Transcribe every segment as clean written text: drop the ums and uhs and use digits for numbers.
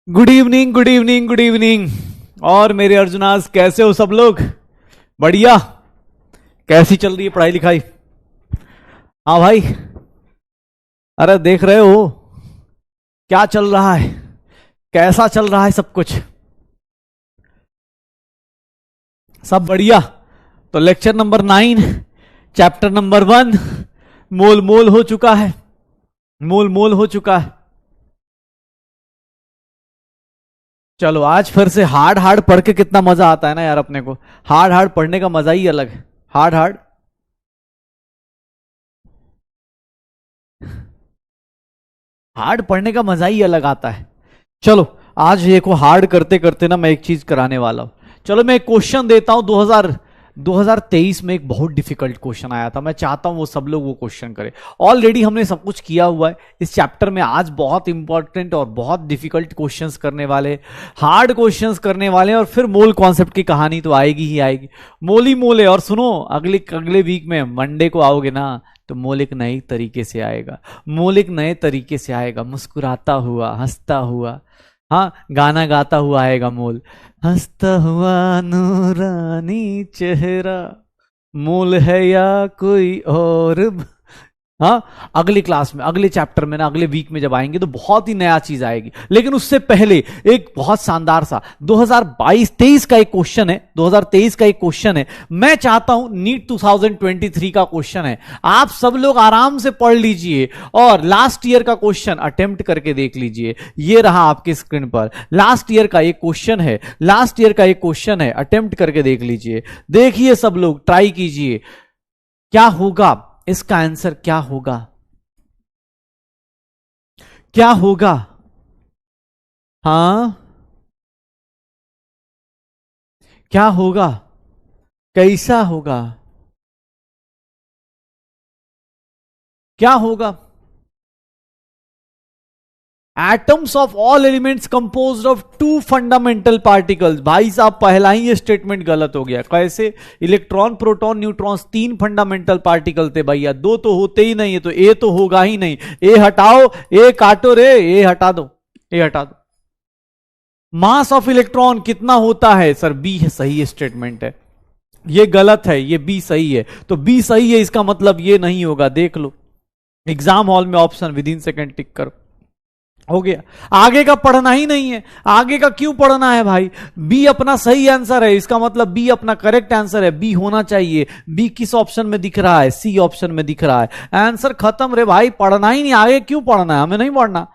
Good evening good evening good evening. और मेरे अर्जुनास कैसे हो सब लोग? बढ़िया। कैसी चल रही है पढ़ाई लिखाई? हाँ भाई। अरे देख रहे हो क्या चल रहा है, कैसा चल रहा है सब कुछ? सब बढ़िया। तो लेक्चर नंबर 9 चैप्टर नंबर 1 मोल मोल हो चुका है। मोल मोल हो चुका है। चलो आज फिर से हार्ड हार्ड पढ़ के कितना मजा आता है ना यार अपने को। हार्ड हार्ड पढ़ने का मजा ही अलग है। हार्ड हार्ड हार्ड पढ़ने का मजा ही अलग आता है। चलो आज ये को हार्ड करते करते ना मैं एक चीज कराने वाला हूं। चलो मैं एक क्वेश्चन देता हूं। 2023 में एक बहुत डिफिकल्ट क्वेश्चन आया था। मैं चाहता हूं वो सब लोग वो क्वेश्चन करें। ऑलरेडी हमने सब कुछ किया हुआ है इस चैप्टर में। आज बहुत इंपॉर्टेंट और बहुत डिफिकल्ट क्वेश्चंस करने वाले, हार्ड क्वेश्चंस करने वाले हैं। और फिर मोल कॉन्सेप्ट की कहानी तो आएगी ही आएगी। मोल ही मोल है। और सुनो, अगले अगले वीक में मंडे को आओगे ना तो मोल एक नई तरीके से आएगा। मोल एक नए तरीके से आएगा, मुस्कुराता हुआ, हंसता हुआ। हाँ, गाना गाता हुआ आएगा मोल। हंसता हुआ नूरानी चेहरा, मोल है या कोई और। हाँ, अगली क्लास में, अगले चैप्टर में ना, अगले वीक में जब आएंगे तो बहुत ही नया चीज आएगी। लेकिन उससे पहले एक बहुत शानदार सा 2022-23 का एक क्वेश्चन है। 2023 का एक क्वेश्चन है। मैं चाहता हूं नीट 2023 का क्वेश्चन है। आप सब लोग आराम से पढ़ लीजिए और लास्ट ईयर का क्वेश्चन अटेम्प्ट करके देख लीजिए। ये रहा आपके स्क्रीन पर लास्ट ईयर का एक क्वेश्चन है। लास्ट ईयर का एक क्वेश्चन है, अटेम्प्ट करके देख लीजिए। देखिए सब लोग, ट्राई कीजिए। क्या होगा इसका आंसर? क्या होगा? क्या होगा? हाँ, क्या होगा? कैसा होगा? क्या होगा? Atoms of all elements composed of two fundamental particles. भाई साहब पहला ही ये स्टेटमेंट गलत हो गया। कैसे? Electron, proton, neutrons 3 fundamental particle थे भैया। 2 तो होते ही नहीं है, तो ए तो होगा ही नहीं। ए हटाओ, ए काटो रे, ए हटा दो, ए हटा दो। मास ऑफ इलेक्ट्रॉन कितना होता है? सर बी है, सही स्टेटमेंट है। ये गलत है, ये बी सही है। तो बी सही है, इसका मतलब ये नहीं होगा। देख लो एग्जाम हॉल में ऑप्शन विद इन सेकेंड टिक करो। हो गया। आगे का पढ़ना ही नहीं है। आगे का क्यों पढ़ना है भाई? बी अपना सही आंसर है, इसका मतलब बी अपना करेक्ट आंसर है। बी होना चाहिए। बी किस ऑप्शन में दिख रहा है? सी ऑप्शन में दिख रहा है। आंसर खत्म रे भाई, पढ़ना ही नहीं। आगे क्यों पढ़ना है? हमें नहीं पढ़ना,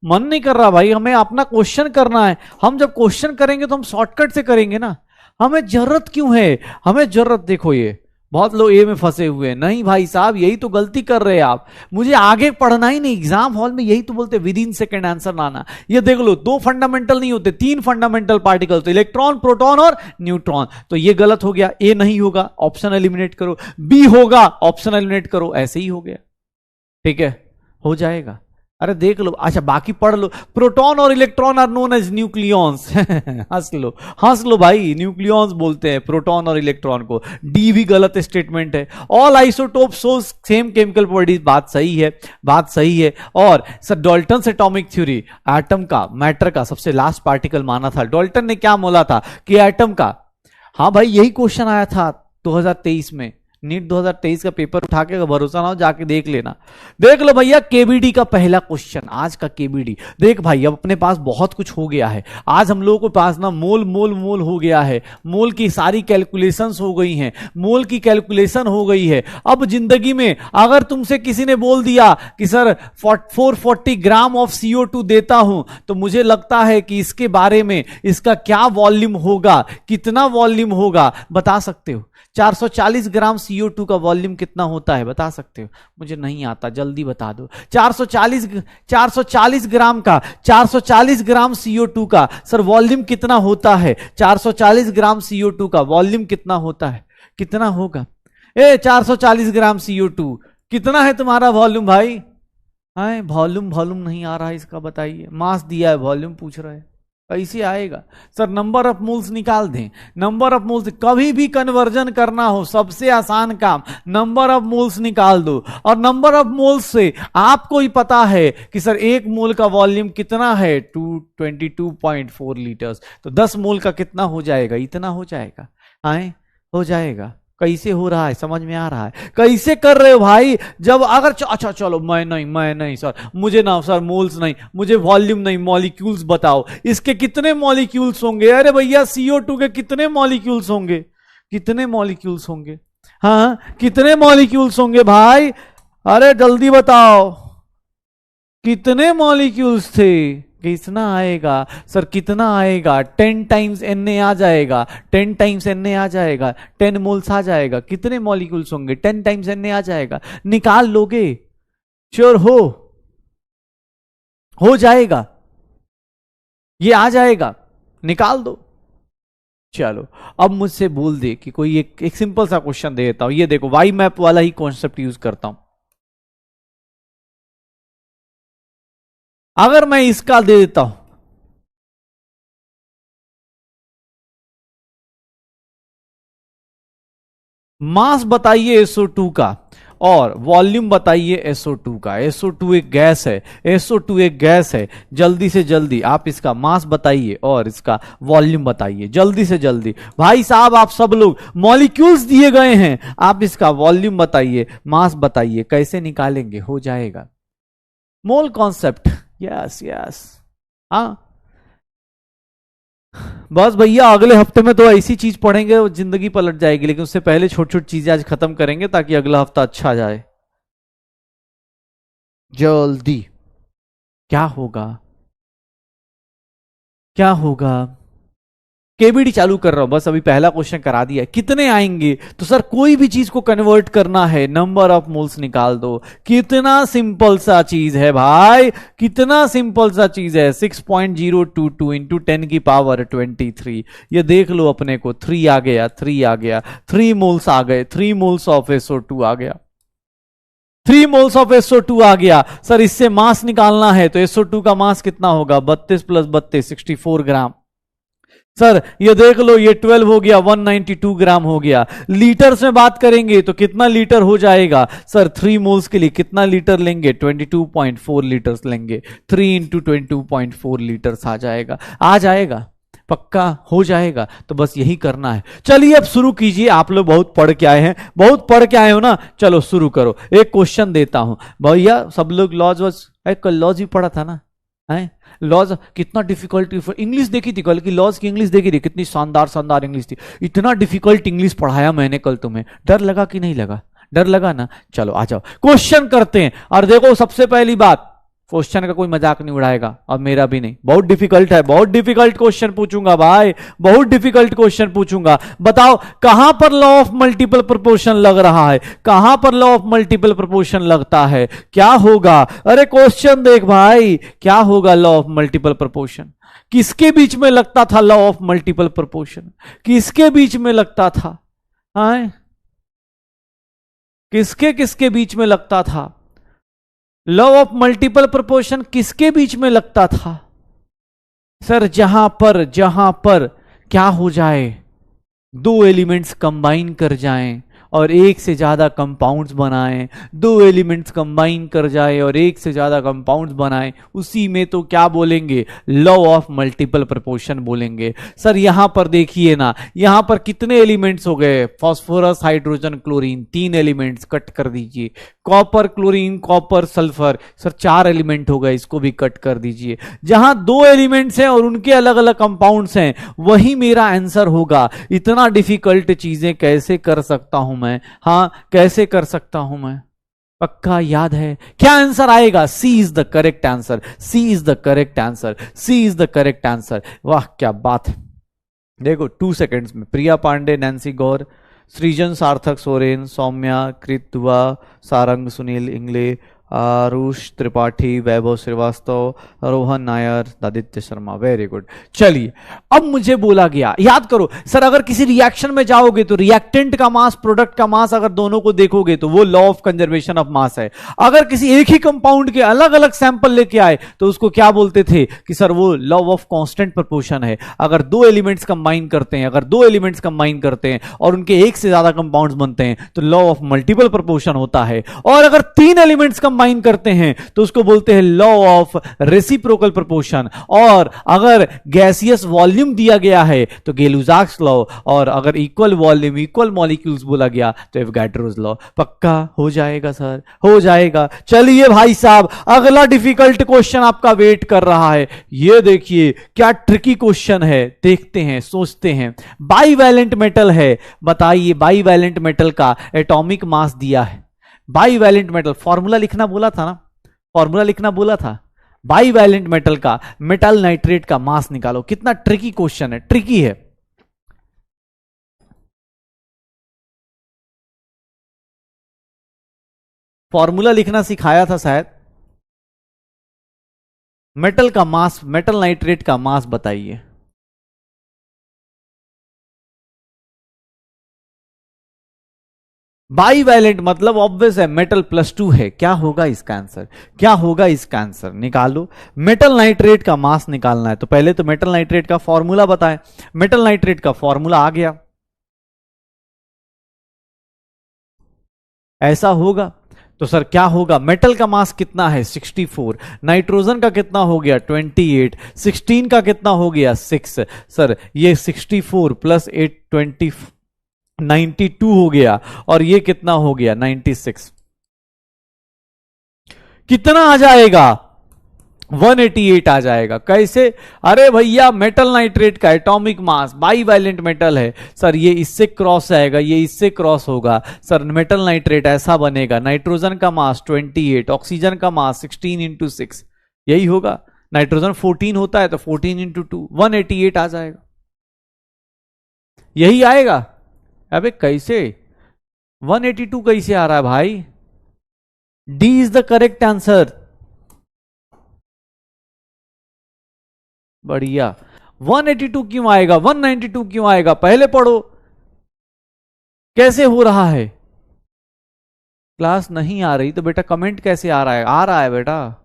मन नहीं कर रहा भाई। हमें अपना क्वेश्चन करना है। हम जब क्वेश्चन करेंगे तो हम शॉर्टकट से करेंगे ना। हमें जरूरत क्यों है? हमें जरूरत, देखो ये बहुत लोग ए में फंसे हुए हैं। नहीं भाई साहब, यही तो गलती कर रहे हैं आप। मुझे आगे पढ़ना ही नहीं। एग्जाम हॉल में यही तो बोलते विद इन सेकेंड आंसर लाना। ये देख लो, 2 फंडामेंटल नहीं होते, 3 फंडामेंटल पार्टिकल, तो इलेक्ट्रॉन, प्रोटॉन और न्यूट्रॉन। तो ये गलत हो गया। ए नहीं होगा, ऑप्शन एलिमिनेट करो। बी होगा, ऑप्शन एलिमिनेट करो। ऐसे ही हो गया। ठीक है, हो जाएगा। अरे देख लो। अच्छा बाकी पढ़ लो। प्रोटॉन और electron are known as nucleons. हंस लो, हंस लो भाई। न्यूक्लियॉन्स बोलते हैं प्रोटॉन और इलेक्ट्रॉन को। डी भी गलत स्टेटमेंट है। All isotope shows same chemical properties. बात सही है, बात सही है। और sir Dalton atomic theory, atom का, मैटर का सबसे लास्ट पार्टिकल माना था। डाल्टन ने क्या बोला था कि एटम का। हाँ भाई, यही क्वेश्चन आया था 2023 में। नीट 2023 का पेपर उठा के भरोसा ना हो, जाके देख लेना। देख लो भैया, केबीडी का पहला क्वेश्चन आज का। केबीडी देख भाई, अब अपने पास बहुत कुछ हो गया है। आज हम लोगों के पास ना मोल मोल मोल हो गया है। मोल की सारी कैलकुलेशंस हो गई हैं। मोल की कैलकुलेशन हो गई है। अब जिंदगी में अगर तुमसे किसी ने बोल दिया कि सर 440 ग्राम ऑफ CO2 देता हूं, तो मुझे लगता है कि इसके बारे में इसका क्या वॉल्यूम होगा, कितना वॉल्यूम होगा, बता सकते हो? 440 ग्राम CO2 का वॉल्यूम कितना होता है, बता सकते हो? मुझे नहीं आता, जल्दी बता दो। 440 ग्राम का, 440 ग्राम CO2 का सर वॉल्यूम कितना होता है? 440 ग्राम CO2 का वॉल्यूम कितना होता है? कितना होगा? 440 ग्राम CO2 कितना है तुम्हारा वॉल्यूम भाई? वॉल्यूम नहीं आ रहा है इसका, बताइए। मास दिया है, वॉल्यूम पूछ रहा है। कैसे आएगा सर? नंबर ऑफ मोल्स निकाल दें। नंबर ऑफ मोल्स, कभी भी कन्वर्जन करना हो सबसे आसान काम नंबर ऑफ मोल्स निकाल दो। और नंबर ऑफ मोल्स से आपको ही पता है कि सर एक मोल का वॉल्यूम कितना है 222.4 लीटर्स, तो 10 मोल का कितना हो जाएगा? इतना हो जाएगा। आए हो जाएगा। कैसे हो रहा है? समझ में आ रहा है? कैसे कर रहे हो भाई? जब अगर अच्छा चलो मैं नहीं सर, मुझे ना सर मोल्स नहीं, मुझे वॉल्यूम नहीं, मॉलिक्यूल्स बताओ। इसके कितने मॉलिक्यूल्स होंगे? अरे भैया CO2 के कितने मॉलिक्यूल्स होंगे? कितने मॉलिक्यूल्स होंगे? हाँ कितने मॉलिक्यूल्स होंगे भाई? अरे जल्दी बताओ कितने मॉलिक्यूल्स थे? कितना आएगा सर? कितना आएगा? 10 टाइम्स Na आ जाएगा, 10 टाइम्स Na आ जाएगा, 10 मोल्स आ जाएगा। कितने मॉलिक्यूल्स होंगे? 10 टाइम्स Na आ जाएगा। निकाल लोगे? श्योर हो जाएगा, ये आ जाएगा, निकाल दो। चलो अब मुझसे बोल दे कि कोई एक सिंपल सा क्वेश्चन दे देता हूं। ये देखो वाई मैप वाला ही कॉन्सेप्ट यूज करता हूं। अगर मैं इसका दे देता हूं मास बताइए SO2 का और वॉल्यूम बताइए SO2 का। SO2 एक गैस है, SO2 एक गैस है। जल्दी से जल्दी आप इसका मास बताइए और इसका वॉल्यूम बताइए, जल्दी से जल्दी। भाई साहब आप सब लोग मॉलिक्यूल्स दिए गए हैं, आप इसका वॉल्यूम बताइए, मास बताइए, कैसे निकालेंगे? हो जाएगा। मोल कॉन्सेप्ट, यस हाँ। बस भैया अगले हफ्ते में तो ऐसी चीज पढ़ेंगे जिंदगी पलट जाएगी, लेकिन उससे पहले छोटी छोटी चीजें आज खत्म करेंगे ताकि अगला हफ्ता अच्छा जाए। जल्दी। क्या होगा? क्या होगा? केबीडी चालू कर रहा हूं, बस अभी पहला क्वेश्चन करा दिया। कितने आएंगे? तो सर कोई भी चीज को कन्वर्ट करना है, नंबर ऑफ मोल्स निकाल दो। कितना सिंपल सा चीज है भाई, कितना सिंपल सा चीज है। 6.022 इंटू 10 की पावर 23। ये देख लो अपने को 3 आ गया, 3 आ गया, 3 मोल्स आ गए, 3 मोल्स ऑफ SO2 आ गया, 3 मोल्स ऑफ SO2 आ गया। सर इससे मास निकालना है तो SO2 का मास कितना होगा? 32 + 32 64 ग्राम। सर ये देख लो ये 12 हो गया, 192 ग्राम हो गया। लीटर्स में बात करेंगे तो कितना लीटर हो जाएगा? सर 3 मोल्स के लिए कितना लीटर लेंगे? 22.4 लीटर्स लेंगे। 3 इंटू 22.4 लीटर्स आ जाएगा, आ जाएगा, पक्का हो जाएगा। तो बस यही करना है। चलिए अब शुरू कीजिए। आप लोग बहुत पढ़ के आए हैं, बहुत पढ़ के आए हो ना, चलो शुरू करो। एक क्वेश्चन देता हूं भैया, सब लोग लॉज वॉज, कल लॉज भी पढ़ा था ना? है लॉज कितना डिफिकल्ट, इंग्लिश देखी थी कल की, लॉज की इंग्लिश देखी थी, कितनी शानदार शानदार इंग्लिश थी। इतना डिफिकल्ट इंग्लिश पढ़ाया मैंने कल तुम्हें, डर लगा कि नहीं लगा? डर लगा ना? चलो आ जाओ क्वेश्चन करते हैं। और देखो सबसे पहली बात, क्वेश्चन का कोई मजाक नहीं उड़ाएगा और मेरा भी नहीं। बहुत डिफिकल्ट है, बहुत डिफिकल्ट क्वेश्चन पूछूंगा भाई, बहुत डिफिकल्ट क्वेश्चन पूछूंगा। बताओ कहां पर लॉ ऑफ मल्टीपल प्रोपोर्शन लग रहा है? कहां पर लॉ ऑफ मल्टीपल प्रोपोर्शन लगता है? क्या होगा? अरे क्वेश्चन देख भाई, क्या होगा लॉ ऑफ मल्टीपल प्रोपोर्शन? किसके बीच में लगता था लॉ ऑफ मल्टीपल प्रोपोर्शन? किसके बीच में लगता था? हाँ किसके किसके बीच में लगता था? लॉ ऑफ मल्टीपल प्रोपोर्शन किसके बीच में लगता था? सर जहां पर क्या हो जाए, दो एलिमेंट्स कंबाइन कर जाएं और एक से ज्यादा कंपाउंड्स बनाएं, दो एलिमेंट्स कंबाइन कर जाए और एक से ज्यादा कंपाउंड्स बनाएं, उसी में तो क्या बोलेंगे? लॉ ऑफ मल्टीपल प्रोपोर्शन बोलेंगे। सर यहां पर देखिए ना, यहां पर कितने एलिमेंट्स हो गए? Phosphorus hydrogen chlorine, 3 elements cut कर दीजिए। Copper chlorine copper sulphur, sir 4 element हो गए, इसको भी कट कर दीजिए। जहां 2 एलिमेंट्स हैं और उनके अलग अलग कंपाउंड्स हैं, वही मेरा आंसर होगा। इतना डिफिकल्ट चीजें कैसे कर सकता हूं मैं? हाँ कैसे कर सकता हूं मैं? पक्का याद है क्या आंसर आएगा? C is the correct answer, C is the correct answer, C is the correct answer. वाह क्या बात है। देखो 2 सेकेंड्स में प्रिया पांडे, नैन्सी गौर, सृजन सार्थक सोरेन, सौम्या, कृत दुआ, सारंग सुनील इंगले, आरुष त्रिपाठी, वैभव श्रीवास्तव, रोहन नायर, आदित्य शर्मा, वेरी गुड। चलिए अब मुझे बोला गया, याद करो सर अगर किसी रिएक्शन में जाओगे तो रिएक्टेंट का मास, प्रोडक्ट का मास अगर दोनों को देखोगे तो वो law of conservation of mass है। अगर किसी एक ही कंपाउंड के अलग अलग सैंपल लेके आए तो उसको क्या बोलते थे कि सर वो लॉ ऑफ कांस्टेंट प्रोपोर्शन है। अगर दो एलिमेंट्स कंबाइन करते हैं, अगर दो एलिमेंट्स कंबाइन करते हैं और उनके एक से ज्यादा कंपाउंड्स बनते हैं तो लॉ ऑफ मल्टीपल प्रोपोर्शन होता है। और अगर तीन एलिमेंट्स कंबाइन करते हैं तो उसको बोलते हैं लॉ ऑफ रेसिप्रोकल प्रोपोर्शन। और अगर गैसियस वॉल्यूम दिया गया है तो गेलुजाक्स लॉ, और अगर इक्वल वॉल्यूम इक्वल मॉलिक्यूल्स बोला गया तो एवोगाड्रोस लॉ। पक्का हो जाएगा सर, हो जाएगा। चलिए भाई साहब अगला डिफिकल्ट क्वेश्चन आपका वेट कर रहा है। ये देखिए क्या ट्रिकी क्वेश्चन है, देखते हैं, सोचते हैं। बाईवैलेंट मेटल है, बताइए बाईवैलेंट मेटल का एटॉमिक मास दिया है। बाईवैलेंट मेटल फॉर्मूला लिखना बोला था ना, फॉर्मूला लिखना बोला था। बाईवैलेंट मेटल का मेटल नाइट्रेट का मास निकालो। कितना ट्रिकी क्वेश्चन है, ट्रिकी है। फॉर्मूला लिखना सिखाया था शायद। मेटल का मास, मेटल नाइट्रेट का मास बताइए। बाईवैलेंट मतलब ऑब्वियस है मेटल +2 है। क्या होगा इसका आंसर, क्या होगा इसका आंसर, निकालो। मेटल नाइट्रेट का मास निकालना है तो पहले तो मेटल नाइट्रेट का फॉर्मूला बताएं। मेटल नाइट्रेट का फॉर्मूला आ गया, ऐसा होगा तो सर क्या होगा, मेटल का मास कितना है 64, नाइट्रोजन का कितना हो गया 28, 16 का कितना हो गया 6। सर ये 64 + 8 92 हो गया, और ये कितना हो गया 96। कितना आ जाएगा 188 आ जाएगा। कैसे, अरे भैया मेटल नाइट्रेट का एटॉमिक मास, बाईवैलेंट मेटल है सर, ये इससे क्रॉस आएगा, ये इससे क्रॉस होगा सर, मेटल नाइट्रेट ऐसा बनेगा। नाइट्रोजन का मास 28, ऑक्सीजन का मास 16 × 6, यही होगा। नाइट्रोजन 14 होता है तो 14 × 2 188 आ जाएगा, यही आएगा। अबे कैसे 182 कैसे आ रहा है भाई, D is the correct answer. बढ़िया, 182 क्यों आएगा, 192 क्यों आएगा, पहले पढ़ो कैसे हो रहा है। क्लास नहीं आ रही तो बेटा कमेंट कैसे आ रहा है, आ रहा है बेटा।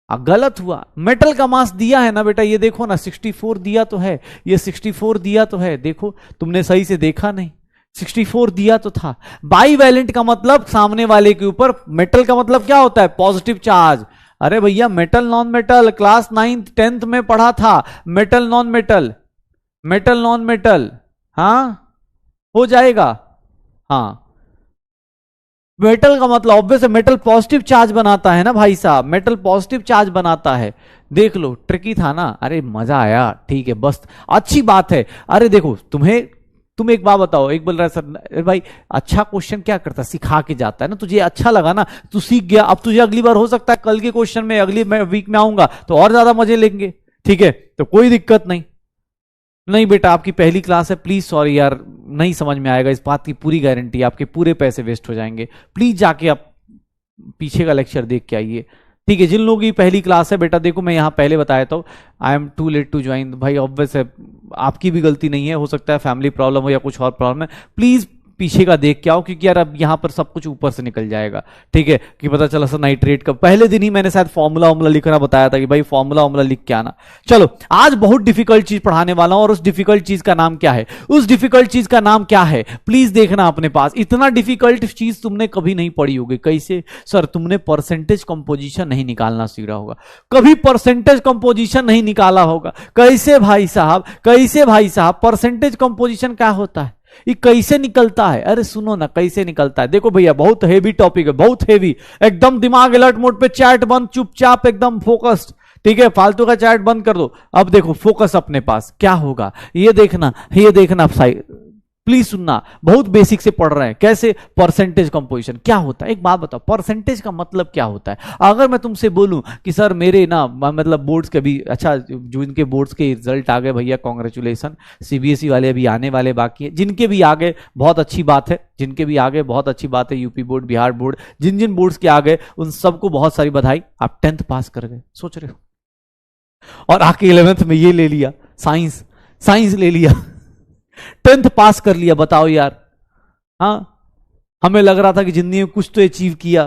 गलत हुआ, मेटल का मास दिया है ना बेटा, ये देखो ना 64 दिया तो है, ये 64 दिया तो है, देखो तुमने सही से देखा नहीं, 64 दिया तो था। बाईवैलेंट का मतलब सामने वाले के ऊपर, मेटल का मतलब क्या होता है पॉजिटिव चार्ज। अरे भैया metal non metal class 9th 10th में पढ़ा था, metal non metal, metal non metal, हाँ हो जाएगा। हाँ मेटल का मतलब ऑब्वियस है मेटल पॉजिटिव चार्ज बनाता है ना भाई साहब, मेटल पॉजिटिव चार्ज बनाता है। देख लो ट्रिकी था ना, अरे मजा आया, ठीक है बस अच्छी बात है। अरे देखो तुम एक बात बताओ, एक बोल रहा है सर भाई अच्छा क्वेश्चन क्या करता है, सिखा के जाता है ना, तुझे अच्छा लगा ना, तू सीख गया, अब तुझे अगली बार हो सकता है कल के क्वेश्चन में अगली वीक में आऊंगा तो और ज्यादा मजे लेंगे, ठीक है तो कोई दिक्कत नहीं। नहीं बेटा आपकी पहली क्लास है, प्लीज सॉरी यार नहीं समझ में आएगा, इस बात की पूरी गारंटी, आपके पूरे पैसे वेस्ट हो जाएंगे। प्लीज जाके आप पीछे का लेक्चर देख के आइए, ठीक है। जिन लोगों की पहली क्लास है बेटा देखो मैं यहां पहले बताया था, I am too late to join, भाई ऑब्वियस है आपकी भी गलती नहीं है, हो सकता है फैमिली प्रॉब्लम हो या कुछ और प्रॉब्लम है, प्लीज पीछे का देख के आओ, क्योंकि यार अब यहां पर सब कुछ ऊपर से निकल जाएगा, ठीक है। कि पता चला सर नाइट्रेट का पहले दिन ही मैंने शायद फॉर्मूला लिखना बताया था कि भाई फॉर्मूला लिख के आना। चलो आज बहुत डिफिकल्ट चीज पढ़ाने वाला हूं, और उस डिफिकल्ट चीज का नाम क्या है, उस डिफिकल्ट चीज का नाम क्या है प्लीज देखना अपने पास। इतना डिफिकल्ट चीज तुमने कभी नहीं पढ़ी होगी। कैसे सर, तुमने परसेंटेज कंपोजिशन नहीं निकालना सीखा होगा, कभी परसेंटेज कंपोजिशन नहीं निकाला होगा। कैसे भाई साहब, कैसे भाई साहब, परसेंटेज कंपोजिशन क्या होता है, ये कैसे निकलता है, अरे सुनो ना कैसे निकलता है। देखो भैया बहुत हेवी टॉपिक है, बहुत हेवी, एकदम दिमाग अलर्ट मोड पे, चैट बंद, चुपचाप एकदम फोकस्ड, ठीक है, फालतू का चैट बंद कर दो। अब देखो फोकस अपने पास, क्या होगा ये देखना, ये देखना प्लीज सुनना, बहुत बेसिक से पढ़ रहे हैं। कैसे? परसेंटेज कंपोजिशन क्या होता है। एक बात बताओ, परसेंटेज का मतलब क्या होता है? अगर मैं तुमसे बोलूं कि सर मेरे ना मतलब बोर्ड्स के भी, अच्छा जो इनके बोर्ड्स के रिजल्ट आ गए भैया, कॉन्ग्रेचुलेसन, सीबीएसई वाले अभी आने वाले बाकी है, जिनके भी आ गए बहुत अच्छी बात है, जिनके भी आ गए बहुत अच्छी बात है, यूपी बोर्ड, बिहार बोर्ड, जिन जिन बोर्ड्स के आ गए उन सबको बहुत सारी बधाई, आप 10th पास कर गए, सोच रहे हो। और आके 11th में ये ले लिया, साइंस, साइंस ले लिया, 10th पास कर लिया, बताओ यार। हाँ, हमें लग रहा था कि जिंदगी में कुछ तो अचीव किया,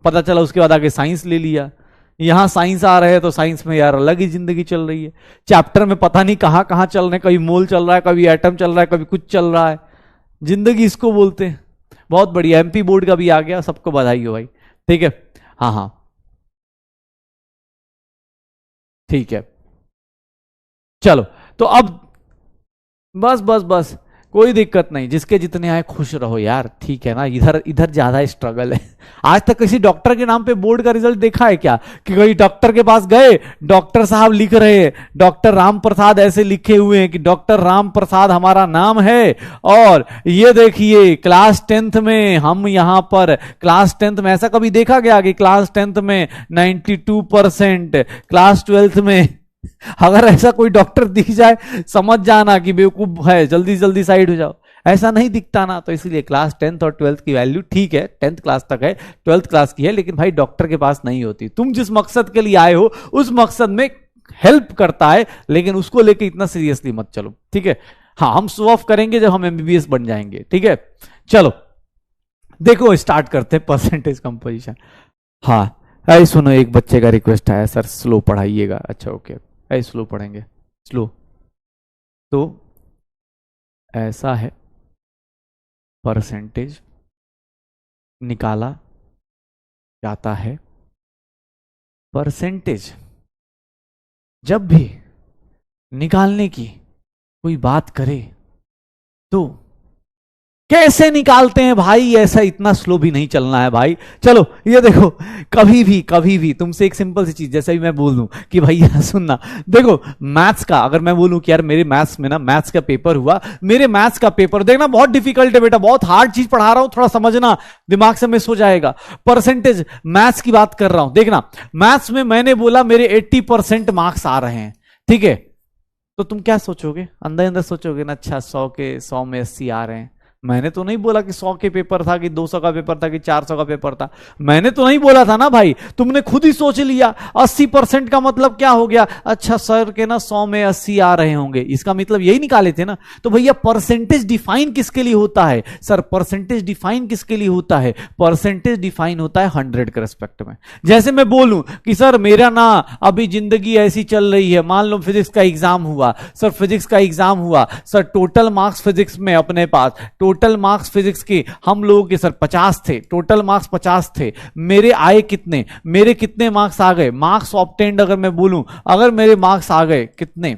पता चला उसके बाद आगे साइंस ले लिया। यहां साइंस आ रहे हैं तो साइंस में यार अलग ही जिंदगी चल रही है। चैप्टर में पता नहीं कहां कहां चल रहे हैं, कभी मोल चल रहा है, कभी एटम चल रहा है, कभी कुछ चल रहा है। जिंदगी इसको बोलते हैं। बहुत बढ़िया, एमपी बोर्ड का भी आ गया, सबको बधाई हो भाई। ठीक है, हाँ हाँ ठीक है, चलो तो अब बस बस बस, कोई दिक्कत नहीं, जिसके जितने आए खुश रहो यार, ठीक है ना। इधर इधर ज्यादा स्ट्रगल है। आज तक किसी डॉक्टर के नाम पे बोर्ड का रिजल्ट देखा है क्या? कि कोई डॉक्टर के पास गए, डॉक्टर साहब लिख रहे हैं, डॉक्टर राम प्रसाद ऐसे लिखे हुए हैं कि डॉक्टर राम प्रसाद हमारा नाम है, और ये देखिए क्लास 10th में हम यहां पर, क्लास 10th में ऐसा कभी देखा गया कि क्लास 10th में 92%, क्लास 12th में? अगर ऐसा कोई डॉक्टर दिख जाए समझ जाना कि बेवकूफ है, जल्दी जल्दी साइड हो जाओ। ऐसा नहीं दिखता ना, तो इसलिए क्लास 10th और 12th की वैल्यू ठीक है, 10th क्लास तक है, 12th क्लास की है, लेकिन भाई डॉक्टर के पास नहीं होती। तुम जिस मकसद के लिए आए हो उस मकसद में हेल्प करता है, लेकिन उसको लेके इतना सीरियसली मत चलो, ठीक है। हाँ, हम शो ऑफ करेंगे जब हम एमबीबीएस बन जाएंगे, ठीक है। चलो देखो, स्टार्ट करते हैं परसेंटेज कंपोजिशन। हाँ, ऐ सुनो, एक बच्चे का रिक्वेस्ट आया, सर स्लो पढ़ाइएगा। अच्छा ओके, ऐ स्लो पढ़ेंगे, स्लो। तो ऐसा है, परसेंटेज निकाला जाता है। परसेंटेज जब भी निकालने की कोई बात करे तो कैसे निकालते हैं भाई? ऐसा इतना स्लो भी नहीं चलना है भाई। चलो ये देखो, कभी भी तुमसे एक सिंपल सी चीज, जैसे भी मैं बोल दूं कि भैया सुनना, देखो मैथ्स का, अगर मैं बोलूं कि यार मेरे मैथ्स में ना, मैथ्स का पेपर हुआ, मेरे मैथ्स का पेपर देखना बहुत डिफिकल्ट है बेटा, बहुत हार्ड चीज पढ़ा रहा हूं, थोड़ा समझना, दिमाग से मिस हो जाएगा। परसेंटेज मैथ्स की बात कर रहा हूं, देखना मैथ्स में मैंने बोला मेरे 80% मार्क्स आ रहे हैं, ठीक है। तो तुम क्या सोचोगे? अंदर अंदर सोचोगे ना, अच्छा 100 में 80 आ रहे हैं। मैंने तो नहीं बोला कि 100 के पेपर था, कि 200 का पेपर था, कि 400 का पेपर था। मैंने तो नहीं बोला था ना भाई, तुमने खुद ही सोच लिया। 80% का मतलब क्या हो गया? अच्छा सर के ना 100 में 80 आ रहे होंगे, इसका मतलब यही निकाले थे ना। तो भैया परसेंटेज डिफाइन किसके लिए होता है? सर परसेंटेज डिफाइन किसके लिए होता है? परसेंटेज डिफाइन होता है 100 के रेस्पेक्ट में। जैसे मैं बोलूं कि सर मेरा ना अभी जिंदगी ऐसी चल रही है, मान लो फिजिक्स का एग्जाम हुआ, सर फिजिक्स का एग्जाम हुआ, सर टोटल मार्क्स फिजिक्स में अपने पास, टोटल मार्क्स फिजिक्स के हम लोगों के सर 50 थे, टोटल मार्क्स 50 थे, मेरे आए कितने, मेरे कितने मार्क्स आ गए, मार्क्स ऑब्टेन्ड अगर मैं बोलूं, अगर मेरे मार्क्स आ गए कितने,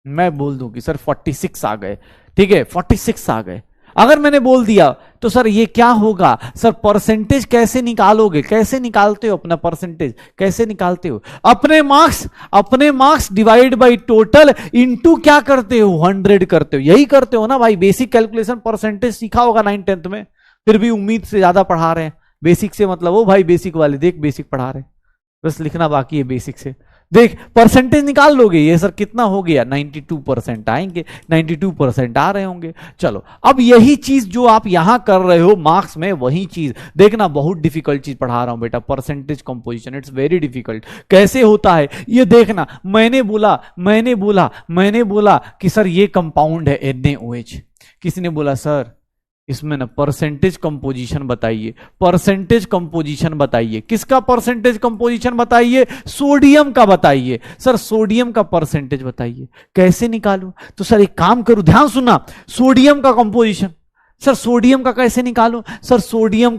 मैं बोल दूं कि सर 46 आ गए, ठीक है 46 आ गए। अगर मैंने बोल दिया तो सर ये क्या होगा? सर परसेंटेज कैसे निकालोगे? कैसे निकालते हो अपना परसेंटेज? कैसे निकालते हो? अपने marks divide by total into क्या करते हो? 100 करते हो। यही करते हो ना भाई, बेसिक कैलकुलेशन परसेंटेज सीखा होगा 9th 10th में, फिर भी उम्मीद से ज्यादा पढ़ा रहे हैं। बेसिक से मतलब वो भाई बेसिक वाले देख, बेसिक पढ़ा रहे हैं, बस लिखना बाकी है बेसिक से। देख परसेंटेज निकाल लोगे, ये सर कितना हो गया? 92% आएंगे, 92% आ रहे होंगे। चलो अब यही चीज जो आप यहां कर रहे हो मार्क्स में, वही चीज देखना, बहुत डिफिकल्ट चीज पढ़ा रहा हूं बेटा, percentage composition, it's very difficult. कैसे होता है ये देखना। मैंने बोला कि सर ये कंपाउंड है NaOH। किसी ने बोला सर इसमें ना परसेंटेज कंपोजिशन बताइए, परसेंटेज कंपोजिशन बताइए। किसका परसेंटेज कंपोजिशन बताइए? सोडियम का बताइए। सर सोडियम का परसेंटेज बताइए, कैसे निकालूं? तो सर एक काम करूं, ध्यान सुनना, सोडियम का कंपोजिशन, सर सोडियम का कैसे निकालूं? सर सोडियम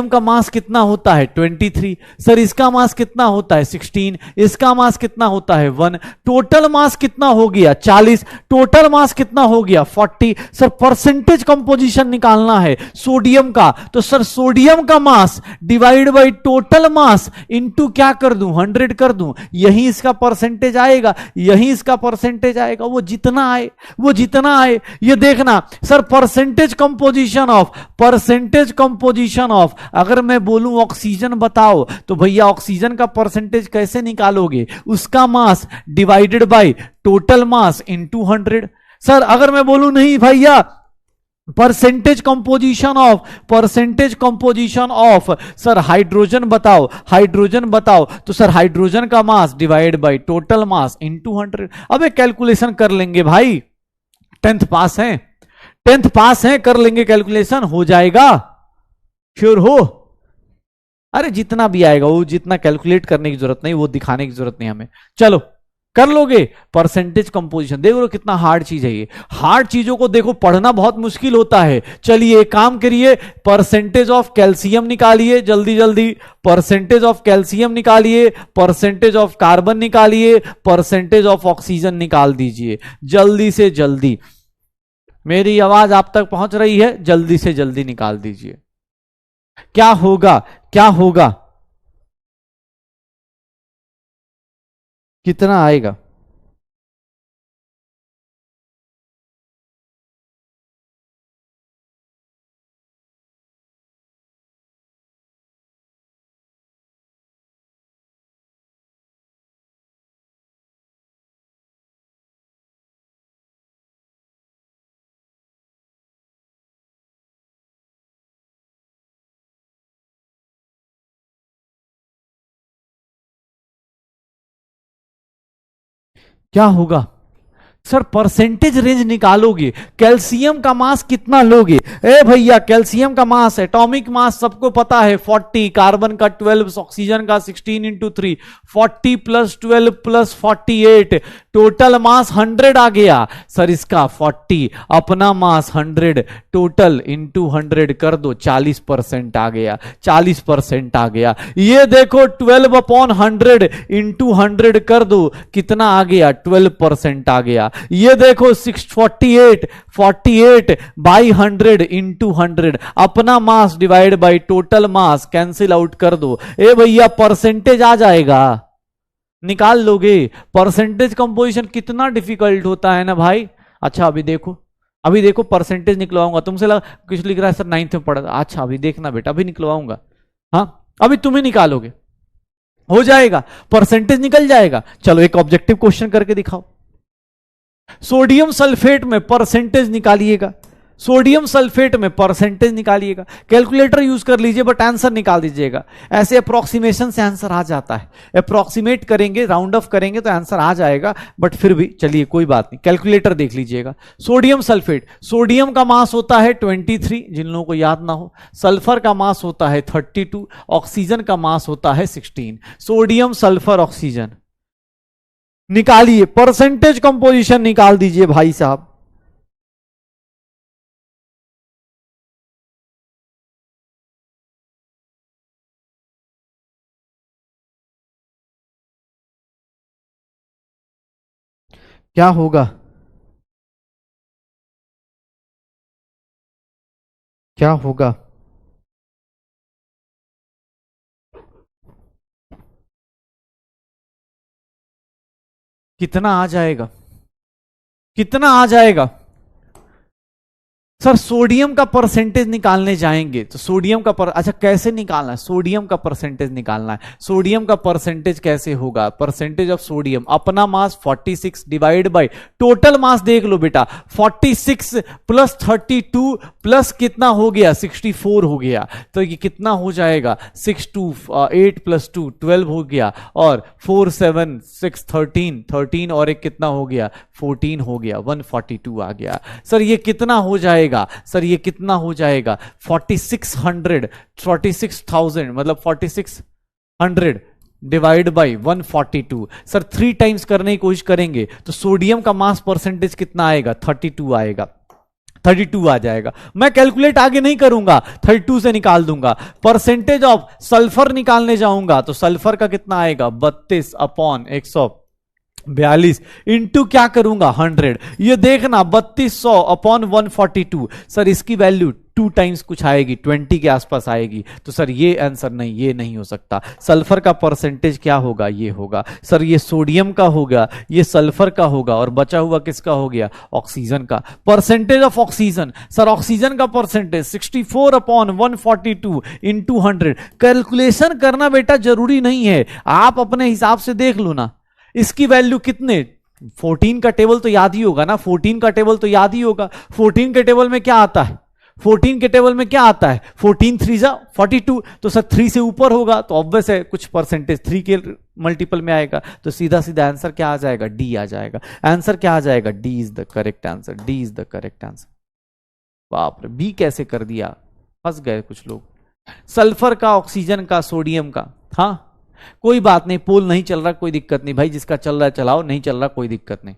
का मास कितना होता है 23। सर इसका मास कितना होता है 16। इसका मास कितना होता है 1। टोटल मास कितना हो गया 40। टोटल मास कितना हो गया 40। सर परसेंटेज कंपोजिशन निकालना है सोडियम का, तो सर सोडियम का mass divide by total mass into क्या कर दूं 100 कर दूं, यही इसका परसेंटेज आएगा, यही इसका परसेंटेज आएगा, वो जितना आए। ये देखना सर परसेंटेज कंपोजिशन ऑफ अगर मैं बोलूं ऑक्सीजन बताओ, तो भैया ऑक्सीजन का परसेंटेज कैसे निकालोगे? उसका mass divided by total mass into 100। Sir अगर मैं बोलूं नहीं भैया percentage composition of sir hydrogen बताओ, तो सर हाइड्रोजन का mass divide by total mass into 100। अब एक कैलकुलेशन कर लेंगे भाई, 10th पास हैं, कर लेंगे कैलकुलेशन, हो जाएगा, श्योर हो? अरे जितना भी आएगा वो, जितना कैलकुलेट करने की जरूरत नहीं, वो दिखाने की जरूरत नहीं हमें, चलो कर लोगे। परसेंटेज कंपोजिशन देख लो कितना हार्ड चीज है ये। हार्ड चीजों को देखो पढ़ना बहुत मुश्किल होता है। चलिए एक काम करिए, परसेंटेज ऑफ कैल्शियम निकालिए जल्दी जल्दी, परसेंटेज ऑफ कैल्शियम निकालिए, परसेंटेज ऑफ कार्बन निकालिए, परसेंटेज ऑफ ऑक्सीजन निकाल दीजिए जल्दी से जल्दी। मेरी आवाज आप तक पहुंच रही है? जल्दी से जल्दी निकाल दीजिए। क्या होगा, कितना आएगा? क्या होगा? सर परसेंटेज रेंज निकालोगे, कैल्शियम का मास कितना लोगे? ए भैया कैल्शियम का मास, एटॉमिक मास सबको पता है 40, कार्बन का 12, ऑक्सीजन का 16 into 3, 40 plus 12 plus 48, total mass 100 आ गया। सर इसका 40, अपना मास 100, टोटल इंटू 100 कर दो, 40% आ गया, 40% आ गया। ये देखो 12 अपॉन 100 इंटू 100 कर दो, कितना आ गया? 12% आ गया। ये देखो 48 बाई 100 इंटू 100, अपना mass divide by total mass, cancel out कर दो। ए भैया परसेंटेज आ जाएगा, निकाल लोगे। परसेंटेज कंपोजिशन कितना डिफिकल्ट होता है ना भाई। अच्छा अभी देखो परसेंटेज निकलवाऊंगा। तुमसे लगा कुछ लिख रहा है सर 9th में पढ़ा था, अच्छा अभी देखना बेटा, अभी निकलवाऊंगा। हाँ अभी तुम्हें निकालोगे, हो जाएगा, परसेंटेज निकल जाएगा। चलो एक ऑब्जेक्टिव क्वेश्चन करके दिखाओ। सोडियम सल्फेट में परसेंटेज निकालिएगा, सोडियम सल्फेट में परसेंटेज निकालिएगा। कैलकुलेटर यूज कर लीजिए बट आंसर निकाल दीजिएगा। ऐसे अप्रोक्सीमेशन से आंसर आ जाता है, अप्रोक्सीमेट करेंगे, राउंड ऑफ करेंगे तो आंसर आ जाएगा, बट फिर भी चलिए कोई बात नहीं, कैलकुलेटर देख लीजिएगा। सोडियम सल्फेट, सोडियम का मास होता है 23, जिन लोगों को याद ना हो। सल्फर का मास होता है 32, ऑक्सीजन का मास होता है 16। सोडियम सल्फर ऑक्सीजन निकालिए, परसेंटेज कंपोजिशन निकाल दीजिए भाई साहब। क्या होगा, क्या होगा? कितना आ जाएगा, कितना आ जाएगा? सर सोडियम का परसेंटेज निकालने जाएंगे तो सोडियम का अच्छा कैसे निकालना है? सोडियम का परसेंटेज निकालना है। सोडियम का परसेंटेज कैसे होगा? परसेंटेज ऑफ सोडियम, अपना मास 46 डिवाइड बाय टोटल मास, देख लो बेटा 46 प्लस 32 प्लस कितना हो गया 64 हो गया, तो ये कितना हो जाएगा 6 2 8 प्लस 2 12 हो गया, और 4 7 6 13 और एक कितना हो गया 14 हो गया, 142 आ गया। सर ये कितना हो जाएगा? सर ये कितना हो जाएगा 4600 मतलब 4600 डिवाइड बाई 142। सर 3 टाइम्स करने की कोशिश करेंगे तो सोडियम का मास परसेंटेज कितना आएगा 32 आएगा। 32 आ जाएगा। मैं कैलकुलेट आगे नहीं करूंगा, 32 से निकाल दूंगा। परसेंटेज ऑफ सल्फर निकालने जाऊंगा तो सल्फर का कितना आएगा, 32 अपॉन 142 इंटू क्या करूंगा 100। ये देखना 3200 अपॉन 142, सर इसकी वैल्यू 2 टाइम्स कुछ आएगी, 20 के आसपास आएगी। तो सर ये आंसर नहीं, ये नहीं हो सकता। सल्फर का परसेंटेज क्या होगा, ये होगा। सर ये सोडियम का होगा, ये सल्फर का होगा, और बचा हुआ किसका हो गया, ऑक्सीजन का। Percentage of oxygen, sir oxygen का परसेंटेज 64 अपॉन 142 इंटू 100। कैलकुलेशन करना बेटा जरूरी नहीं है, आप अपने हिसाब से देख लो ना। इसकी वैल्यू कितने, 14 का टेबल तो याद ही होगा ना, 14 का टेबल तो याद ही होगा। 14 के टेबल में क्या आता है, 14 के टेबल में क्या आता है, 14 3 जा 42। तो सर 3 से ऊपर होगा तो ऑब्वियस है कुछ परसेंटेज 3 के मल्टीपल में आएगा, तो सीधा सीधा आंसर क्या आ जाएगा, डी आ जाएगा। आंसर क्या आ जाएगा, D is the correct answer, D is the correct answer. बाप रे, बी कैसे कर दिया, फंस गए कुछ लोग। सल्फर का, ऑक्सीजन का, सोडियम का। हाँ कोई बात नहीं, पोल नहीं चल रहा कोई दिक्कत नहीं भाई, जिसका चल रहा है चलाओ, नहीं चल रहा कोई दिक्कत नहीं।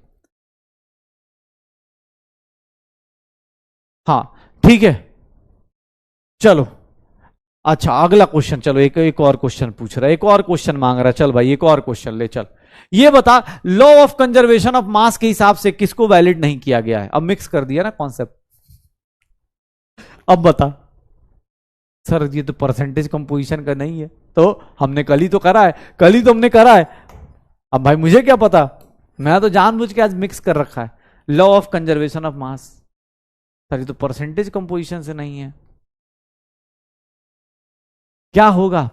हाँ ठीक है चलो। अच्छा अगला क्वेश्चन, चलो एक और क्वेश्चन पूछ रहा है, एक और क्वेश्चन मांग रहा है। चल भाई एक और क्वेश्चन ले चल। ये बता, law of conservation of mass के हिसाब से किसको वैलिड नहीं किया गया है। अब मिक्स कर दिया ना कॉन्सेप्ट। अब बता सर, ये तो परसेंटेज कंपोजिशन का नहीं है, तो हमने कल ही तो करा है, कल ही तो हमने करा है। अब भाई मुझे क्या पता, मैं तो जानबूझ के आज मिक्स कर रखा है। Law of conservation of mass, sir ये तो परसेंटेज कंपोजिशन से नहीं है, क्या होगा।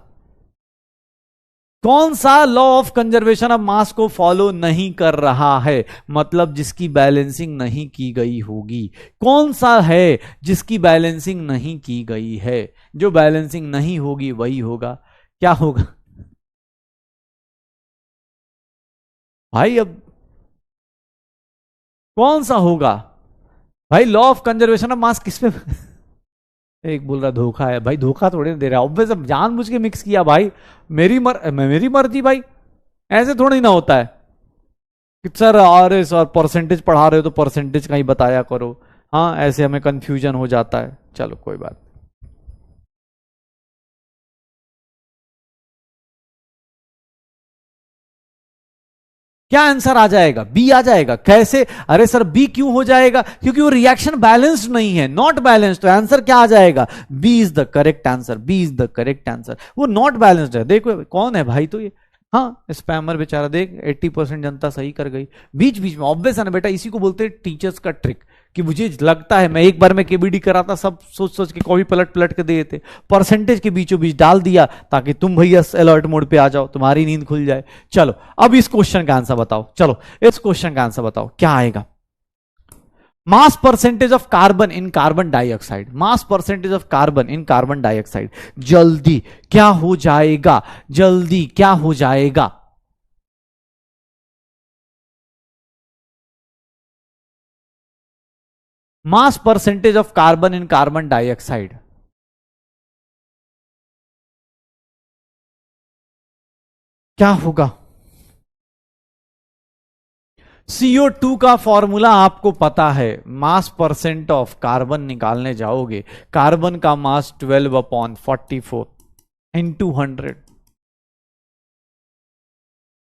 कौन सा law of conservation of mass को फॉलो नहीं कर रहा है, मतलब जिसकी बैलेंसिंग नहीं की गई होगी। कौन सा है जिसकी बैलेंसिंग नहीं की गई है, जो बैलेंसिंग नहीं होगी वही होगा। क्या होगा भाई, अब कौन सा होगा भाई। Law of conservation of mass किसमें एक बोल रहा धोखा है, भाई धोखा थोड़ी ना दे रहा, ऑब्वियस जानबूझ के मिक्स किया भाई। मेरी मर्जी भाई, ऐसे थोड़ी ना होता है कि सर अरे सर परसेंटेज पढ़ा रहे हो तो परसेंटेज का ही बताया करो। हाँ ऐसे हमें कंफ्यूजन हो जाता है, चलो कोई बात। क्या आंसर आ जाएगा, बी आ जाएगा। कैसे, अरे सर बी क्यों हो जाएगा, क्योंकि वो रिएक्शन बैलेंस्ड नहीं है, नॉट बैलेंस्ड। तो आंसर क्या आ जाएगा, B is the correct answer, B is the correct answer. वो नॉट बैलेंस्ड है। देखो कौन है भाई, तो ये हाँ स्पैमर बेचारा, देख 80% जनता सही कर गई बीच बीच में। ऑब्वियस है ना बेटा, इसी को बोलते हैं टीचर्स का ट्रिक, कि मुझे लगता है, मैं एक बार में केबीडी कराता, सब सोच सोच के कॉपी पलट पलट के दे देते, परसेंटेज के बीचों बीच डाल दिया ताकि तुम भैया अलर्ट मोड पे आ जाओ, तुम्हारी नींद खुल जाए। चलो अब इस क्वेश्चन का आंसर बताओ, चलो इस क्वेश्चन का आंसर बताओ क्या आएगा। Mass percentage of carbon in carbon dioxide, mass percentage of carbon in carbon dioxide, जल्दी क्या हो जाएगा, जल्दी क्या हो जाएगा। Mass percentage of carbon in carbon dioxide क्या होगा। CO2 का फॉर्मूला आपको पता है, मास परसेंट ऑफ कार्बन निकालने जाओगे, कार्बन का मास 12/44 इंटू 100,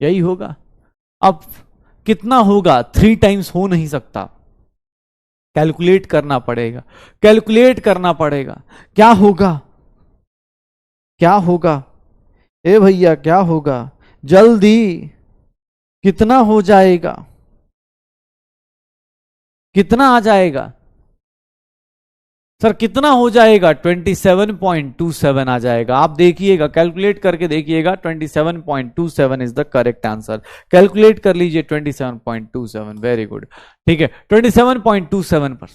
यही होगा। अब कितना होगा, 3 टाइम्स हो नहीं सकता, कैलकुलेट करना पड़ेगा, कैलकुलेट करना पड़ेगा। क्या होगा, क्या होगा ए भैया, क्या होगा जल्दी, कितना हो जाएगा, कितना आ जाएगा सर, कितना हो जाएगा, 27.27 आ जाएगा। आप देखिएगा, कैलकुलेट करके देखिएगा, 27.27 is the correct answer. Calculate कर लीजिए 27.27, वेरी गुड, ठीक है 27.27 पर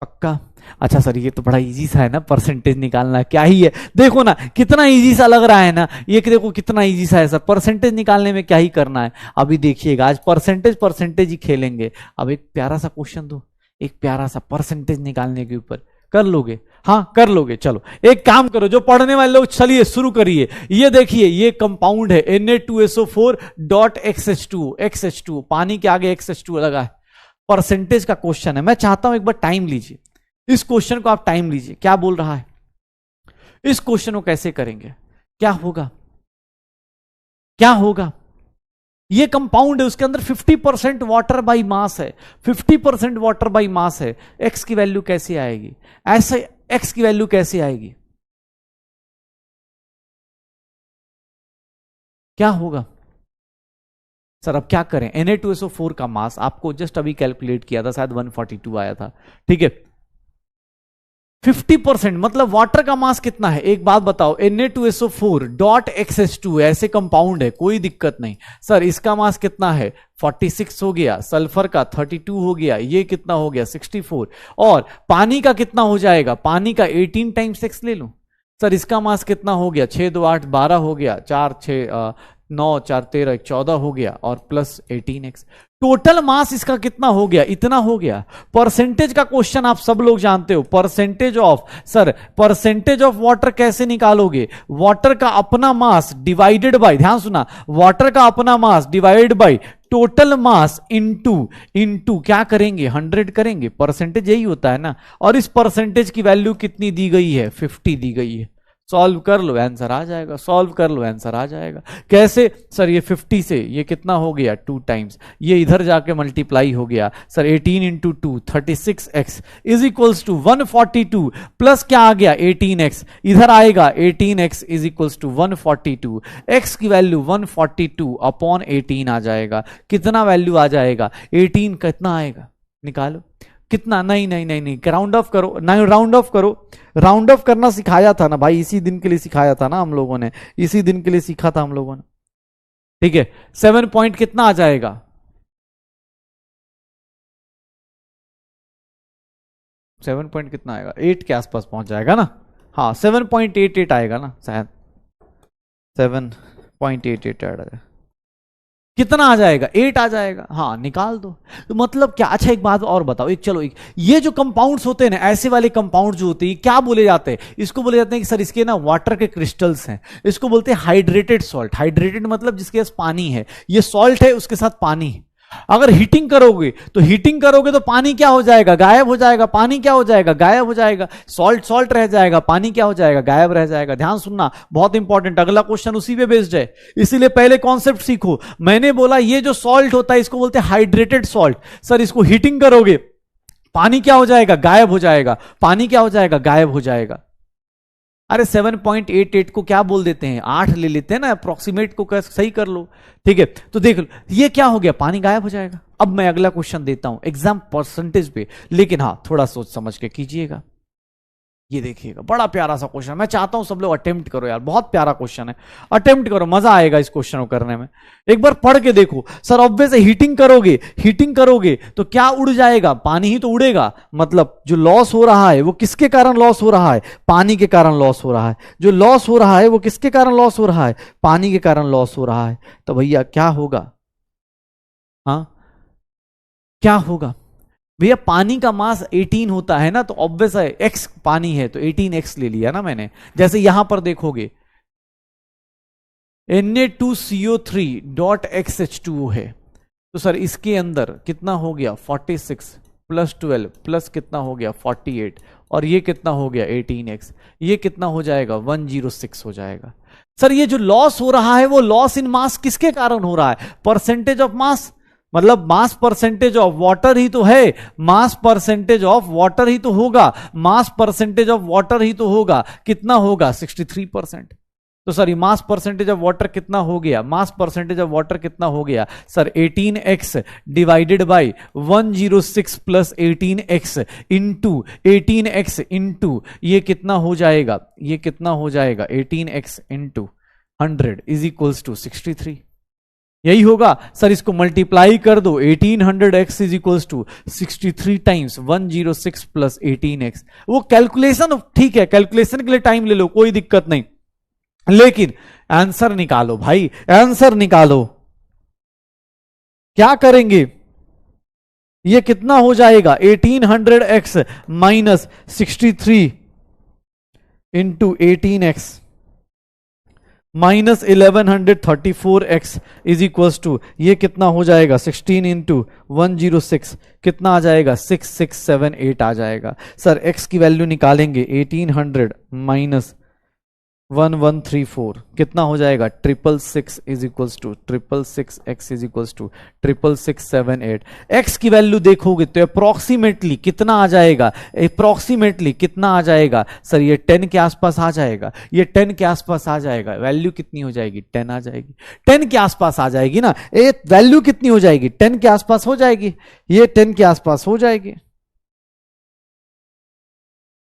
पक्का। अच्छा सर ये तो बड़ा इजी सा है ना, परसेंटेज निकालना क्या ही है, देखो ना कितना इजी सा लग रहा है ना, ये देखो कितना इजी सा है सर, परसेंटेज निकालने में क्या ही करना है। अभी देखिएगा आज परसेंटेज ही खेलेंगे। अब एक प्यारा सा क्वेश्चन दो, एक प्यारा सा परसेंटेज निकालने के ऊपर, कर लोगे, हाँ कर लोगे। चलो एक काम करो, जो पढ़ने वाले लोग चलिए शुरू करिए। ये देखिए ये कंपाउंड है Na2SO4.XH2, XH2 पानी के आगे XH2 लगा है, परसेंटेज का क्वेश्चन है। मैं चाहता हूं एक बार टाइम लीजिए, इस क्वेश्चन को आप टाइम लीजिए, क्या बोल रहा है, इस क्वेश्चन को कैसे करेंगे, क्या होगा, क्या होगा। ये कंपाउंड है, उसके अंदर 50% वाटर बाई मास है, 50% वाटर बाई मास है, एक्स की वैल्यू कैसे आएगी, ऐसे एक्स की वैल्यू कैसे आएगी, क्या होगा। सर अब क्या करें, Na2SO4 का मास आपको जस्ट अभी कैलकुलेट किया था, शायद 142 आया था, ठीक है। 50% मतलब वाटर का मास कितना है, एक बात बताओ, Na2SO4 डॉट XH2 ऐसे कंपाउंड है, कोई दिक्कत नहीं। सर इसका मास कितना है, 46 हो गया, सल्फर का 32 हो गया, ये कितना हो गया 64, और पानी का कितना हो जाएगा, पानी का 18 टाइम्स x ले लो। सर इसका मास कितना हो गया, 6 2 8 12 हो गया, 4 6 9 4 13 14 हो गया, और प्लस 18x, टोटल मास इसका कितना हो गया, इतना हो गया। परसेंटेज का क्वेश्चन आप सब लोग जानते हो, percentage of, sir percentage of water कैसे निकालोगे, वाटर का अपना मास डिवाइडेड बाय, ध्यान सुना, वाटर का अपना mass divided by total mass into क्या करेंगे, 100 करेंगे, परसेंटेज यही होता है ना। और इस परसेंटेज की वैल्यू कितनी दी गई है, 50 दी गई है। सॉल्व कर लो आंसर आ जाएगा, सॉल्व कर लो आंसर आ जाएगा। कैसे सर, ये 50 से ये कितना हो गया 2 टाइम्स, ये इधर जाके मल्टीप्लाई हो गया, sir 18 into 2 36x is equals to 142 plus क्या आ गया 18x, इधर आएगा 18x is equals to 142, x की वैल्यू 142 अपॉन 18 आ जाएगा। कितना वैल्यू आ जाएगा, 18 कितना आएगा, निकालो कितना, नहीं नहीं नहीं नहीं, राउंड ऑफ करो, नहीं राउंड ऑफ करो, राउंड ऑफ करना सिखाया था ना भाई, इसी दिन के लिए सिखाया था ना हम लोगों ने, इसी दिन के लिए सीखा था हम लोगों ने, ठीक है। 7 पॉइंट कितना आ जाएगा, 7 पॉइंट कितना आएगा, 8 के आसपास पहुंच जाएगा ना, हाँ 7.88 आएगा ना शायद, 7.88 आएगा, कितना आ जाएगा 8 आ जाएगा, हाँ निकाल दो। तो मतलब क्या, अच्छा एक बात और बताओ, एक चलो एक, ये जो कंपाउंड्स होते हैं ना, ऐसे वाले कंपाउंड जो होते हैं क्या बोले जाते हैं, इसको बोले जाते हैं कि सर इसके ना वाटर के क्रिस्टल्स हैं, इसको बोलते हैं हाइड्रेटेड सॉल्ट। हाइड्रेटेड मतलब जिसके पास पानी है, ये सॉल्ट है उसके साथ पानी है। अगर हीटिंग करोगे तो पानी क्या हो जाएगा, गायब हो जाएगा, पानी क्या हो जाएगा, गायब हो जाएगा, सॉल्ट सॉल्ट रह जाएगा, पानी क्या हो जाएगा, गायब रह जाएगा। ध्यान सुनना बहुत इंपॉर्टेंट, अगला क्वेश्चन उसी पे बेस्ड है, इसीलिए पहले कॉन्सेप्ट सीखो। मैंने बोला ये जो सॉल्ट होता है इसको बोलते हैं हाइड्रेटेड सॉल्ट। सर इसको हीटिंग करोगे पानी क्या हो जाएगा, गायब हो जाएगा, पानी क्या हो जाएगा, गायब हो जाएगा। अरे 7.88 को क्या बोल देते हैं, 8 ले लेते हैं ना, अप्रोक्सीमेट को सही कर लो, ठीक है। तो देख लो ये क्या हो गया, पानी गायब हो जाएगा। अब मैं अगला क्वेश्चन देता हूं एग्जाम परसेंटेज पे, लेकिन हाँ थोड़ा सोच समझ के कीजिएगा। ये देखिएगा बड़ा प्यारा सा क्वेश्चन, मैं चाहता हूं सब लोग अटेम्प्ट करो यार, बहुत प्यारा क्वेश्चन है, अटेम्प्ट करो, मजा आएगा इस क्वेश्चन को करने में। एक बार पढ़ के देखो। सर ऑब्वियस हीटिंग करोगे तो क्या उड़ जाएगा, पानी ही तो उड़ेगा। मतलब जो लॉस हो रहा है वो किसके कारण लॉस हो रहा है, पानी के कारण लॉस हो रहा है। जो लॉस हो रहा है वो किसके कारण लॉस हो रहा है, पानी के कारण लॉस हो रहा है। तो भैया क्या होगा, हाँ क्या होगा भैया, पानी का मास 18 होता है ना, तो ऑब्वियस है x पानी है तो 18x ले लिया ना मैंने। जैसे यहां पर देखोगे Na2CO3.XH2O है, तो सर इसके अंदर कितना हो गया 46 प्लस 12 प्लस कितना हो गया 48, और ये कितना हो गया 18x, ये कितना हो जाएगा 106 हो जाएगा। सर ये जो लॉस हो रहा है वो लॉस इन मास किसके कारण हो रहा है, परसेंटेज ऑफ मास, मतलब मास परसेंटेज ऑफ वाटर ही तो है, मास परसेंटेज ऑफ वाटर ही तो होगा, मास परसेंटेज ऑफ वाटर ही तो होगा। कितना होगा 63%। तो sorry mass percentage of water कितना हो गया, मास परसेंटेज ऑफ वाटर कितना हो गया sir 18x divided by 106 plus 18x into 18x into ये कितना हो जाएगा, ये कितना हो जाएगा 18x into 100 is equals to 63, यही होगा। सर इसको मल्टीप्लाई कर दो, 1800x is equals to 63 times 106 plus 18x। वो कैलकुलेशन ठीक है, कैलकुलेशन के लिए टाइम ले लो, कोई दिक्कत नहीं, लेकिन आंसर निकालो भाई, आंसर निकालो। क्या करेंगे, ये कितना हो जाएगा 1800x minus 63 into 18x -1134x is equal to, ये कितना हो जाएगा 16 इंटू 106, कितना आ जाएगा 6678 आ जाएगा। सर x की वैल्यू निकालेंगे, 1800 माइनस 1134 कितना हो जाएगा 666 is equals to 666x is equals to 6678। x की वैल्यू देखोगे तो अप्रोक्सीमेटली कितना आ जाएगा, अप्रोक्सीमेटली कितना आ जाएगा सर, ये 10 के आसपास आ जाएगा, ये 10 के आसपास आ जाएगा। वैल्यू कितनी हो जाएगी 10 आ जाएगी, 10 के आसपास आ जाएगी ना, ये वैल्यू कितनी हो जाएगी 10 के आसपास हो जाएगी, ये 10 के आसपास हो जाएगी।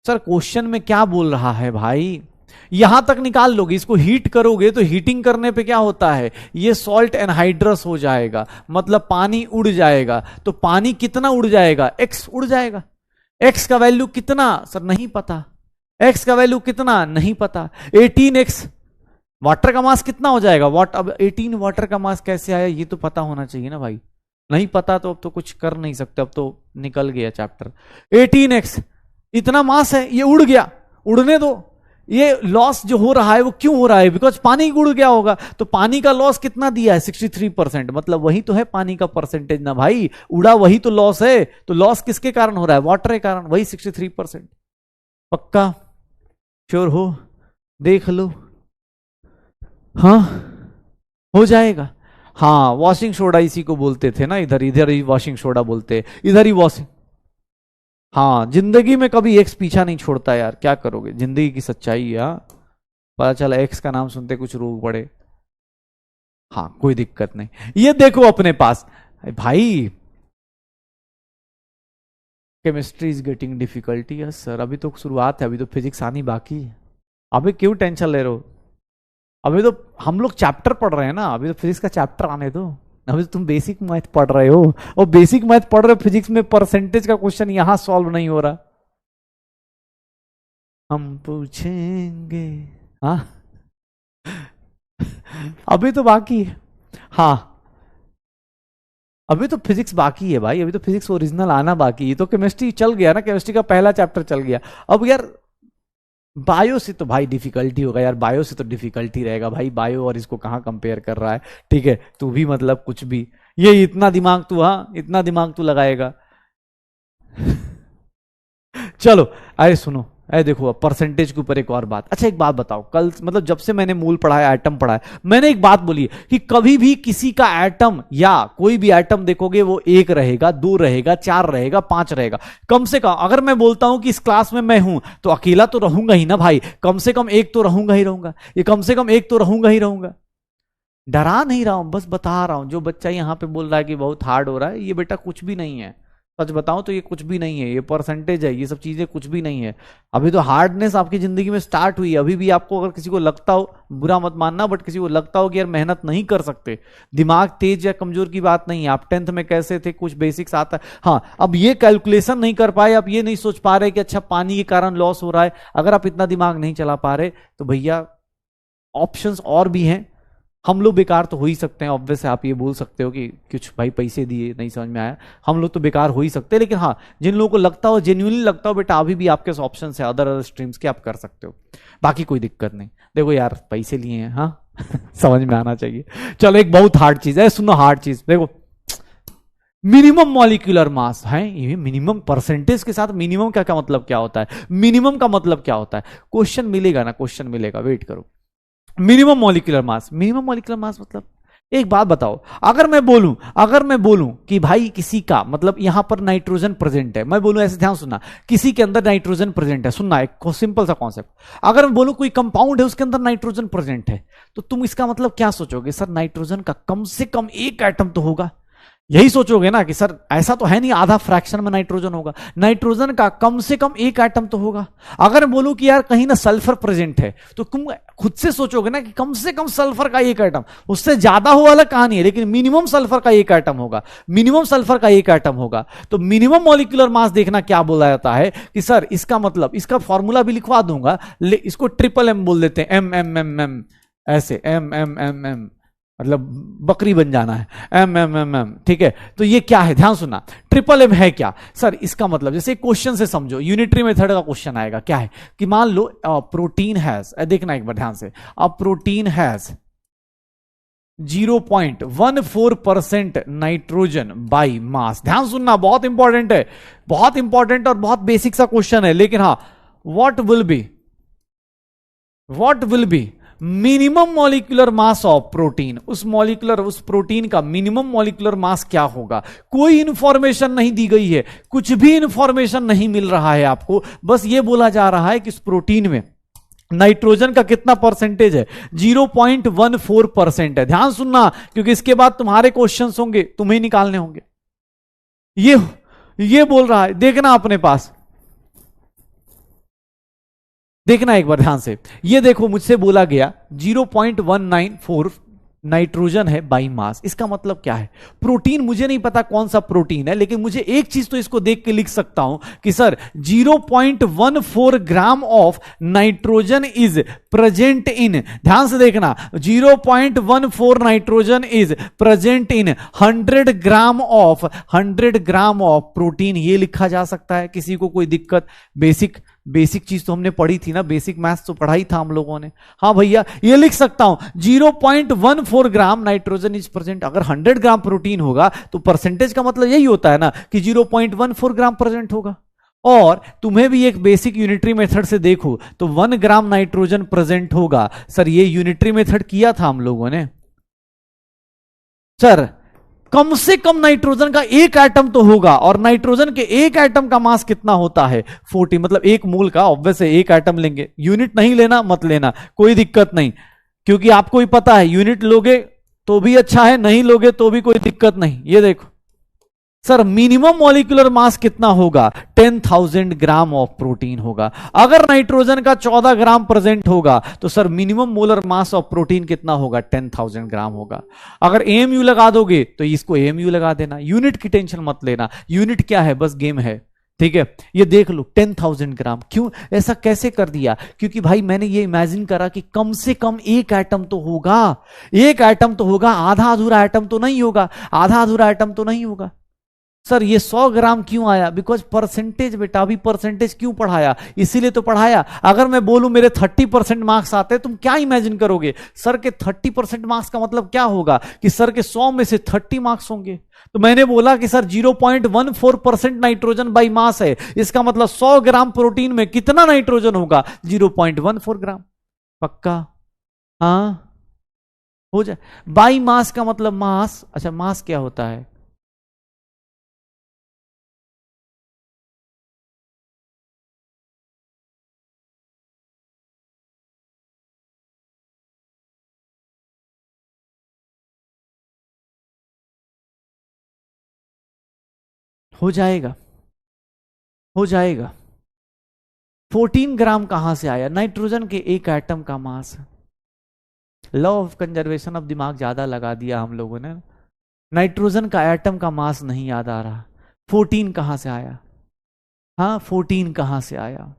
सर क्वेश्चन में क्या बोल रहा है भाई, यहां तक निकाल लोगे, इसको हीट करोगे तो हीटिंग करने पे क्या होता है, ये सॉल्ट एनहाइड्रस हो जाएगा, मतलब पानी उड़ जाएगा। तो पानी कितना उड़ जाएगा, x उड़ जाएगा। x का वैल्यू कितना सर नहीं पता, x का वैल्यू कितना नहीं पता, 18x। वाटर का मास कितना हो जाएगा, अब 18 वाटर का मास कैसे आया, ये तो पता होना चाहिए ना भाई, नहीं पता तो अब तो कुछ कर नहीं सकते, अब तो निकल गया चैप्टर। 18x इतना मास है, ये उड़ गया, उड़ने दो। ये लॉस जो हो रहा है वो क्यों हो रहा है, बिकॉज पानी उड़ गया होगा। तो पानी का लॉस कितना दिया है 63%, मतलब वही तो है पानी का परसेंटेज ना भाई, उड़ा वही तो लॉस है। तो लॉस किसके कारण हो रहा है, वाटर के कारण, वही 63%। पक्का श्योर हो, देख लो, हाँ हो जाएगा। हाँ वॉशिंग सोडा इसी को बोलते थे ना, इधर इधर ही वॉशिंग सोडा बोलते, इधर ही वॉशिंग। हाँ जिंदगी में कभी एक्स पीछा नहीं छोड़ता यार, क्या करोगे, जिंदगी की सच्चाई है। पता चला एक्स का नाम सुनते कुछ रोग पड़े, हाँ कोई दिक्कत नहीं। ये देखो अपने पास भाई, chemistry is getting difficulty. Yes sir अभी तो शुरुआत है, अभी तो फिजिक्स आनी बाकी है। अभी क्यों टेंशन ले रहे हो, अभी तो हम लोग चैप्टर पढ़ रहे हैं ना, अभी तो फिजिक्स का चैप्टर आने दो। अभी तो तुम बेसिक मैथ पढ़ रहे हो, और बेसिक मैथ पढ़ रहे हो, फिजिक्स में परसेंटेज का क्वेश्चन यहां सॉल्व नहीं हो रहा। हम पूछेंगे, हाँ अभी तो बाकी है। हाँ अभी तो फिजिक्स बाकी है भाई, अभी तो फिजिक्स ओरिजिनल आना बाकी है। तो केमिस्ट्री चल गया ना, केमिस्ट्री का पहला चैप्टर चल गया। अब यार बायो से तो भाई डिफिकल्टी होगा यार, बायो से तो डिफिकल्टी रहेगा भाई, बायो और इसको कहां कंपेयर कर रहा है। ठीक है तू भी मतलब कुछ भी, ये इतना दिमाग तू, हाँ इतना दिमाग तू लगाएगा। चलो अरे सुनो, अरे देखो अब परसेंटेज के ऊपर एक और बात। अच्छा एक बात बताओ, कल मतलब जब से मैंने मूल पढ़ा है, एटम पढ़ा है, मैंने एक बात बोली है कि कभी भी किसी का एटम या कोई भी एटम देखोगे वो 1 रहेगा, 2 रहेगा, 4 रहेगा, 5 रहेगा। कम से कम अगर मैं बोलता हूं कि इस क्लास में मैं हूं तो अकेला तो रहूंगा ही ना भाई, कम से कम 1 तो रहूंगा ही रहूंगा, ये कम से कम 1 तो रहूंगा ही रहूंगा। डरा नहीं रहा हूं, बस बता रहा हूं। जो बच्चा यहां पे बोल रहा है कि बहुत हार्ड हो रहा है, ये बेटा कुछ भी नहीं है। सच बताऊं तो ये कुछ भी नहीं है, ये परसेंटेज है, ये सब चीजें कुछ भी नहीं है। अभी तो हार्डनेस आपकी जिंदगी में स्टार्ट हुई है। अभी भी आपको अगर किसी को लगता हो, बुरा मत मानना, बट किसी को लगता हो कि यार मेहनत नहीं कर सकते, दिमाग तेज या कमजोर की बात नहीं है, आप 10th में कैसे थे, कुछ बेसिक्स आता है। हाँ अब ये कैलकुलेशन नहीं कर पाए, आप ये नहीं सोच पा रहे कि अच्छा पानी के कारण लॉस हो रहा है, अगर आप इतना दिमाग नहीं चला पा रहे तो भैया ऑप्शंस और भी हैं। हम लोग बेकार तो हो ही सकते हैं, ऑब्वियस है, आप ये बोल सकते हो कि कुछ भाई पैसे दिए नहीं समझ में आया, हम लोग तो बेकार हो ही सकते हैं। लेकिन हाँ जिन लोगों को लगता हो, जेन्युइनली लगता हो बेटा अभी भी आपके ऑप्शन है अदर स्ट्रीम्स के, आप कर सकते हो, बाकी कोई दिक्कत नहीं। देखो यार पैसे लिए हैं, हाँ समझ में आना चाहिए। चलो एक बहुत हार्ड चीज है, सुनो हार्ड चीज देखो, मिनिमम मॉलिक्यूलर मास है। ये मिनिमम परसेंटेज के साथ मिनिमम का क्या मतलब क्या होता है, मिनिमम का मतलब क्या होता है, क्वेश्चन मिलेगा ना, क्वेश्चन मिलेगा, वेट करो। मिनिमम मॉलिक्यूलर मास, मिनिमम मॉलिक्यूलर मास मतलब, एक बात बताओ, अगर मैं बोलूं कि भाई किसी का मतलब यहां पर नाइट्रोजन प्रेजेंट है, मैं बोलूं ऐसे, ध्यान सुनना, किसी के अंदर नाइट्रोजन प्रेजेंट है, सुनना एक सिंपल सा कॉन्सेप्ट। अगर मैं बोलूं कोई कंपाउंड है उसके अंदर नाइट्रोजन प्रेजेंट है, तो तुम इसका मतलब क्या सोचोगे, सर नाइट्रोजन का कम से कम एक एटम तो होगा, यही सोचोगे ना कि सर ऐसा तो है नहीं आधा फ्रैक्शन में नाइट्रोजन होगा, नाइट्रोजन का कम से कम एक एटम तो होगा। अगर बोलूं कि यार कहीं ना सल्फर प्रेजेंट है, तो तुम खुद से सोचोगे ना कि कम से कम सल्फर का एक एटम, उससे ज्यादा हो वाला कहानी है, लेकिन मिनिमम सल्फर का एक एटम होगा, मिनिमम सल्फर का एक एटम होगा। तो मिनिमम मॉलिक्यूलर मास देखना क्या बोला जाता है कि सर इसका मतलब, इसका फॉर्मूला भी लिखवा दूंगा, इसको ट्रिपल एम बोल देते हैं, एम एम एम एम, ऐसे एम एम एम एम, मतलब बकरी बन जाना है, एम एम एम एम, ठीक है। तो ये क्या है, ध्यान सुनना, ट्रिपल एम है क्या सर, इसका मतलब जैसे क्वेश्चन से समझो, यूनिटरी मेथड का क्वेश्चन आएगा, क्या है कि मान लो प्रोटीन हैज, देखना एक बार ध्यान से, a protein has 0.14% nitrogen by mass. ध्यान सुनना, बहुत इंपॉर्टेंट है, बहुत इंपॉर्टेंट और बहुत बेसिक सा क्वेश्चन है, लेकिन हाँ, what will be minimum molecular mass of protein, उस प्रोटीन का मिनिमम मॉलिक्यूलर मास क्या होगा। कोई इंफॉर्मेशन नहीं दी गई है, कुछ भी इंफॉर्मेशन नहीं मिल रहा है आपको, बस ये बोला जा रहा है कि इस प्रोटीन में नाइट्रोजन का कितना परसेंटेज है, 0.14% है। ध्यान सुनना, क्योंकि इसके बाद तुम्हारे क्वेश्चंस होंगे, तुम्हें निकालने होंगे। ये बोल रहा है, देखना अपने पास, देखना एक बार ध्यान से, ये देखो मुझसे बोला गया 0.194 नाइट्रोजन है बाई मास। इसका मतलब क्या है, प्रोटीन मुझे नहीं पता कौन सा प्रोटीन है, लेकिन मुझे एक चीज तो इसको देख के लिख सकता हूं कि sir 0.14 gram of nitrogen is present in, ध्यान से देखना, 0.14 nitrogen is present in 100 gram of protein. ये लिखा जा सकता है, किसी को कोई दिक्कत? बेसिक चीज तो हमने पढ़ी थी ना, बेसिक मैथ्स तो पढ़ाई था हम लोगों ने। हाँ भैया, ये लिख सकता हूं 0.14 ग्राम नाइट्रोजन इज प्रेजेंट। अगर 100 ग्राम प्रोटीन होगा तो परसेंटेज का मतलब यही होता है ना कि 0.14 ग्राम प्रेजेंट होगा। और तुम्हें भी एक बेसिक यूनिटरी मेथड से देखो तो 1 ग्राम नाइट्रोजन प्रेजेंट होगा। सर ये यूनिटरी मेथड किया था हम लोगों ने। सर कम से कम नाइट्रोजन का एक एटम तो होगा, और नाइट्रोजन के एक एटम का मास कितना होता है 40, मतलब एक मोल का, ऑब्वियस है एक एटम लेंगे, यूनिट नहीं लेना मत लेना, कोई दिक्कत नहीं, क्योंकि आपको ही पता है यूनिट लोगे तो भी अच्छा है, नहीं लोगे तो भी कोई दिक्कत नहीं। ये देखो सर, मिनिमम मॉलिक्यूलर मास कितना होगा, 10,000 ग्राम ऑफ प्रोटीन होगा। अगर नाइट्रोजन का 14 ग्राम प्रेजेंट होगा तो sir minimum molar mass of protein कितना होगा, 10,000 ग्राम होगा। अगर एएमयू लगा दोगे तो इसको एएमयू लगा देना, यूनिट की टेंशन मत लेना, यूनिट क्या है, बस गेम है, ठीक है। ये देख लो 10,000 ग्राम, क्यों ऐसा कैसे कर दिया, क्योंकि भाई मैंने ये इमेजिन करा कि कम से कम एक एटम तो होगा, एक एटम तो होगा, आधा अधूरा एटम तो नहीं होगा, आधा अधूरा एटम तो नहीं होगा। सर ये 100 ग्राम क्यों आया, बिकॉज परसेंटेज बेटा, अभी परसेंटेज क्यों पढ़ाया, इसीलिए तो पढ़ाया। अगर मैं बोलूं मेरे 30% मार्क्स आते हैं, तुम क्या इमेजिन करोगे, सर के 30% मार्क्स का मतलब क्या होगा कि सर के 100 में से 30 मार्क्स होंगे। तो मैंने बोला कि सर 0.14% नाइट्रोजन बाई मास है, इसका मतलब 100 ग्राम प्रोटीन में कितना नाइट्रोजन होगा, 0.14 ग्राम। पक्का? हाँ हो जाए। बाई मास का मतलब मास, अच्छा मास क्या होता है, हो जाएगा, हो जाएगा। 14 ग्राम कहां से आया, नाइट्रोजन के एक एटम का मास। लॉ ऑफ कंजर्वेशन ऑफ दिमाग ज्यादा लगा दिया हम लोगों ने, नाइट्रोजन का एटम का मास नहीं याद आ रहा, 14 कहां से आया, हाँ 14 कहां से आया।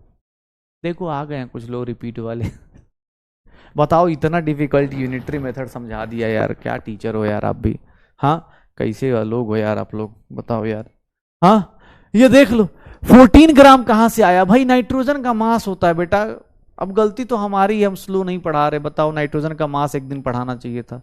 देखो आ गए हैं कुछ लोग रिपीट वाले बताओ, इतना डिफिकल्ट यूनिटरी मेथड समझा दिया यार, क्या टीचर हो यार आप भी, हाँ कैसे लोग हो यार आप लोग, बताओ यार। हाँ ये देख लो 14 ग्राम कहां से आया, भाई नाइट्रोजन का मास होता है बेटा। अब गलती तो हमारी, हम स्लो नहीं पढ़ा रहे, बताओ नाइट्रोजन का मास एक दिन पढ़ाना चाहिए था।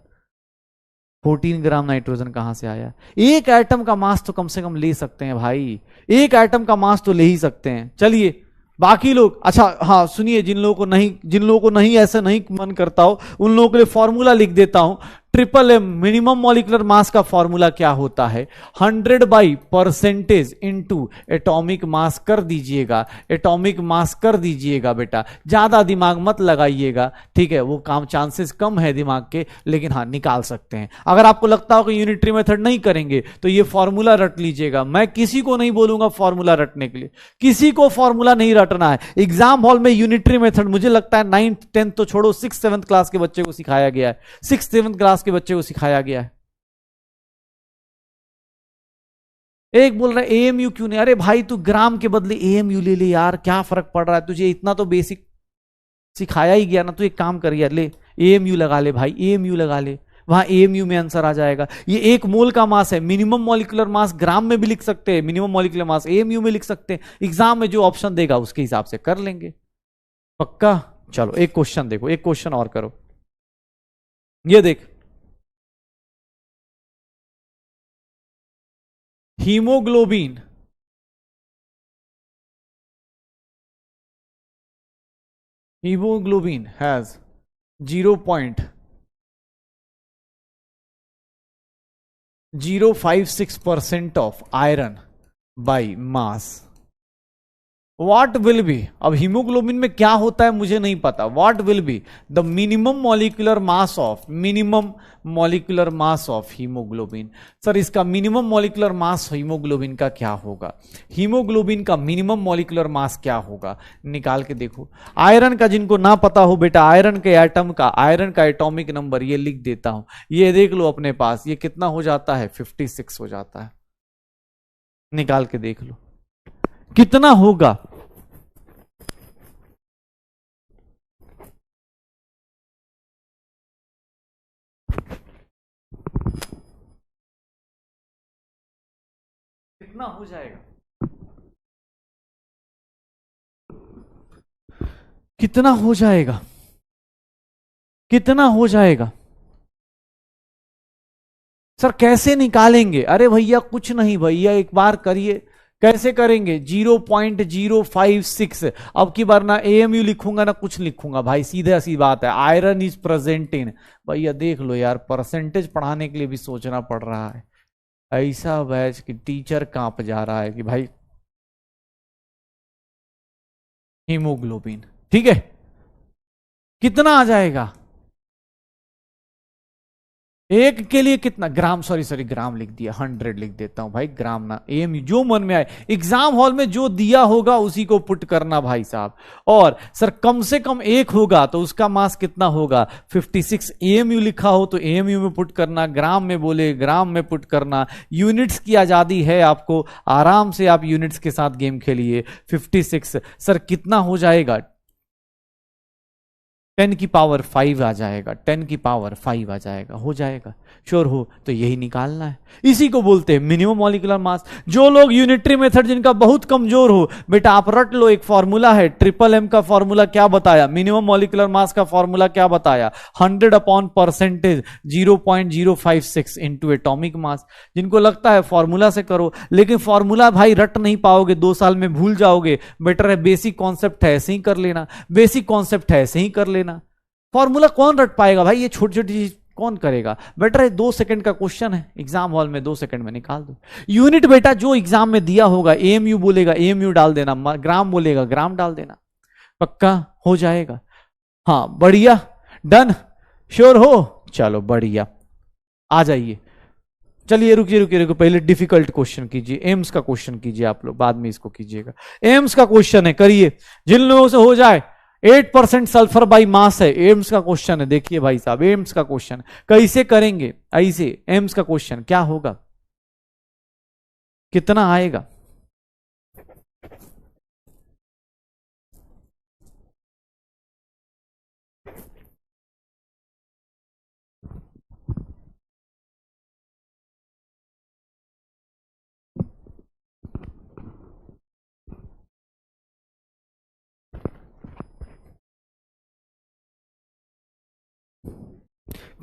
14 ग्राम नाइट्रोजन कहां से आया, एक एटम का मास तो कम से कम ले सकते हैं भाई, एक एटम का मास तो ले ही सकते हैं। चलिए बाकी लोग, अच्छा हाँ सुनिए, जिन लोगों को नहीं ऐसा नहीं मन करता हो, उन लोगों के लिए फॉर्मूला लिख देता हूं। Triple M minimum molecular mass का फॉर्मूला क्या होता है, 100 by percentage into atomic mass कर दीजिएगा, एटॉमिक मास कर दीजिएगा बेटा, ज्यादा दिमाग मत लगाइएगा, ठीक है, वो काम चांसेस कम है दिमाग के, लेकिन हाँ निकाल सकते हैं। अगर आपको लगता हो कि यूनिटरी मेथड नहीं करेंगे तो ये फॉर्मूला रट लीजिएगा। मैं किसी को नहीं बोलूंगा फॉर्मूला रटने के लिए, किसी को फॉर्मूला नहीं रटना है। एग्जाम हॉल में यूनिटरी मेथड मुझे लगता है 9th 10th तो छोड़ो, 6th 7th क्लास के बच्चे को सिखाया गया है, 6th 7th क्लास के बच्चे को सिखाया गया है। एक बोल रहा है एएमयू क्यों नहीं, अरे भाई तू ग्राम के बदले एएमयू ले ले यार, क्या फर्क पड़ रहा है, तुझे इतना तो बेसिक सिखाया ही गया ना। तू एक काम कर यार, ले एएमयू लगा ले भाई, एएमयू लगा ले, वहां एएमयू में आंसर आ जाएगा। ये 1 मोल का मास है, मिनिमम मॉलिक्यूलर मास ग्राम में भी लिख सकते हैं, मिनिमम मॉलिक्यूलर मास एएमयू में लिख सकते हैं। एग्जाम में जो ऑप्शन देगा उसके हिसाब से कर लेंगे। पक्का? चलो एक क्वेश्चन देखो, एक क्वेश्चन और करो। ये देख, haemoglobin hemoglobin has 0.056% of iron by mass. What will be, अब हीमोग्लोबिन में क्या होता है मुझे नहीं पता। What will be the minimum molecular mass of haemoglobin? Sir इसका मिनिमम मॉलिक्यूलर मास हीमोग्लोबिन का क्या होगा? हीमोग्लोबिन का मिनिमम मॉलिक्यूलर मास क्या होगा, निकाल के देखो। आयरन का जिनको ना पता हो बेटा, आयरन के एटम का, आयरन का एटॉमिक नंबर ये लिख देता हूं, ये देख लो अपने पास, ये कितना हो जाता है? 56 हो जाता है। निकाल के देख लो कितना होगा। कितना हो जाएगा? कितना हो जाएगा? कितना हो जाएगा? सर कैसे निकालेंगे? अरे भैया कुछ नहीं भैया, एक बार करिए। कैसे करेंगे? 0.056। अब की बार ना एएमयू लिखूंगा ना कुछ लिखूंगा भाई, सीधे सी बात है। आयरन इज प्रेजेंट इन, भैया देख लो यार, परसेंटेज पढ़ाने के लिए भी सोचना पड़ रहा है। ऐसा बैच कि टीचर कांप जा रहा है कि भाई हीमोग्लोबिन, ठीक है कितना आ जाएगा? एक के लिए कितना ग्राम, सॉरी ग्राम लिख दिया, 100 लिख देता हूं भाई, ग्राम ना एएमयू, जो मन में आए। एग्जाम हॉल में जो दिया होगा उसी को पुट करना भाई साहब। और सर कम से कम एक होगा तो उसका मास कितना होगा? 56। एएमयू लिखा हो तो एएमयू में पुट करना, ग्राम में बोले ग्राम में पुट करना। यूनिट्स की आजादी है आपको, आराम से आप यूनिट्स के साथ गेम खेलिए। 56 सर कितना हो जाएगा? 10 की पावर 5 आ जाएगा, 10 की पावर 5 आ जाएगा। हो जाएगा? श्योर हो तो यही निकालना है। इसी को बोलते हैं मिनिमम मॉलिक्यूलर मास। जो लोग यूनिटरी मेथड जिनका बहुत कमजोर हो बेटा, आप रट लो, एक फॉर्मूला है, ट्रिपल एम का फॉर्मूला क्या बताया, मिनिमम मॉलिक्यूलर मास का फॉर्मूला क्या बताया? 100 अपॉन परसेंटेज 0.056 इंटू एटॉमिक मास। जिनको लगता है फॉर्मूला से करो, लेकिन फॉर्मूला भाई रट नहीं पाओगे, 2 साल में भूल जाओगे। बेटर है बेसिक कॉन्सेप्ट है ऐसे ही कर लेना, बेसिक कॉन्सेप्ट है ऐसे ही कर लेना। फॉर्मूला कौन रट पाएगा भाई, ये छोटी छोटी चीज कौन करेगा? बेटर है 2 सेकंड का क्वेश्चन है, एग्जाम हॉल में 2 सेकंड में निकाल दो। यूनिट बेटा जो एग्जाम में दिया होगा, एएमयू बोलेगा एएमयू डाल देना, ग्राम बोलेगा ग्राम डाल देना। पक्का? हो जाएगा? हाँ बढ़िया, डन, श्योर हो? चलो बढ़िया, आ जाइए। चलिए रुकिए, पहले डिफिकल्ट क्वेश्चन कीजिए, एम्स का क्वेश्चन कीजिए आप लोग, बाद में इसको कीजिएगा। एम्स का क्वेश्चन है, करिए। जिन लोगों से हो जाए, 8% सल्फर बाई मास है, एम्स का क्वेश्चन है। देखिए भाई साहब, एम्स का क्वेश्चन कैसे करेंगे? ऐसे एम्स का क्वेश्चन क्या होगा, कितना आएगा?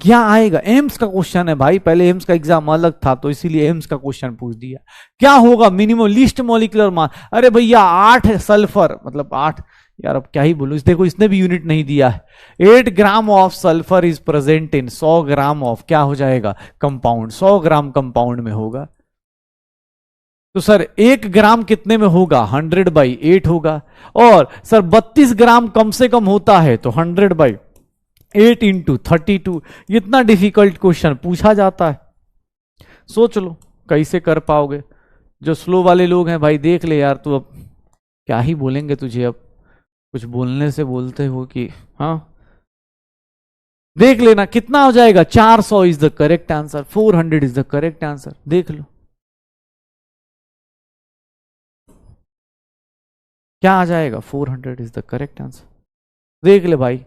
क्या आएगा? एम्स का क्वेश्चन है भाई, पहले एम्स का एग्जाम अलग था तो इसीलिए एम्स का क्वेश्चन पूछ दिया। क्या होगा मिनिमम लीस्ट मॉलिक्यूलर मास? अरे भैया 8 सल्फर, मतलब 8, यार अब क्या ही बोलूं, देखो इसने भी यूनिट नहीं दिया है। 8 gram of sulphur is present in 100 gram of, क्या हो जाएगा? कंपाउंड। 100 ग्राम कंपाउंड में होगा तो सर 1 ग्राम कितने में होगा? 100/8 होगा। और सर 32 ग्राम कम से कम होता है तो 100/8 इंटू 32। इतना डिफिकल्ट क्वेश्चन पूछा जाता है, सोच लो कैसे कर पाओगे। जो स्लो वाले लोग हैं भाई देख ले यार, तू अब क्या ही बोलेंगे तुझे, अब कुछ बोलने से बोलते हो कि हाँ। देख लेना कितना हो जाएगा? 400 is the correct answer, 400 is the correct answer. देख लो क्या आ जाएगा, 400 इज द करेक्ट आंसर। देख ले भाई,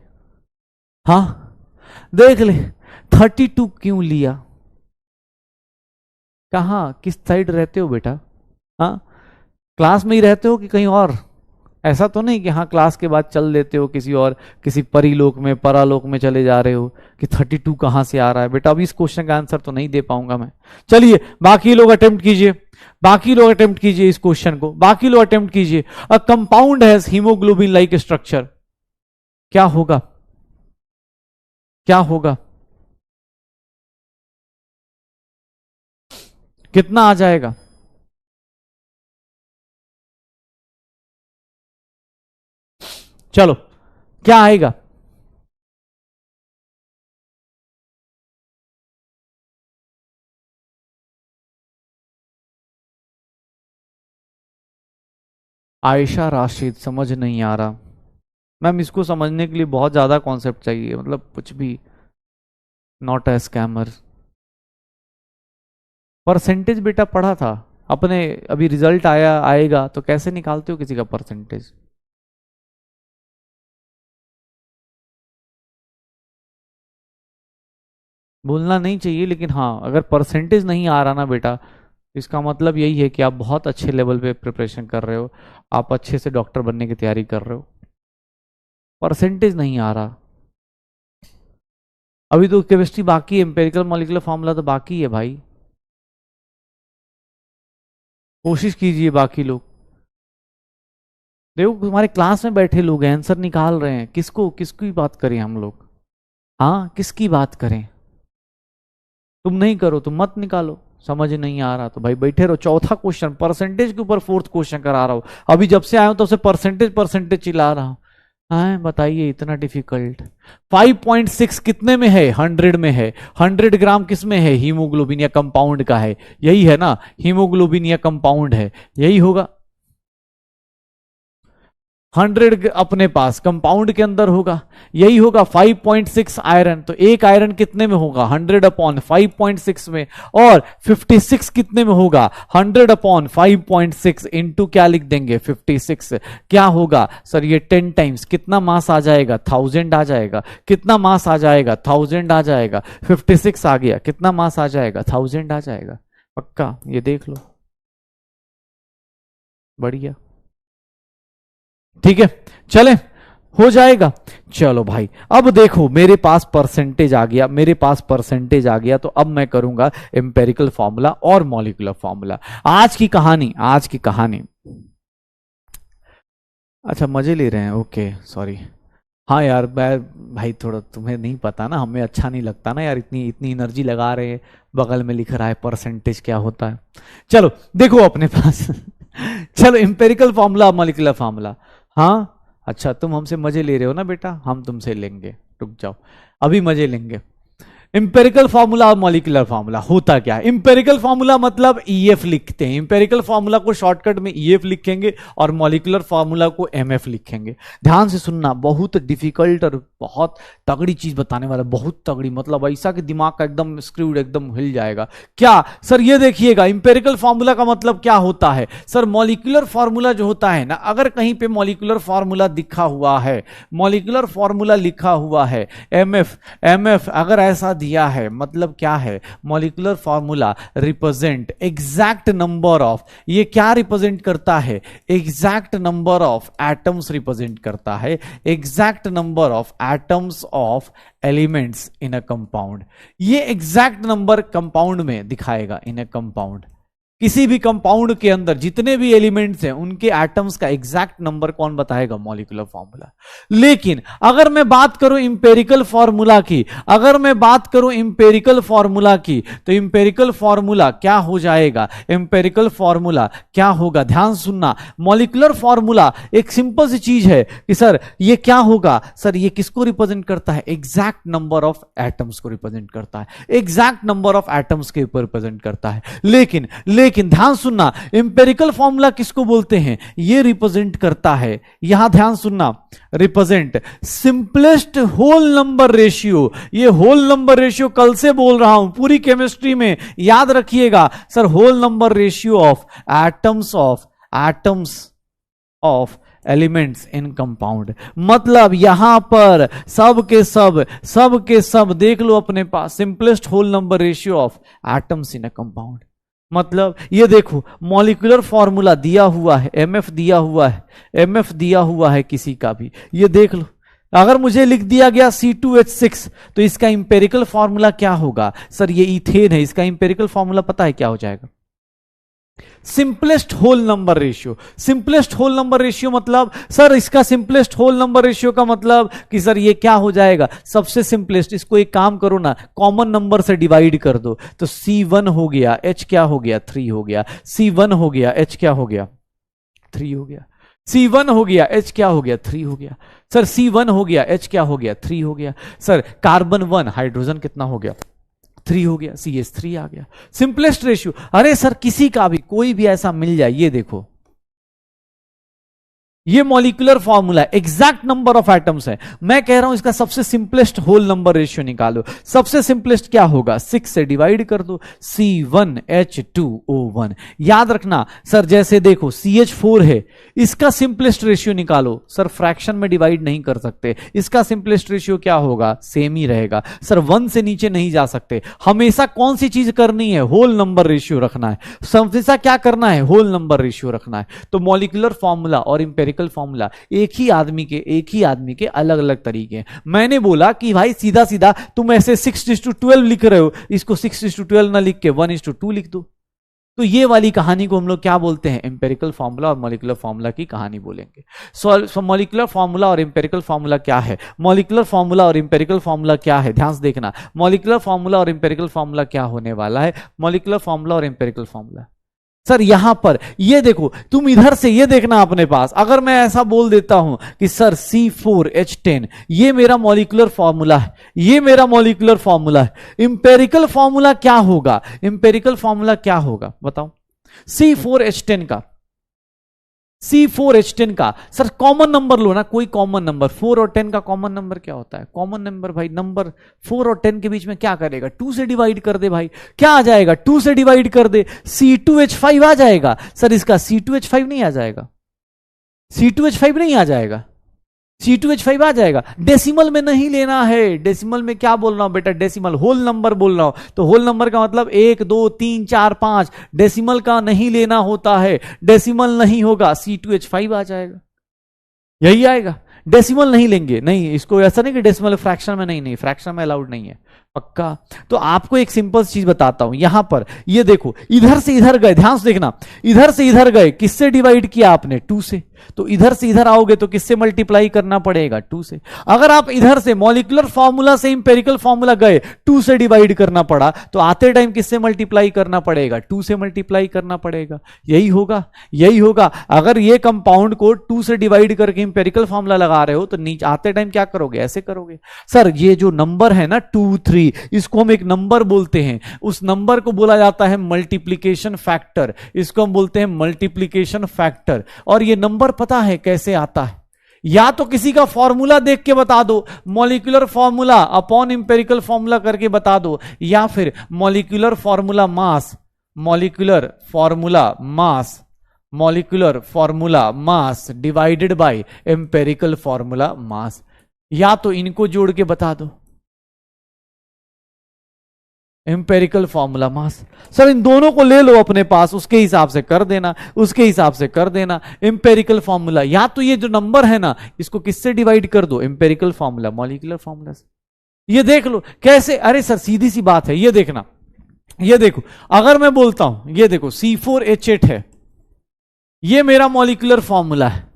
हाँ देख ले, 32 क्यों लिया? कहां, किस साइड रहते हो बेटा? हाँ, क्लास में ही रहते हो कि कहीं और? ऐसा तो नहीं कि हाँ क्लास के बाद चल देते हो किसी और, किसी परिलोक में, परालोक में चले जा रहे हो कि 32 कहां से आ रहा है? बेटा अभी इस क्वेश्चन का आंसर तो नहीं दे पाऊंगा मैं। चलिए बाकी लोग अटेम्प्ट कीजिए, बाकी लोग अटेम्प्ट कीजिए इस क्वेश्चन को, बाकी लोग अटेम्प्ट कीजिए। A compound has haemoglobin like structure, क्या होगा? क्या होगा? कितना आ जाएगा? चलो क्या आएगा? आयशा राशिद, समझ नहीं आ रहा मैम, इसको समझने के लिए बहुत ज्यादा कॉन्सेप्ट चाहिए, मतलब कुछ भी। Not a scammer. परसेंटेज बेटा पढ़ा था अपने, अभी रिजल्ट आएगा तो कैसे निकालते हो किसी का परसेंटेज? बोलना नहीं चाहिए, लेकिन हाँ अगर परसेंटेज नहीं आ रहा ना बेटा, इसका मतलब यही है कि आप बहुत अच्छे लेवल पे प्रिपरेशन कर रहे हो, आप अच्छे से डॉक्टर बनने की तैयारी कर रहे हो। परसेंटेज नहीं आ रहा, अभी तो केमिस्ट्री बाकी है, एम्पेरिकल मॉलिक्यूलर फॉर्मूला तो बाकी है भाई। कोशिश कीजिए बाकी लोग। देखो तुम्हारे क्लास में बैठे लोग आंसर निकाल रहे हैं, किसको किसकी बात करें हम लोग? हाँ किसकी बात करें? तुम नहीं करो, तुम मत निकालो। समझ नहीं आ रहा तो भाई बैठे रहो। चौथा क्वेश्चन परसेंटेज के ऊपर फोर्थ क्वेश्चन करा रहा हूं, अभी जब से आया हूं तब से परसेंटेज परसेंटेज चिल्ला रहा हूं। हाँ बताइए इतना डिफिकल्ट? 5.6 कितने में है? 100 में है। 100 ग्राम किस में है? हीमोग्लोबिन या कंपाउंड का है, यही है ना? हीमोग्लोबिन या कंपाउंड है, यही होगा। 100 अपने पास कंपाउंड के अंदर होगा, यही होगा। 5.6 आयरन, तो एक आयरन कितने में होगा? 100 अपॉन 5.6 में। और 56 कितने में होगा? 100 अपॉन 5.6 इंटू क्या लिख देंगे? 56। क्या होगा सर ये 10 टाइम्स, कितना मास आ जाएगा? 1000 आ जाएगा। कितना मास आ जाएगा? 1000 आ जाएगा। 56 आ गया, कितना मास आ जाएगा? 1000 आ जाएगा। पक्का, ये देख लो। बढ़िया, ठीक है चले, हो जाएगा। चलो भाई अब देखो मेरे पास परसेंटेज आ गया, मेरे पास परसेंटेज आ गया, तो अब मैं करूंगा एम्पेरिकल फॉर्मूला और मॉलिक्यूलर फॉर्मूला। आज की कहानी, आज की कहानी। अच्छा मजे ले रहे हैं, ओके सॉरी। हाँ यार मैं, भाई थोड़ा तुम्हें नहीं पता ना, हमें अच्छा नहीं लगता ना यार, इतनी इतनी एनर्जी लगा रहे हैं, बगल में लिख रहा है परसेंटेज क्या होता है। चलो देखो अपने पास चलो एम्पेरिकल फॉर्मूला मॉलिक्यूलर फॉर्मूला। हाँ अच्छा तुम हमसे मजे ले रहे हो ना बेटा, हम तुमसे लेंगे, रुक जाओ अभी मजे लेंगे। इंपेरिकल फार्मूला और मॉलिक्यूलर फार्मूला होता क्या है? इंपेरिकल फार्मूला मतलब ईएफ लिखते हैं, इंपेरिकल फार्मूला को शॉर्टकट में ईएफ लिखेंगे और मॉलिक्यूलर फार्मूला को एमएफ लिखेंगे। ध्यान से सुनना, बहुत डिफिकल्ट और बहुत तगड़ी चीज बताने वाला, बहुत तगड़ी, मतलब ऐसा कि दिमाग का एकदम स्क्रूड एकदम हिल जाएगा। क्या सर? ये देखिएगा इंपेरिकल फार्मूला का मतलब क्या होता है सर? मॉलिक्यूलर फार्मूला जो होता है ना, अगर कहीं पे मॉलिक्यूलर फार्मूला दिखा हुआ है, मॉलिक्यूलर फार्मूला लिखा हुआ है एमएफ, एमएफ अगर ऐसा दिया है, मतलब क्या है? Molecular formula represent exact number of, ये क्या रिप्रेजेंट करता है? Exact number of atoms represent करता है, exact number of atoms of elements in a compound. ये एग्जैक्ट नंबर कंपाउंड में दिखाएगा, इन अ कंपाउंड। किसी भी कंपाउंड के अंदर जितने भी एलिमेंट्स हैं उनके एटम्स का एग्जैक्ट नंबर कौन बताएगा? Molecular formula. लेकिन अगर मैं बात करूं इंपेरिकल फार्मूला की, अगर मैं बात करूं इंपेरिकल फार्मूला की, तो इंपेरिकल फार्मूला क्या हो जाएगा? इंपेरिकल फार्मूला क्या होगा? ध्यान सुनना, मॉलिक्यूलर फार्मूला एक सिंपल सी चीज है कि सर ये क्या होगा? सर ये किसको रिप्रेजेंट करता है? एग्जैक्ट नंबर ऑफ एटम्स को रिप्रेजेंट करता है, एग्जैक्ट नंबर ऑफ एटम्स के ऊपर रिप्रेजेंट करता है। लेकिन ध्यान सुनना, इंपेरिकल फॉर्मूला किसको बोलते हैं? ये रिप्रेजेंट करता है, यहां ध्यान सुनना, represent simplest whole number ratio. ये होल नंबर रेशियो कल से बोल रहा हूं पूरी केमिस्ट्री में, याद रखिएगा sir. Whole number ratio of atoms of elements in compound. मतलब यहां पर सब के सब देख लो अपने पास, simplest whole number ratio of atoms in a compound. मतलब ये देखो मॉलिक्यूलर फॉर्मूला दिया हुआ है, एमएफ दिया हुआ है, एमएफ दिया हुआ है किसी का भी, ये देख लो। अगर मुझे लिख दिया गया C2H6 तो इसका इंपेरिकल फॉर्मूला क्या होगा? सर ये इथेन है, इसका इंपेरिकल फॉर्मूला पता है क्या हो जाएगा? Simplest whole number ratio. Simplest whole number ratio मतलब सर इसका सिंपलेस्ट होल नंबर रेशियो का मतलब कि सर ये क्या हो जाएगा? सबसे सिंपलेस्ट। इसको एक काम करो ना, कॉमन नंबर से डिवाइड कर दो, तो C1 हो गया, H क्या हो गया? 3 हो गया। C1 हो गया, H क्या हो गया? 3 हो गया। C1 हो गया, H क्या हो गया? 3 हो गया। सर C1 हो गया, H क्या हो गया? 3 हो गया। सर कार्बन 1 हाइड्रोजन कितना हो गया? 3 हो गया, CH3 आ गया। Simplest ratio. अरे सर किसी का भी कोई भी ऐसा मिल जाए, ये देखो ये मॉलिक्यूलर फॉर्मूला है, एग्जैक्ट नंबर ऑफ एटम्स है। मैं कह रहा हूं इसका सबसे सिंपलेस्ट होल नंबर रेशियो निकालो। सबसे सिंपलेस्ट क्या होगा? 6 से डिवाइड कर दो, C1H2O1। याद रखना सर, जैसे देखो CH4 है, इसका सिंपलेस्ट रेशियो निकालो। सर फ्रैक्शन में डिवाइड नहीं कर सकते, इसका सिंपलेस्ट रेशियो क्या होगा? सेम ही रहेगा। सर 1 से नीचे नहीं जा सकते। हमेशा कौन सी चीज करनी है? होल नंबर रेशियो रखना है। हमेशा क्या करना है? होल नंबर रेशियो रखना है। तो मॉलिक्यूलर फॉर्मूला और इंपेरिकल फॉर्मूला एक ही आदमी के अलग अलग तरीके हैं। मैंने बोला कि भाई सीधा सीधा तुम ऐसे 6:12 लिख रहे हो, इसको 6:12 ना लिख के 1:2 लिख दो। तो ये वाली कहानी को हम लोग क्या बोलते हैं? इंपेरिकल फॉर्मूला और मॉलिक्यूलर फॉर्मूला की कहानी बोलेंगे। सो मॉलिक्यूलर फॉर्मूला और इंपेरिकल फॉर्मूला क्या है? मॉलिक्यूलर फॉर्मूला और इंपेरिकल फॉर्मूला क्या है? ध्यान से देखना, मॉलिक्यूलर फॉर्मूला और इंपेरिकल फॉर्मूला क्या होने वाला है? मॉलिक्यूलर फॉर्मूला और इंपेरिकल फॉर्मूला सर यहां पर ये देखो, तुम इधर से ये देखना अपने पास। अगर मैं ऐसा बोल देता हूं कि सर C4H10 ये मेरा मॉलिक्यूलर फॉर्मूला है, ये मेरा मॉलिक्यूलर फॉर्मूला है, इंपेरिकल फॉर्मूला क्या होगा? इंपेरिकल फॉर्मूला क्या होगा बताओ? C4H10 का, C4H10 का सर कॉमन नंबर लो ना, कोई कॉमन नंबर। 4 और 10 का कॉमन नंबर क्या होता है? कॉमन नंबर भाई, नंबर 4 और 10 के बीच में क्या करेगा? 2 से डिवाइड कर दे भाई। क्या आ जाएगा? 2 से डिवाइड कर दे, C2H5 आ जाएगा। सर इसका C2H5 नहीं आ जाएगा, C2H5 नहीं आ जाएगा, C2H5 आ जाएगा। डेसिमल में नहीं लेना है। डेसिमल में क्या बोल रहा हूं बेटा? डेसिमल होल नंबर बोल रहा हूं। तो होल नंबर का मतलब 1 2 3 4 5, डेसिमल का नहीं लेना होता है। डेसिमल नहीं होगा, C2H5 आ जाएगा, यही आएगा। डेसिमल नहीं लेंगे, नहीं इसको ऐसा नहीं कि डेसिमल फ्रैक्शन में, नहीं फ्रैक्शन में अलाउड नहीं है, पक्का। तो आपको एक सिंपल चीज बताता हूं, यहां पर ये देखो, इधर से इधर गए, ध्यान से देखना, इधर से इधर गए, किससे डिवाइड किया आपने? 2 से। तो इधर से इधर आओगे तो किससे मल्टीप्लाई करना पड़ेगा? 2 से। अगर आप इधर से मॉलिक्यूलर फॉर्मूला से इंपेरिकल फॉर्मूला गए, 2 से डिवाइड करना पड़ा, तो आते टाइम किससे मल्टीप्लाई करना पड़ेगा? 2 से मल्टीप्लाई करना पड़ेगा। यही होगा, यही होगा। अगर ये कंपाउंड को 2 से डिवाइड करके इंपेरिकल फॉर्मूला लगा रहे हो तो नीचे आते टाइम क्या करोगे? ऐसे करोगे। सर ये जो नंबर है ना 2 3, इसको हम एक नंबर बोलते हैं। उस नंबर को बोला जाता है मल्टीप्लीकेशन फैक्टर। इसको हम बोलते हैं मल्टीप्लीकेशन फैक्टर। और ये नंबर पता है कैसे आता है? या तो किसी का फॉर्मूला देख के बता दो, molecular formula upon empirical formula करके बता दो, या फिर molecular formula mass, molecular formula mass, molecular formula mass divided by empirical formula मास, या तो इनको जोड़ के बता दो, इंपेरिकल फॉर्मूला मास। सर इन दोनों को ले लो अपने पास, उसके हिसाब से कर देना, उसके हिसाब से कर देना। इंपेरिकल फॉर्मूला, या तो ये जो नंबर है ना इसको किससे डिवाइड कर दो? इंपेरिकल फॉर्मूला, मॉलिक्यूलर फॉर्मूला से। ये देख लो कैसे। अरे सर सीधी सी बात है, ये देखना, ये देखो, अगर मैं बोलता हूं ये देखो C4H8 है, ये मेरा मॉलिक्यूलर फॉर्मूला है।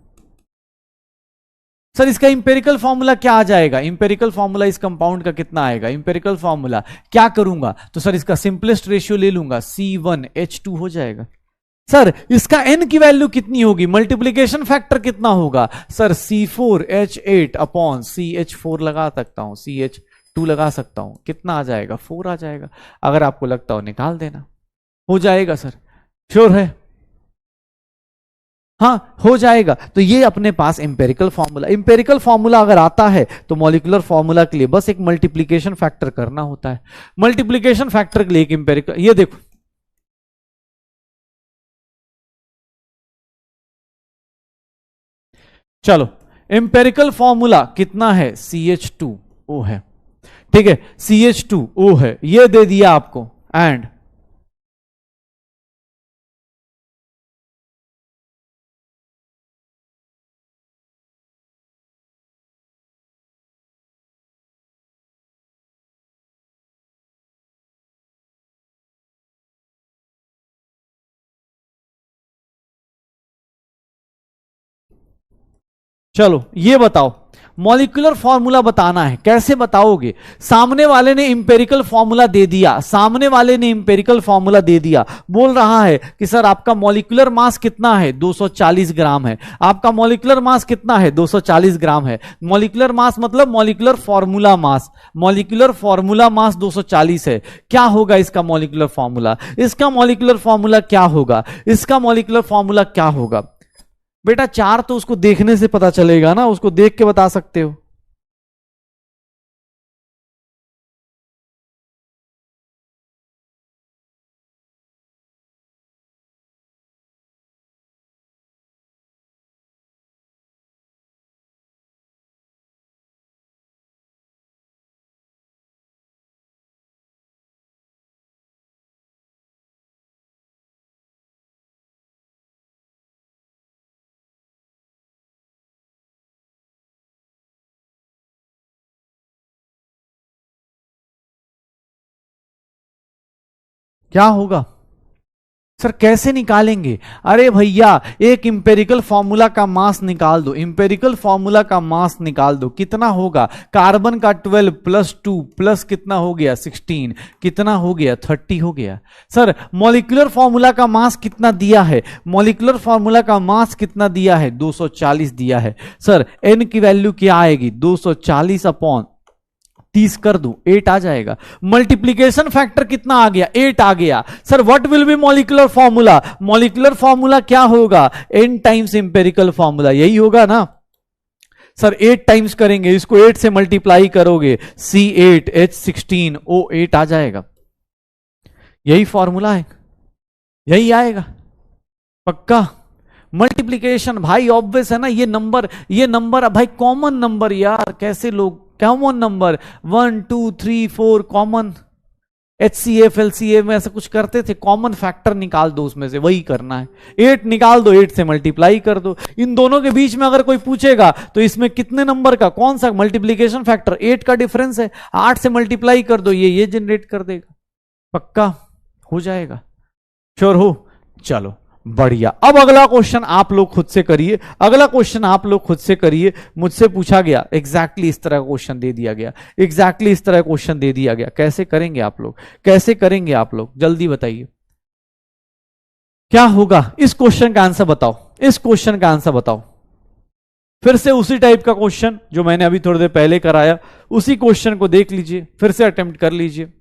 सर इसका इंपेरिकल फॉर्मूला क्या आ जाएगा? इंपेरिकल फॉर्मूला इस कंपाउंड का कितना आएगा? इंपेरिकल फॉर्मूला क्या करूंगा? तो सर इसका सिंपलेस्ट रेशियो ले लूंगा, C1H2 हो जाएगा। सर इसका n की वैल्यू कितनी होगी? मल्टीप्लीकेशन फैक्टर कितना होगा? सर C4H8 अपॉन CH4 लगा सकता हूं, CH2 लगा सकता हूं, कितना आ जाएगा? 4 आ जाएगा। अगर आपको लगता हो निकाल देना, हो जाएगा। सर श्योर है? हाँ हो जाएगा। तो ये अपने पास इंपेरिकल फॉर्मूला, इंपेरिकल फॉर्मूला अगर आता है तो मॉलिक्यूलर फॉर्मूला के लिए बस एक मल्टीप्लिकेशन फैक्टर करना होता है। मल्टीप्लिकेशन फैक्टर के लिए एक इंपेरिकल, ये देखो चलो, एम्पेरिकल फॉर्मूला कितना है, CH2O है, ठीक है, CH2O है, ये दे दिया आपको, एंड चलो ये बताओ, मॉलिक्यूलर फॉर्मूला बताना है, कैसे बताओगे? सामने वाले ने इंपेरिकल फॉर्मूला दे दिया, सामने वाले ने इंपेरिकल फॉर्मूला दे दिया, बोल रहा है कि सर आपका मॉलिक्यूलर मास कितना है, 240 ग्राम है, आपका मॉलिक्यूलर मास कितना है, 240 ग्राम है। मॉलिक्यूलर मास मतलब molecular formula mass, molecular formula मास 240 है। क्या होगा इसका मॉलिक्यूलर फॉर्मूला, इसका मॉलिक्यूलर फॉर्मूला क्या होगा, इसका मॉलिक्यूलर फॉर्मूला क्या होगा? बेटा चार तो उसको देखने से पता चलेगा ना, उसको देख के बता सकते हो। क्या होगा सर, कैसे निकालेंगे? अरे भैया एक इंपेरिकल फॉर्मूला का मास निकाल दो, इंपेरिकल फॉर्मूला का मास निकाल दो, कितना होगा? कार्बन का 12 प्लस 2 प्लस कितना हो गया 16, कितना हो गया 30 हो गया। सर मॉलिक्यूलर फॉर्मूला का मास कितना दिया है, मॉलिक्यूलर फॉर्मूला का मास कितना दिया है, 240 दिया है। सर एन की वैल्यू क्या आएगी, 240 अपॉन 30 कर दूं 8 आ जाएगा। मल्टीप्लीकेशन फैक्टर कितना आ गया, 8 आ गया। Sir what will be molecular formula, molecular formula क्या होगा, n टाइम्स इंपेरिकल फॉर्मूला, यही होगा ना। सर 8 टाइम्स करेंगे, इसको 8 से मल्टीप्लाई करोगे, C8H16O8 आ जाएगा। यही फॉर्मूला है, यही आएगा पक्का। मल्टीप्लीकेशन भाई ऑब्वियस है ना, ये नंबर भाई कॉमन नंबर यार, कैसे लोग common number 1 2 3 4 common, HCF LCF में ऐसा कुछ करते थे, कॉमन फैक्टर निकाल दो उसमें से, वही करना है। 8 निकाल दो, 8 से मल्टीप्लाई कर दो। इन दोनों के बीच में अगर कोई पूछेगा तो इसमें कितने नंबर का कौन सा मल्टीप्लीकेशन फैक्टर, 8 का डिफरेंस है, 8 से मल्टीप्लाई कर दो, ये जनरेट कर देगा, पक्का हो जाएगा, श्योर हो। चलो बढ़िया, अब अगला क्वेश्चन आप लोग खुद से करिए, अगला क्वेश्चन आप लोग खुद से करिए। मुझसे पूछा गया, एग्जैक्टली इस तरह का क्वेश्चन दे दिया गया, एग्जैक्टली इस तरह क्वेश्चन दे दिया गया। कैसे करेंगे आप लोग, कैसे करेंगे आप लोग, जल्दी बताइए क्या होगा। इस क्वेश्चन का आंसर बताओ, इस क्वेश्चन का आंसर बताओ। फिर से उसी टाइप का क्वेश्चन जो मैंने अभी थोड़ी देर पहले कराया, उसी क्वेश्चन को देख लीजिए, फिर से अटेम्प्ट कर लीजिए।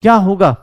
क्या होगा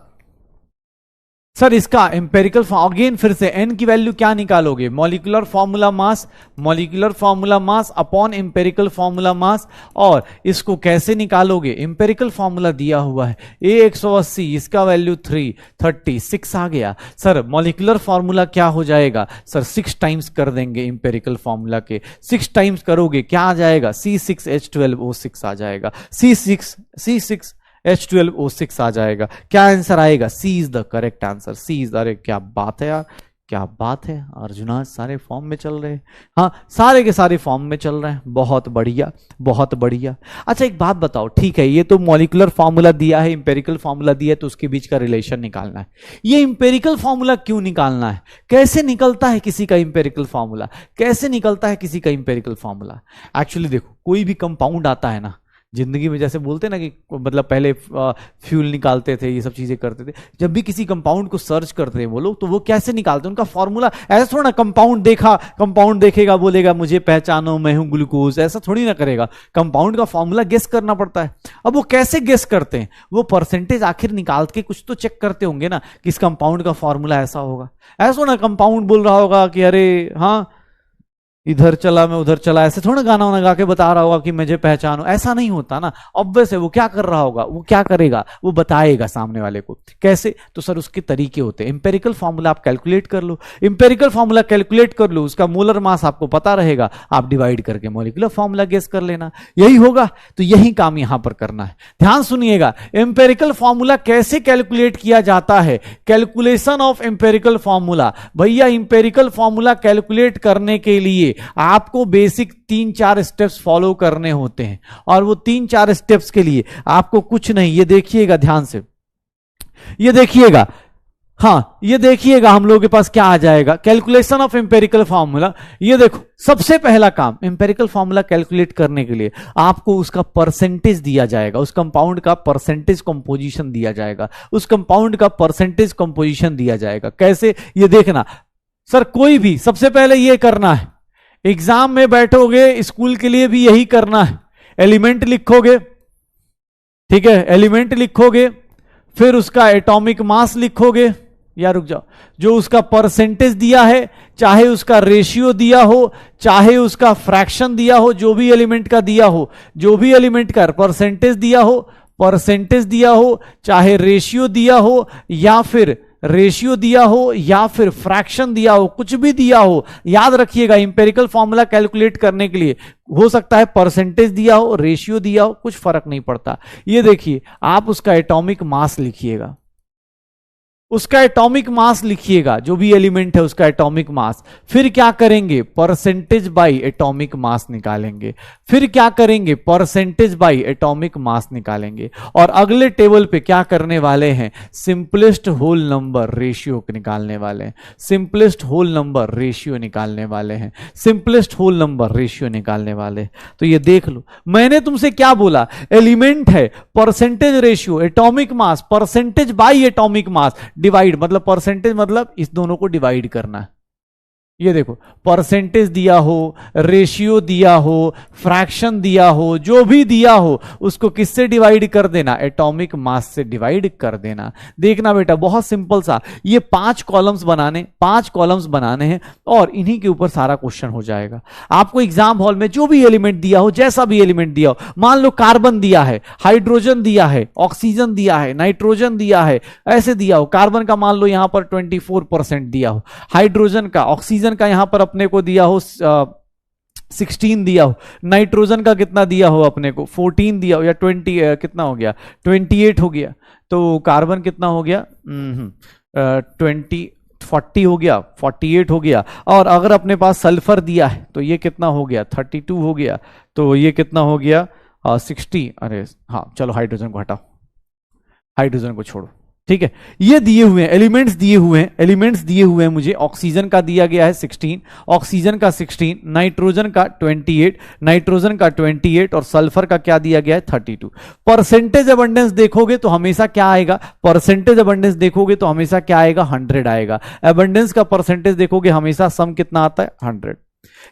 सर इसका एम्पेरिकल अगेन फिर से एन की वैल्यू क्या निकालोगे, molecular formula mass, molecular formula mass upon empirical formula mass. और इसको कैसे निकालोगे, एम्पेरिकल फॉर्मूला दिया हुआ है A180, इसका वैल्यू 336 आ गया। सर मॉलिक्यूलर फॉर्मूला क्या हो जाएगा, सर 6 टाइम्स कर देंगे एम्पेरिकल फॉर्मूला के, 6 टाइम्स करोगे क्या आ जाएगा, C6H12O6 आ जाएगा, C6H12O6 आ जाएगा। क्या आंसर आएगा, C is the correct answer, C is. अरे क्या बात है यार, क्या बात है, अर्जुना सारे फॉर्म में चल रहे हैं, हाँ सारे के सारे फॉर्म में चल रहे हैं, बहुत बढ़िया बहुत बढ़िया। अच्छा एक बात बताओ, ठीक है ये तो मॉलिक्यूलर फॉर्मूला दिया है, इंपेरिकल फॉर्मूला दिया है, तो उसके बीच का रिलेशन निकालना है। ये इंपेरिकल फॉर्मूला क्यों निकालना है, कैसे निकलता है किसी का इंपेरिकल फॉर्मूला, कैसे निकलता है किसी का इंपेरिकल फॉर्मूला? एक्चुअली देखो कोई भी कंपाउंड आता है ना, जिंदगी में जैसे बोलते ना कि मतलब पहले फ्यूल निकालते थे, ये सब चीजें करते थे, जब भी किसी कंपाउंड को सर्च करते हैं वो लोग, तो वो कैसे निकालते हैं, उनका फॉर्मूला ऐसा थोड़ा ना, कंपाउंड देखा, कंपाउंड देखेगा बोलेगा मुझे पहचानो मैं हूं ग्लूकोज, ऐसा थोड़ी ना करेगा। कंपाउंड का फॉर्मूला गेस करना पड़ता है। अब वो कैसे गेस करते हैं, वो परसेंटेज आखिर निकाल के कुछ तो चेक करते होंगे ना कि इस कंपाउंड का फॉर्मूला ऐसा होगा। ऐसा ना कंपाउंड बोल रहा होगा कि अरे हाँ इधर चला मैं उधर चला, ऐसे थोड़ा गाना वाना गा के बता रहा होगा कि मुझे पहचानो, ऐसा नहीं होता ना। ऑब्वियस है वो क्या कर रहा होगा, वो क्या करेगा, वो बताएगा सामने वाले को। कैसे, तो सर उसके तरीके होते हैं। इंपेरिकल फॉर्मूला आप कैलकुलेट कर लो, इंपेरिकल फॉर्मूला कैलकुलेट कर लो, उसका मोलर मास आपको पता रहेगा, आप डिवाइड करके मॉलिक्यूलर फॉर्मूला गेस कर लेना, यही होगा। तो यही काम यहां पर करना है। ध्यान सुनिएगा, इंपेरिकल फॉर्मूला कैसे कैलकुलेट किया जाता है, कैलकुलेशन ऑफ इंपेरिकल फॉर्मूला। भैया इंपेरिकल फॉर्मूला कैलकुलेट करने के लिए आपको बेसिक 3-4 स्टेप्स फॉलो करने होते हैं, और वो 3-4 स्टेप्स के लिए आपको कुछ नहीं, ये देखिएगा ध्यान से, ये देखिएगा, हाँ ये देखिएगा हम लोगों के पास क्या आ जाएगा, कैलकुलेशन ऑफ इंपेरिकल फॉर्मूला। ये देखो सबसे पहला काम, इंपेरिकल फॉर्मूला कैलकुलेट करने के लिए आपको उसका परसेंटेज दिया जाएगा, उस कंपाउंड का परसेंटेज कंपोजिशन दिया जाएगा, उस कंपाउंड का परसेंटेज कंपोजिशन दिया जाएगा। कैसे, ये देखना सर, कोई भी सबसे पहले ये करना है, एग्जाम में बैठोगे स्कूल के लिए भी यही करना है, एलिमेंट लिखोगे, ठीक है, एलिमेंट लिखोगे, फिर उसका एटॉमिक मास लिखोगे, या रुक जाओ, जो उसका परसेंटेज दिया है, चाहे उसका रेशियो दिया हो, चाहे उसका फ्रैक्शन दिया हो, जो भी एलिमेंट का दिया हो, जो भी एलिमेंट का परसेंटेज दिया हो, परसेंटेज दिया हो, चाहे रेशियो दिया हो, या फिर रेशियो दिया हो, या फिर फ्रैक्शन दिया हो, कुछ भी दिया हो, याद रखिएगा इंपेरिकल फॉर्मूला कैलकुलेट करने के लिए हो सकता है परसेंटेज दिया हो, रेशियो दिया हो, कुछ फर्क नहीं पड़ता। ये देखिए, आप उसका एटॉमिक मास लिखिएगा, उसका एटॉमिक मास लिखिएगा, जो भी एलिमेंट है उसका एटॉमिक मास। फिर क्या करेंगे, परसेंटेज बाय एटॉमिक मास निकालेंगे, फिर क्या करेंगे, परसेंटेज बाय एटॉमिक मास निकालेंगे, और अगले टेबल पे क्या करने वाले हैं, सिंपलेस्ट होल नंबर रेशियो निकालने वाले हैं, सिंपलेस्ट होल नंबर रेशियो निकालने वाले हैं, सिंपलेस्ट होल नंबर रेशियो निकालने वाले हैं। तो ये देख लो, मैंने तुमसे क्या बोला, एलिमेंट है, percentage ratio, atomic mass, percentage by atomic mass, divide, मतलब परसेंटेज मतलब इस दोनों को डिवाइड करना है। ये देखो, परसेंटेज दिया हो, रेशियो दिया हो, फ्रैक्शन दिया हो, जो भी दिया हो, उसको किससे डिवाइड कर देना, एटॉमिक मास से डिवाइड कर देना। देखना बेटा, बहुत सिंपल सा, ये 5 कॉलम्स बनाने हैं, और इन्हीं के ऊपर सारा क्वेश्चन हो जाएगा। आपको एग्जाम हॉल में जो भी एलिमेंट दिया हो, जैसा भी एलिमेंट दिया हो, मान लो कार्बन दिया है, हाइड्रोजन दिया है, ऑक्सीजन दिया है, नाइट्रोजन दिया है, ऐसे दिया हो, कार्बन का मान लो यहां पर 24% दिया हो, हाइड्रोजन का, ऑक्सीजन का यहां पर अपने को दिया हो 16 दिया हो, नाइट्रोजन का कितना दिया हो अपने को 14 दिया हो, या 20 कितना हो गया, 28 हो गया, तो कार्बन कितना हो गया 40 हो गया, 48 हो गया, और अगर अपने पास सल्फर दिया है तो ये कितना हो गया 32 हो गया, तो ये कितना हो गया 60। अरे हाँ चलो हाइड्रोजन को हटाओ, हाइड्रोजन को छोड़ो, ठीक है। ये दिए हुए हैं एलिमेंट्स, एलिमेंट्स दिए हुए हैं मुझे, ऑक्सीजन का दिया गया है 16, ऑक्सीजन का 16, नाइट्रोजन का 28, नाइट्रोजन का 28, और सल्फर का क्या दिया गया है 32। परसेंटेज अबंडेंस देखोगे तो हमेशा क्या आएगा, परसेंटेज अबंडेंस देखोगे तो हमेशा क्या आएगा 100 आएगा। अबंडेंस का परसेंटेज देखोगे हमेशा सम कितना आता है 100।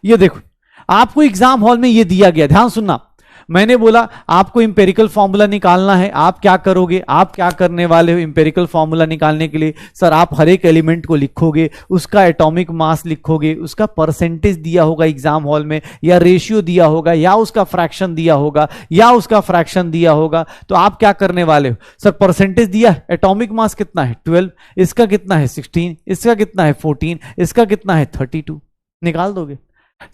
ये देखो, आपको एग्जाम हॉल में ये दिया गया, ध्यान सुनना, मैंने बोला आपको इंपेरिकल फॉर्मूला निकालना है, आप क्या करोगे, आप क्या करने वाले हो इंपेरिकल फॉर्मूला निकालने के लिए, सर आप हर एक एलिमेंट को लिखोगे, उसका एटॉमिक मास लिखोगे, उसका परसेंटेज दिया होगा एग्जाम हॉल में, या रेशियो दिया होगा, या उसका फ्रैक्शन दिया होगा, तो आप क्या करने वाले हो, सर परसेंटेज दिया है, एटॉमिक मास कितना है 12, इसका कितना है 16, इसका कितना है 14, इसका कितना है 32, निकाल दोगे।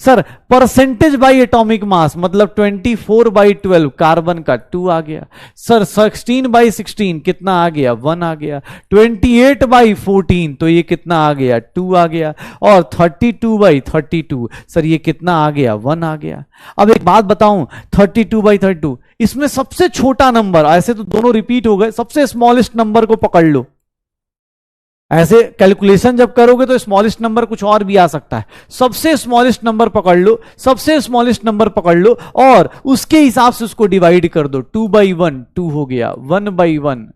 Sir percentage by atomic mass मतलब 24/12 कार्बन का 2 आ गया, सर 16/16 कितना आ गया 1 आ गया, 28/14 तो ये कितना आ गया 2 आ गया, और 32/32 सर ये कितना आ गया 1 आ गया। अब एक बात बताऊं, 32/32 इसमें सबसे छोटा नंबर, ऐसे तो दोनों रिपीट हो गए, सबसे स्मॉलेस्ट नंबर को पकड़ लो, ऐसे कैलकुलेशन जब करोगे तो स्मॉलेस्ट नंबर कुछ और भी आ सकता है। सबसे स्मॉलेस्ट नंबर पकड़ लो, सबसे स्मॉलेस्ट नंबर पकड़ लो और उसके हिसाब से उसको डिवाइड कर दो। 2/1 2 हो गया, 1/1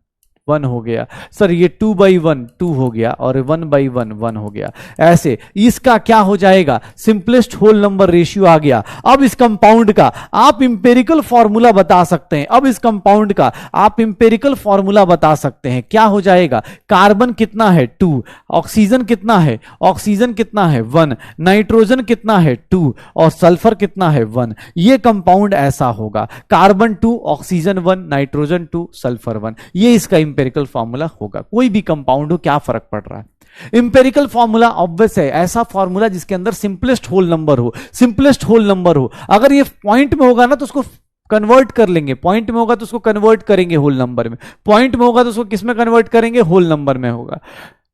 1 हो गया, सर ये 2/1 2 हो गया और 1/1 1 हो गया। ऐसे इसका क्या हो जाएगा, सिंपलेस्ट होल नंबर रेशियो आ गया। अब इस कंपाउंड का आप इंपेरिकल फॉर्मूला बता सकते हैं। अब इस कंपाउंड का आप इंपेरिकल फॉर्मूला बता सकते हैं। क्या हो जाएगा, कार्बन कितना है 2, ऑक्सीजन कितना है, ऑक्सीजन कितना है 1, नाइट्रोजन कितना है 2 और सल्फर कितना है 1। ये कंपाउंड ऐसा होगा, कार्बन 2 ऑक्सीजन 1 नाइट्रोजन 2 सल्फर 1। ये इसका इंपेरिकल फॉर्मूला होगा। कोई भी कंपाउंड हो, क्या फर्क पड़ रहा है। इंपेरिकल फॉर्मूला ऑब्वियस है, ऐसा फॉर्मूला जिसके अंदर सिंपलेस्ट होल नंबर हो, सिंपलेस्ट होल नंबर हो। अगर ये पॉइंट में होगा ना तो उसको कन्वर्ट कर लेंगे, पॉइंट में होगा तो उसको कन्वर्ट करेंगे होल नंबर में, पॉइंट में होगा तो उसको किस में कन्वर्ट करेंगे, होल नंबर में होगा।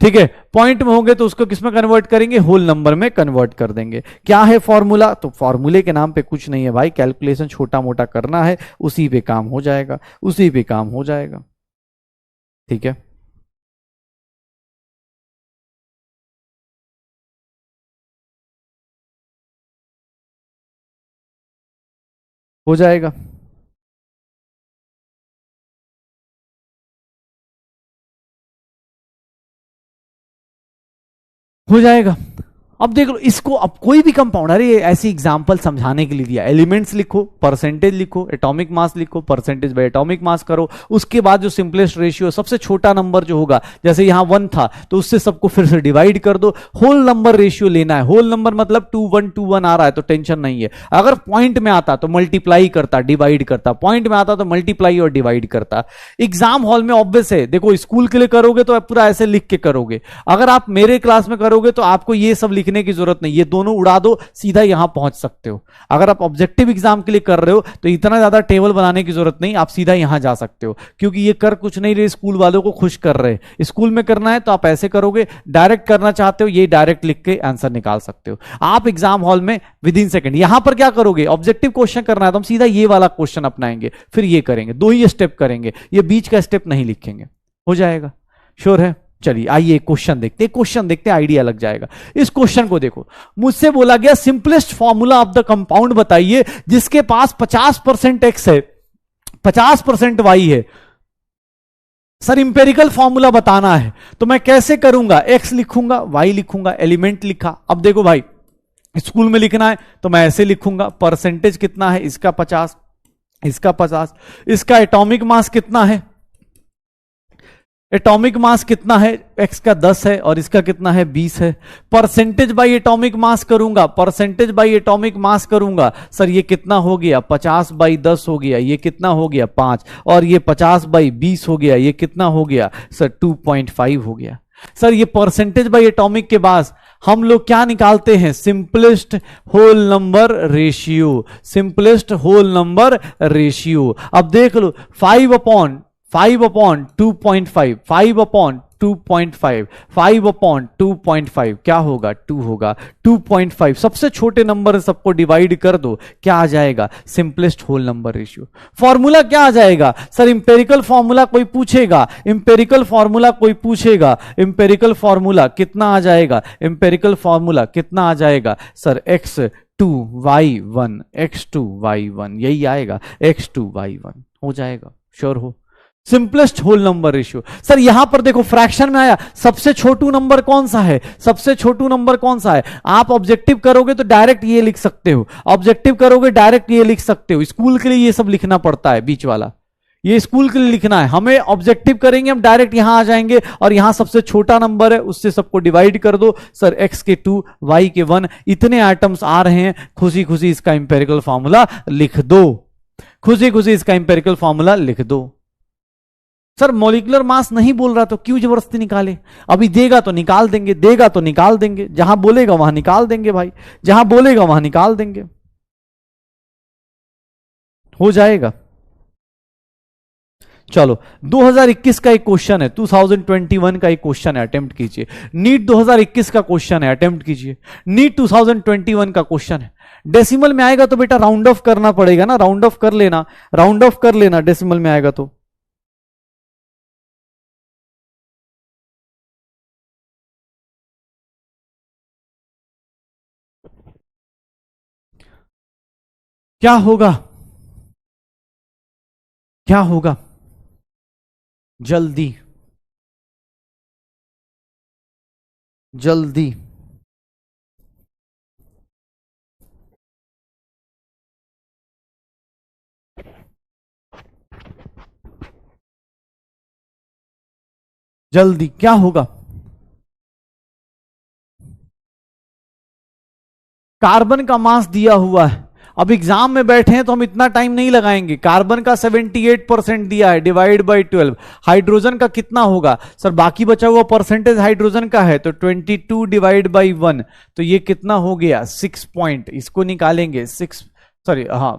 ठीक है, पॉइंट में होंगे तो उसको किस में कन्वर्ट करेंगे, होल नंबर में कन्वर्ट कर देंगे। क्या है फॉर्मूला, तो फॉर्मूले के नाम पे कुछ नहीं है भाई, कैलकुलेशन छोटा मोटा करना है, उसी पे काम हो जाएगा, उसी पे काम हो जाएगा। ठीक है, हो जाएगा। हो जाएगा। अब देख लो इसको, अब कोई भी कंपाउंड, अरे ऐसी एग्जांपल समझाने के लिए दिया, एलिमेंट्स लिखो, परसेंटेज लिखो, एटॉमिक मास लिखो, परसेंटेज बाय एटॉमिक मास करो, उसके बाद जो सिंपलेस्ट रेशियो सबसे छोटा नंबर जो होगा, जैसे यहां 1 था तो उससे सबको फिर से डिवाइड कर दो। होल नंबर रेशियो लेना है, होल नंबर मतलब 2 1 आ रहा है तो टेंशन नहीं है। अगर पॉइंट में आता तो मल्टीप्लाई करता, डिवाइड करता, पॉइंट में आता तो मल्टीप्लाई और डिवाइड करता। एग्जाम हॉल में ऑब्वियस है, देखो स्कूल के लिए करोगे तो पूरा ऐसे लिख के करोगे, अगर आप मेरे क्लास में करोगे तो आपको ये सब लिखने की जरूरत नहीं, ये दोनों उड़ा दो, सीधा यहां पहुंच सकते हो। अगर आप ऑब्जेक्टिव एग्जाम के लिए कर रहे हो तो इतना ज्यादा टेबल बनाने की जरूरत नहीं, आप सीधा यहां जा सकते हो, क्योंकि ये कर कुछ नहीं रहे, स्कूल वालों को खुश कर रहे। स्कूल में करना है तो आप ऐसे करोगे, डायरेक्ट करना चाहते हो ये डायरेक्ट लिख के आंसर निकाल सकते हो आप एग्जाम हॉल में विद इन सेकंड। यहां पर क्या करोगे, ऑब्जेक्टिव क्वेश्चन करना है तो हम सीधा ये वाला क्वेश्चन अपनाएंगे, फिर ये करेंगे, दो ही स्टेप करेंगे, ये बीच का स्टेप नहीं लिखेंगे, हो जाएगा। श्योर है, चलिए आइए क्वेश्चन देखते हैं, क्वेश्चन देखते हैं, आइडिया लग जाएगा। इस क्वेश्चन को देखो, मुझसे बोला गया simplest formula of the compound बताइए जिसके पास 50% एक्स है, 50% वाई है। सर इंपेरिकल फॉर्मूला बताना है तो मैं कैसे करूंगा, एक्स लिखूंगा, वाई लिखूंगा, एलिमेंट लिखा। अब देखो भाई, स्कूल में लिखना है तो मैं ऐसे लिखूंगा, परसेंटेज कितना है, इसका 50, इसका 50, इसका एटॉमिक मास कितना है, एटॉमिक मास कितना है, एक्स का 10 है और इसका कितना है 20 है। परसेंटेज बाई एटॉमिक मास करूंगा, परसेंटेज बाई एटॉमिक मास करूंगा, सर ये कितना हो गया 50/10 हो गया, ये कितना हो गया 5, और ये 50/20 हो गया, ये कितना हो गया सर 2.5 हो गया। सर ये परसेंटेज बाई एटॉमिक के बाद हम लोग क्या निकालते हैं, simplest whole number ratio, simplest whole number ratio. अब देख लो 5/2.5, 5/2.5, 5/2.5 क्या होगा 2 होगा, 2.5 सबसे छोटे नंबर सबको डिवाइड कर दो, क्या आ जाएगा, simplest whole number ratio. Formula क्या आ जाएगा, सर इंपेरिकल फॉर्मूला कोई पूछेगा, इंपेरिकल फॉर्मूला कोई पूछेगा, इंपेरिकल फॉर्मूला कितना आ जाएगा, इंपेरिकल फॉर्मूला कितना आ जाएगा सर x2y1, x2y1 यही आएगा, x2y1 हो जाएगा। श्योर हो, simplest whole number ratio. Sir यहां पर देखो फ्रैक्शन में आया, सबसे छोटू नंबर कौन सा है, सबसे छोटू नंबर कौन सा है। आप ऑब्जेक्टिव करोगे तो डायरेक्ट ये लिख सकते हो, ऑब्जेक्टिव करोगे डायरेक्ट ये लिख सकते हो। स्कूल के लिए ये सब लिखना पड़ता है, बीच वाला ये स्कूल के लिए लिखना है, हमें ऑब्जेक्टिव करेंगे हम डायरेक्ट यहां आ जाएंगे और यहां सबसे छोटा नंबर है उससे सबको डिवाइड कर दो, सर x के 2 y के 1 इतने आइटम्स आ रहे हैं, खुशी खुशी इसका इंपेरिकल फॉर्मूला लिख दो, खुशी खुशी इसका इंपेरिकल फॉर्मूला लिख दो। सर मॉलिक्यूलर मास नहीं बोल रहा तो क्यों जबरदस्ती निकाले, अभी देगा तो निकाल देंगे, देगा तो निकाल देंगे, जहां बोलेगा वहां निकाल देंगे भाई, जहां बोलेगा वहां निकाल देंगे, हो जाएगा। चलो 2021 का एक क्वेश्चन है, 2021 का एक क्वेश्चन है, अटेम्प्ट कीजिए। नीट 2021 का क्वेश्चन है, अटेम्प्ट कीजिए। नीट 2021 का क्वेश्चन है, डेसिमल में आएगा तो बेटा राउंड ऑफ करना पड़ेगा ना, राउंड ऑफ कर लेना, राउंड ऑफ कर लेना, डेसिमल में आएगा तो। क्या होगा, क्या होगा, जल्दी जल्दी, जल्दी क्या होगा? कार्बन का मास दिया हुआ है, अब एग्जाम में बैठे हैं तो हम इतना टाइम नहीं लगाएंगे। कार्बन का 78% दिया है, डिवाइड बाई 12। हाइड्रोजन का कितना होगा सर? बाकी बचा हुआ परसेंटेज हाइड्रोजन का है, तो 22 डिवाइड बाई 1, तो ये कितना हो गया 6 पॉइंट, इसको निकालेंगे 6, सॉरी हाँ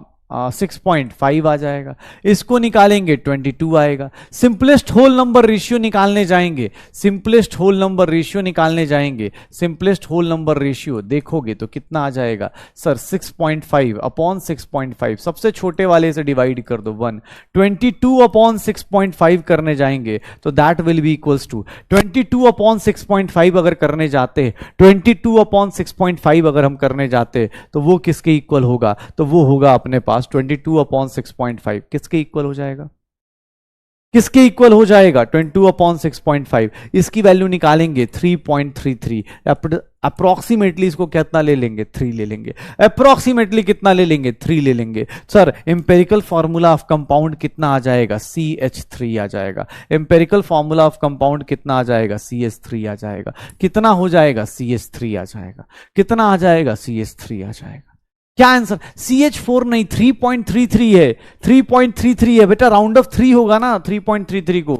6.5 आ जाएगा। इसको निकालेंगे 22 आएगा। सिंपलेस्ट होल नंबर रेशियो निकालने जाएंगे, सिंपलेस्ट होल नंबर रेशियो निकालने जाएंगे, सिंपलेस्ट होल नंबर रेशियो देखोगे तो कितना आ जाएगा सर? 6.5 अपॉन 6.5, सबसे छोटे वाले से डिवाइड कर दो 1। 22 अपॉन 6.5 करने जाएंगे तो that will be equals to 22 upon 6.5 अगर करने जाते, 22 अपॉन 6.5 अगर हम करने जाते तो वो किसके इक्वल होगा? तो वो होगा अपने पास 22 अपॉन 6.5 किसके इक्वल हो जाएगा? किसके इक्वल हो जाएगा? 22 अपॉन 6.5, इसकी वैल्यू निकालेंगे 3.33। अप्रोक्सीमेटली इसको कितना ले लेंगे? 3 ले लेंगे। अप्रोक्सीमेटली कितना ले लेंगे? 3 ले लेंगे। Sir empirical formula of compound कितना आ जाएगा? CH3 आ जाएगा। एम्पेरिकल फॉर्मूला ऑफ कंपाउंड कितना आ जाएगा? CH3 आ जाएगा। कितना हो जाएगा? CH3 आ जाएगा। कितना आ जाएगा? CH3 आ जाएगा। क्या आंसर? CH4 नहीं, 3.33 है, 3.33 है बेटा, राउंड ऑफ 3 होगा ना 3.33 को।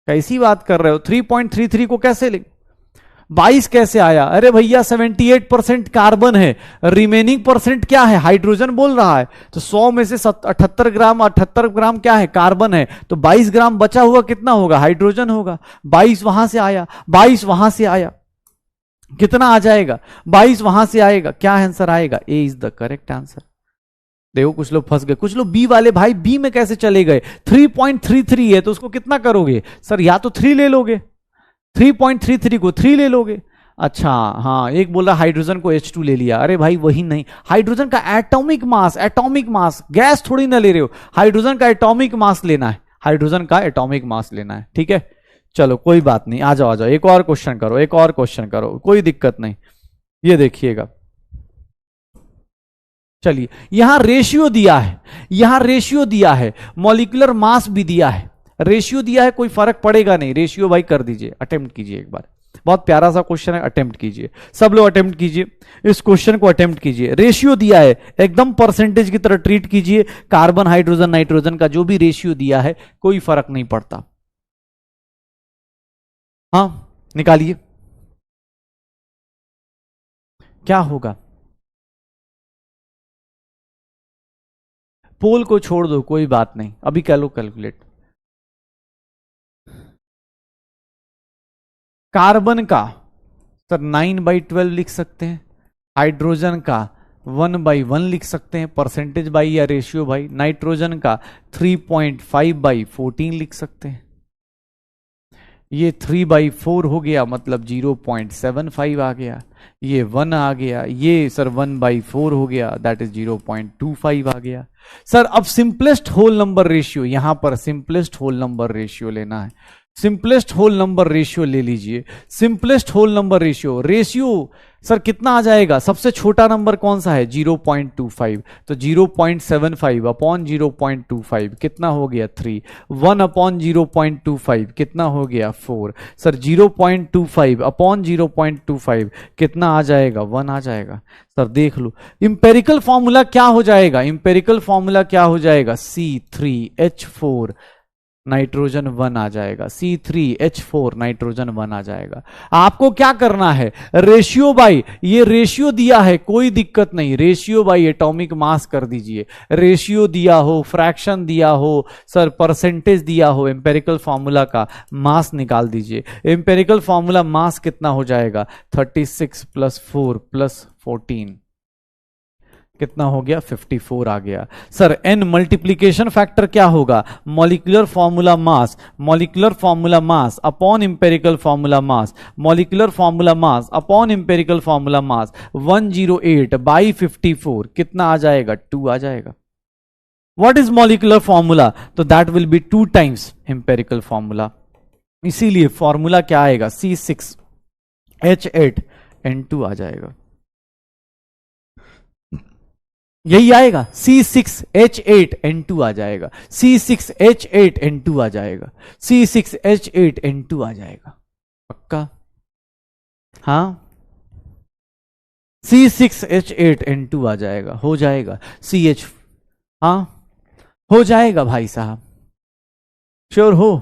कैसी बात कर रहे हो? 3.33 को कैसे ले? 22 कैसे आया? अरे भैया 78% कार्बन है, रिमेनिंग परसेंट क्या है? हाइड्रोजन बोल रहा है, तो 100 में से 78 ग्राम, 78 ग्राम क्या है? कार्बन है, तो 22 ग्राम बचा हुआ कितना होगा? हाइड्रोजन होगा। 22 वहां से आया, 22 वहां से आया, कितना आ जाएगा? 22 वहां से आएगा। क्या आंसर आएगा? ए इज द करेक्ट आंसर। देखो कुछ लोग फंस गए, कुछ लोग बी वाले, भाई बी में कैसे चले गए? 3.33 है तो उसको कितना करोगे सर? या तो 3 ले लोगे, 3.33 को 3 ले लोगे। अच्छा हाँ, एक बोला हाइड्रोजन को H2 ले लिया। अरे भाई वही नहीं, हाइड्रोजन का atomic mass, atomic mass, gas थोड़ी ना ले रहे हो, हाइड्रोजन का एटॉमिक मास लेना है, हाइड्रोजन का एटॉमिक मास लेना है। ठीक है चलो कोई बात नहीं, आ जाओ आ जाओ, एक और क्वेश्चन करो, एक और क्वेश्चन करो, कोई दिक्कत नहीं। ये देखिएगा, चलिए यहां रेशियो दिया है, यहां रेशियो दिया है, मॉलिक्यूलर मास भी दिया है, रेशियो दिया है, कोई फर्क पड़ेगा नहीं। रेशियो भाई कर दीजिए, अटेम्प्ट कीजिए एक बार, बहुत प्यारा सा क्वेश्चन है, अटेम्प्ट कीजिए, सब लोग अटेम्प्ट कीजिए, इस क्वेश्चन को अटेम्प्ट कीजिए। रेशियो दिया है, एकदम परसेंटेज की तरह ट्रीट कीजिए, कार्बन हाइड्रोजन नाइट्रोजन का जो भी रेशियो दिया है कोई फर्क नहीं पड़ता। हाँ निकालिए, क्या होगा? पोल को छोड़ दो, कोई बात नहीं, अभी कह लो कैलकुलेट। कार्बन का सर 9/12 लिख सकते हैं, हाइड्रोजन का 1/1 लिख सकते हैं, परसेंटेज बाई या रेशियो भाई। नाइट्रोजन का 3.5/14 लिख सकते हैं, ये 3/4 हो गया, मतलब 0.75 आ गया, ये 1 आ गया, ये सर 1/4 हो गया, दैट इज 0.25 आ गया। सर अब सिंपलेस्ट होल नंबर रेशियो, यहां पर सिंपलेस्ट होल नंबर रेशियो लेना है, सिंपलेस्ट होल नंबर रेशियो ले लीजिए, simplest whole number ratio, ratio sir कितना आ जाएगा? सबसे छोटा नंबर कौन सा है? 0.25, तो 0.75 अपॉन 0.25 कितना हो गया? 3। 1 अपॉन 0.25 कितना हो गया? 4। सर 0.25 अपॉन 0.25 कितना आ जाएगा? 1 आ जाएगा। सर देख लो इंपेरिकल फॉर्मूला क्या हो जाएगा, इंपेरिकल फॉर्मूला क्या हो जाएगा? C3H4 नाइट्रोजन 1 आ जाएगा, C3H4 नाइट्रोजन 1 आ जाएगा। आपको क्या करना है? रेशियो बाई, ये रेशियो दिया है कोई दिक्कत नहीं, रेशियो बाई एटॉमिक मास कर दीजिए, रेशियो दिया हो, फ्रैक्शन दिया हो, सर परसेंटेज दिया हो, एम्पेरिकल फॉर्मूला का मास निकाल दीजिए। एम्पेरिकल फॉर्मूला मास कितना हो जाएगा? 36 + 4 + 14, कितना हो गया 54 आ गया। सर एन मल्टीप्लीकेशन फैक्टर क्या होगा? Molecular formula mass upon empirical formula mass, molecular formula mass upon empirical formula mass 108 by 54 कितना आ जाएगा? 2 आ जाएगा। What is molecular formula? तो that will be 2 times empirical formula, इसीलिए फॉर्मूला क्या आएगा? C6H8N2 आ जाएगा। यही आएगा, C6H8N2 आ जाएगा, C6H8N2 आ जाएगा, C6H8N2 आ जाएगा। पक्का? हाँ, C6H8N2 आ जाएगा, हो जाएगा। CH, हाँ हो जाएगा भाई साहब, श्योर हो?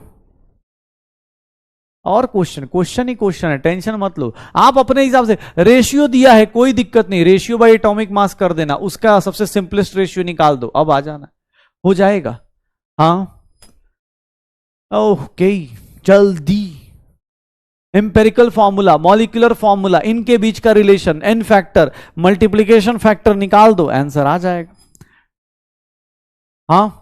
और क्वेश्चन ही क्वेश्चन है, टेंशन मत लो। आप अपने हिसाब से रेशियो दिया है, कोई दिक्कत नहीं, रेशियो बाय एटॉमिक मास कर देना, उसका सबसे सिंपलेस्ट रेशियो निकाल दो, अब आ जाना, हो जाएगा। हाँ ओके, जल्दी। एम्पेरिकल फॉर्मूला, मॉलिक्यूलर फॉर्मूला, इनके बीच का relation, n factor, multiplication factor निकाल दो, आंसर आ जाएगा। हाँ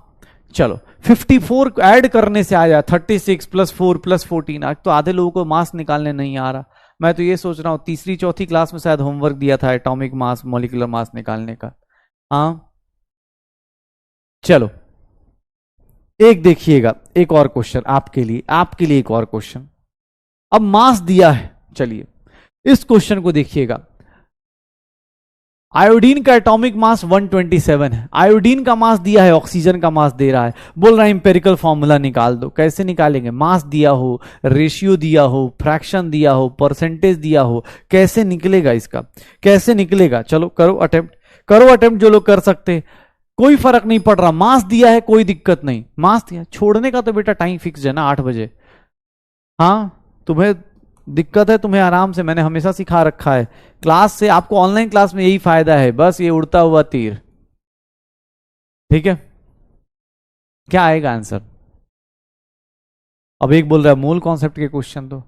चलो, 54 ऐड करने से आ जाए 36 + 4 + 14। आज तो आधे लोगों को मास निकालने नहीं आ रहा। मैं तो ये सोच रहा हूं तीसरी चौथी क्लास में शायद होमवर्क दिया था एटॉमिक मास मॉलिक्यूलर मास निकालने का। हाँ चलो, एक देखिएगा, एक और क्वेश्चन आपके लिए एक और क्वेश्चन। अब मास दिया है, चलिए इस क्वेश्चन को देखिएगा। आयोडीन का एटॉमिक मास 127 है, आयोडीन का मास दिया है, ऑक्सीजन का मास दे रहा है, बोल रहा है इंपेरिकल फॉर्मूला निकाल दो। कैसे निकालेंगे? मास दिया हो, रेशियो दिया हो, फ्रैक्शन दिया हो, परसेंटेज दिया हो, कैसे निकलेगा इसका? कैसे निकलेगा? चलो करो अटेम्प्ट जो लोग कर सकते, कोई फर्क नहीं पड़ रहा, मास दिया है कोई दिक्कत नहीं, मास दिया, छोड़ने का तो बेटा टाइम फिक्स है ना 8 बजे। हाँ तुम्हें दिक्कत है, तुम्हें आराम से, मैंने हमेशा सिखा रखा है, क्लास से आपको ऑनलाइन क्लास में यही फायदा है, बस ये उड़ता हुआ तीर। ठीक है, क्या आएगा आंसर? अब एक बोल रहा है मूल कॉन्सेप्ट के क्वेश्चन, तो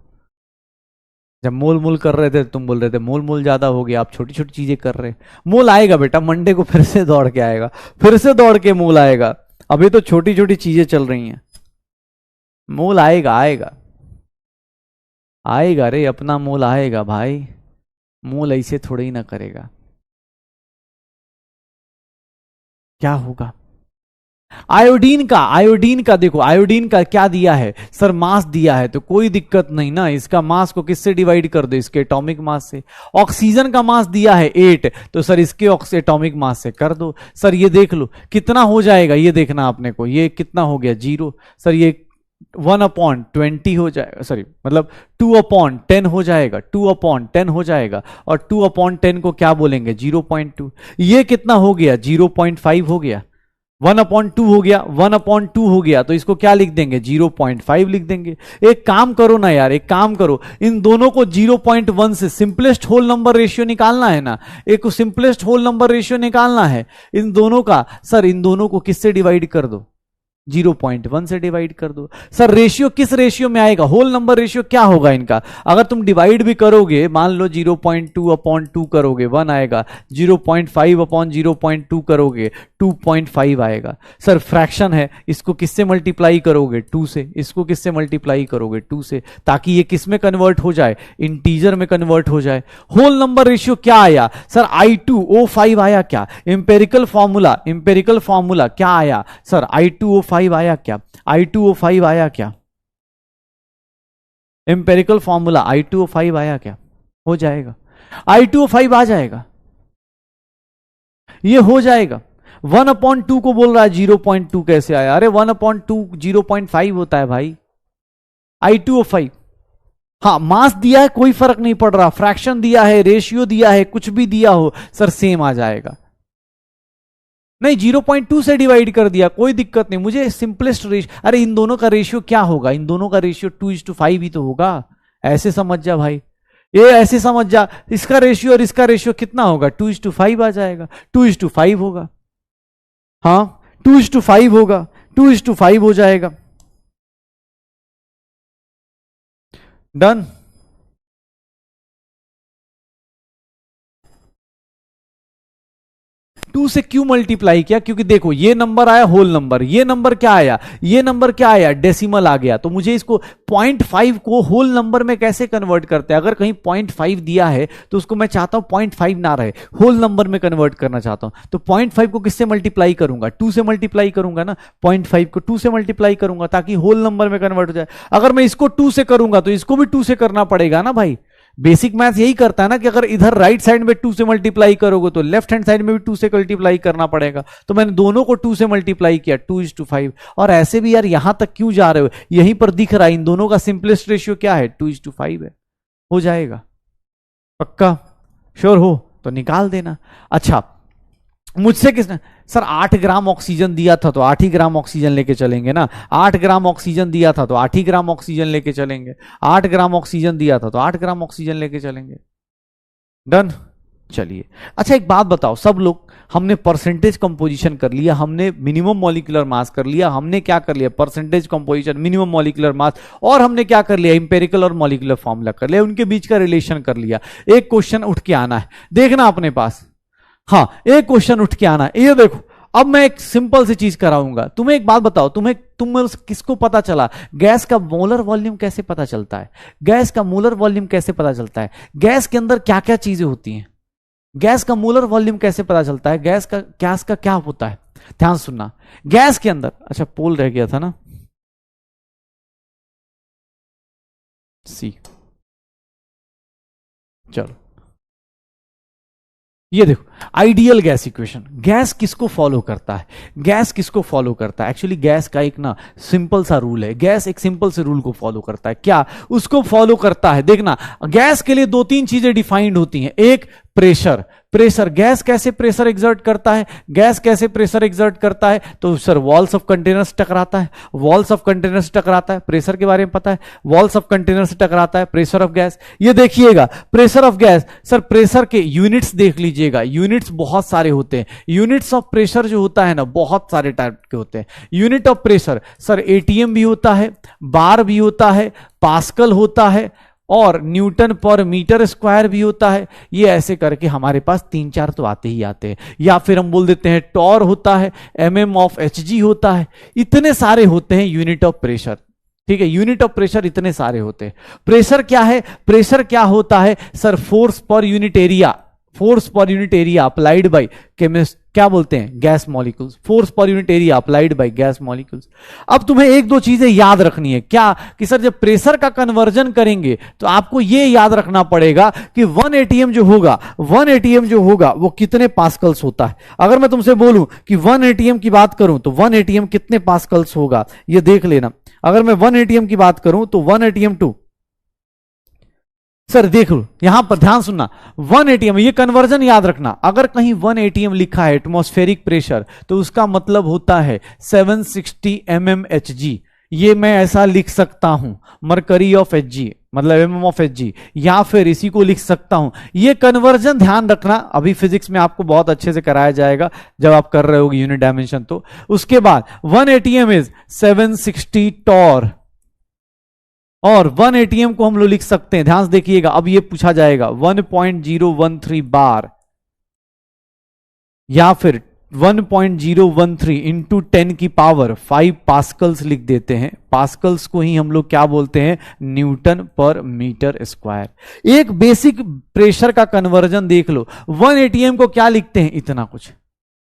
जब मूल कर रहे थे तुम बोल रहे थे मूल ज्यादा हो गया, आप छोटी छोटी चीजें कर रहे। मूल आएगा बेटा, मंडे को फिर से दौड़ के आएगा, फिर से दौड़ के मूल आएगा, अभी तो छोटी छोटी चीजें चल रही हैं, मूल आएगा आएगा आएगा रे, अपना मूल आएगा भाई, मूल ऐसे थोड़े ही ना करेगा। क्या होगा? आयोडीन का देखो, आयोडीन का क्या दिया है सर? मास दिया है, तो कोई दिक्कत नहीं ना, इसका मास को किससे डिवाइड कर दो? इसके एटॉमिक मास से। ऑक्सीजन का मास दिया है 8, तो सर इसके एटॉमिक मास से कर दो। सर ये देख लो कितना हो जाएगा, ये देखना आपने को, ये कितना हो गया 0। सर ये 1/20 हो जाएगा, सॉरी मतलब 2/10 हो जाएगा, 2/10 हो जाएगा, और 2/10 को क्या बोलेंगे? 0.2। ये कितना हो गया? 0.5 हो गया, 1/2 हो गया, 1/2 हो गया, तो इसको क्या लिख देंगे? 0.5 लिख देंगे। एक काम करो ना यार, एक काम करो, इन दोनों को 0.1 से सिंपलेस्ट होल नंबर रेशियो निकालना है ना, एक को सिंपलेस्ट होल नंबर रेशियो निकालना है इन दोनों का। सर इन दोनों को किससे डिवाइड कर दो? 0.1 से डिवाइड कर दो। सर रेशियो किस रेशियो में आएगा? होल नंबर रेशियो क्या होगा इनका? अगर तुम डिवाइड भी करोगे, मान लो 0.2/2 करोगे 1 आएगा, 0.5/0.2 करोगे 2.5 आएगा। सर फ्रैक्शन है, इसको किससे मल्टीप्लाई करोगे? 2 से। इसको किससे मल्टीप्लाई करोगे? 2 से, ताकि ये किस में कन्वर्ट हो जाए? इंटीजर में कन्वर्ट हो जाए। होल नंबर रेशियो क्या आया सर? I2O5 आया क्या? इंपेरिकल फॉर्मूला क्या आया सर? I2O5 आया क्या? I2O5 आया क्या? एम्पेरिकल फॉर्मूला I2O5 आया क्या? हो जाएगा, I2O5 आ जाएगा, ये हो जाएगा। 1/2 को बोल रहा है 0.2 कैसे आया? अरे 1/2 0.5 होता है भाई, I2O5। हाँ मास दिया है कोई फर्क नहीं पड़ रहा, फ्रैक्शन दिया है, रेशियो दिया है, कुछ भी दिया हो सर सेम आ जाएगा। नहीं 0.2 से डिवाइड कर दिया, कोई दिक्कत नहीं, मुझे सिंपलेस्ट रेशियो, अरे इन दोनों का रेशियो क्या होगा? इन दोनों का रेशियो 2:5 ही तो होगा, ऐसे समझ जा भाई, ये ऐसे समझ जा, इसका रेशियो और इसका रेशियो कितना होगा? 2:5 आ जाएगा, 2:5 होगा। हाँ 2:5 होगा, 2:5 हो जाएगा। डन। 2 से क्यों मल्टीप्लाई किया? क्योंकि देखो ये नंबर आया होल नंबर, ये नंबर क्या आया, ये नंबर क्या आया, डेसिमल आ गया। तो मुझे इसको 0.5 को होल नंबर में कैसे कन्वर्ट करते हैं? अगर कहीं 0.5 दिया है तो उसको मैं चाहता हूं 0.5 ना रहे, होल नंबर में कन्वर्ट करना चाहता हूं। तो 0.5 को किससे मल्टीप्लाई करूंगा? 2 से मल्टीप्लाई करूंगा ना। 0.5 को 2 से मल्टीप्लाई करूंगा ताकि होल नंबर में कन्वर्ट हो जाए। अगर मैं इसको 2 से करूंगा तो इसको भी 2 से करना पड़ेगा ना भाई। बेसिक मैथ यही करता है ना कि अगर इधर राइट साइड में 2 से मल्टीप्लाई करोगे तो लेफ्ट हैंड साइड में भी 2 से मल्टीप्लाई करना पड़ेगा। तो मैंने दोनों को 2 से मल्टीप्लाई किया, 2:5। और ऐसे भी यार यहां तक क्यों जा रहे हो, यहीं पर दिख रहा है इन दोनों का सिंपलेस्ट रेशियो क्या है, 2:5 है। हो जाएगा पक्का? श्योर हो तो निकाल देना। अच्छा, मुझसे किसने सर 8 ग्राम ऑक्सीजन दिया था तो 8 ही ग्राम ऑक्सीजन लेके चलेंगे ना। 8 ग्राम ऑक्सीजन दिया था तो 8 ही ग्राम ऑक्सीजन लेके चलेंगे। 8 ग्राम ऑक्सीजन दिया था तो 8 ग्राम ऑक्सीजन लेके चलेंगे। डन? चलिए अच्छा एक बात बताओ, सब लोग हमने परसेंटेज कंपोजिशन कर लिया, हमने मिनिमम मॉलिक्यूलर मास कर लिया, हमने क्या कर लिया, परसेंटेज कंपोजिशन, मिनिमम मॉलिक्यूलर मास, और हमने क्या कर लिया, इंपेरिकल और मॉलिक्यूलर फॉर्मूला कर लिया, उनके बीच का रिलेशन कर लिया। एक क्वेश्चन उठ के आना है, देखना अपने पास। हाँ एक क्वेश्चन उठ के आना है, ये देखो। अब मैं एक सिंपल सी चीज कराऊंगा। तुम्हें एक बात बताओ, तुम किसको पता चला गैस का मोलर वॉल्यूम कैसे पता चलता है? गैस का मोलर वॉल्यूम कैसे पता चलता है? गैस के अंदर क्या क्या चीजें होती हैं? गैस का मोलर वॉल्यूम कैसे पता चलता है? गैस का क्या होता है? ध्यान सुनना, गैस के अंदर, अच्छा पोल रह गया था ना, सी। चलो ये देखो आइडियल गैस इक्वेशन। गैस किसको फॉलो करता है? गैस किसको फॉलो करता है? एक्चुअली गैस का एक ना सिंपल सा रूल है। गैस एक सिंपल से रूल को फॉलो करता है। क्या उसको फॉलो करता है? देखना, गैस के लिए 2-3 चीजें डिफाइंड होती हैं। एक प्रेशर, प्रेशर गैस कैसे प्रेशर एग्जर्ट करता है? गैस कैसे प्रेशर एग्जर्ट करता है? तो सर वॉल्स ऑफ कंटेनर्स टकराता है, वॉल्स ऑफ कंटेनर्स टकराता है, प्रेशर के बारे में पता है, वॉल्स ऑफ कंटेनर्स टकराता है, प्रेशर ऑफ गैस। ये देखिएगा pressure of gas, sir pressure के यूनिट्स देख लीजिएगा, यूनिट्स बहुत सारे होते हैं। यूनिट्स ऑफ प्रेशर जो होता है ना, बहुत सारे टाइप के होते हैं। Unit of pressure sir ATM भी होता है, बार भी होता है, पास्कल होता है, और न्यूटन पर मीटर स्क्वायर भी होता है। ये ऐसे करके हमारे पास 3-4 तो आते ही आते हैं। या फिर हम बोल देते हैं टॉर होता है, mm ऑफ hg होता है। इतने सारे होते हैं यूनिट ऑफ प्रेशर। ठीक है, यूनिट ऑफ प्रेशर इतने सारे होते हैं। प्रेशर क्या है? प्रेशर क्या होता है sir? Force per unit area, force per unit area applied by chemist, क्या बोलते हैं, gas molecules. Force per unit area applied by gas molecules. अब तुम्हें 1-2 चीजें याद रखनी है। क्या कि सर जब प्रेशर का कन्वर्जन करेंगे तो आपको यह याद रखना पड़ेगा कि 1 एटीएम जो होगा, 1 एटीएम जो होगा वो कितने पास्कल्स होता है। अगर मैं तुमसे बोलूं कि 1 एटीएम की बात करूं तो 1 एटीएम कितने पास्कल्स होगा, ये देख लेना। अगर मैं 1 एटीएम की बात करूं तो 1 एटीएम टू, सर देख लो यहां पर ध्यान सुनना, 1 एटीएम, ये कन्वर्जन याद रखना। अगर कहीं 1 एटीएम लिखा है एटमॉस्फेरिक प्रेशर तो उसका मतलब होता है 760 mmHg। ये मैं ऐसा लिख सकता हूं, मरकरी ऑफ Hg मतलब mm ऑफ Hg, या फिर इसी को लिख सकता हूं। ये कन्वर्जन ध्यान रखना, अभी फिजिक्स में आपको बहुत अच्छे से कराया जाएगा जब आप कर रहे होगे यूनिट डायमेंशन। तो उसके बाद 1 एटीएम इज 760 टॉर, और 1 एटीएम को हम लोग लिख सकते हैं, ध्यान से देखिएगा, अब ये पूछा जाएगा 1.013 बार, या फिर 1.013 इंटू 10 की पावर 5 पास्कल्स लिख देते हैं। पास्कल्स को ही हम लोग क्या बोलते हैं, न्यूटन पर मीटर स्क्वायर। एक बेसिक प्रेशर का कन्वर्जन देख लो। 1 एटीएम को क्या लिखते हैं, इतना कुछ,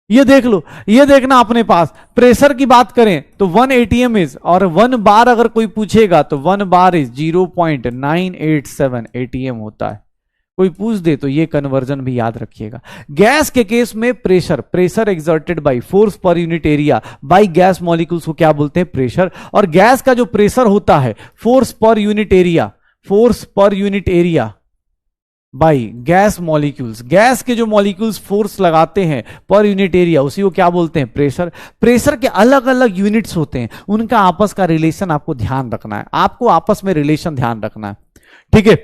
ये देख लो। ये देखना अपने पास, प्रेशर की बात करें तो 1 एटीएम इज, और 1 बार अगर कोई पूछेगा तो 1 बार इज 0.987 एटीएम होता है। कोई पूछ दे तो ये कन्वर्जन भी याद रखिएगा। गैस के केस में pressure exerted by force per unit area by gas molecules को क्या बोलते हैं, प्रेशर। और गैस का जो प्रेशर होता है force per unit area, force per unit area by gas molecules. Gas के जो मॉलिक्यूल्स फोर्स लगाते हैं पर यूनिट एरिया, उसी को क्या बोलते हैं, प्रेशर। प्रेशर के अलग अलग यूनिट्स होते हैं, उनका आपस का रिलेशन आपको ध्यान रखना है। आपको आपस में रिलेशन ध्यान रखना है, ठीक है।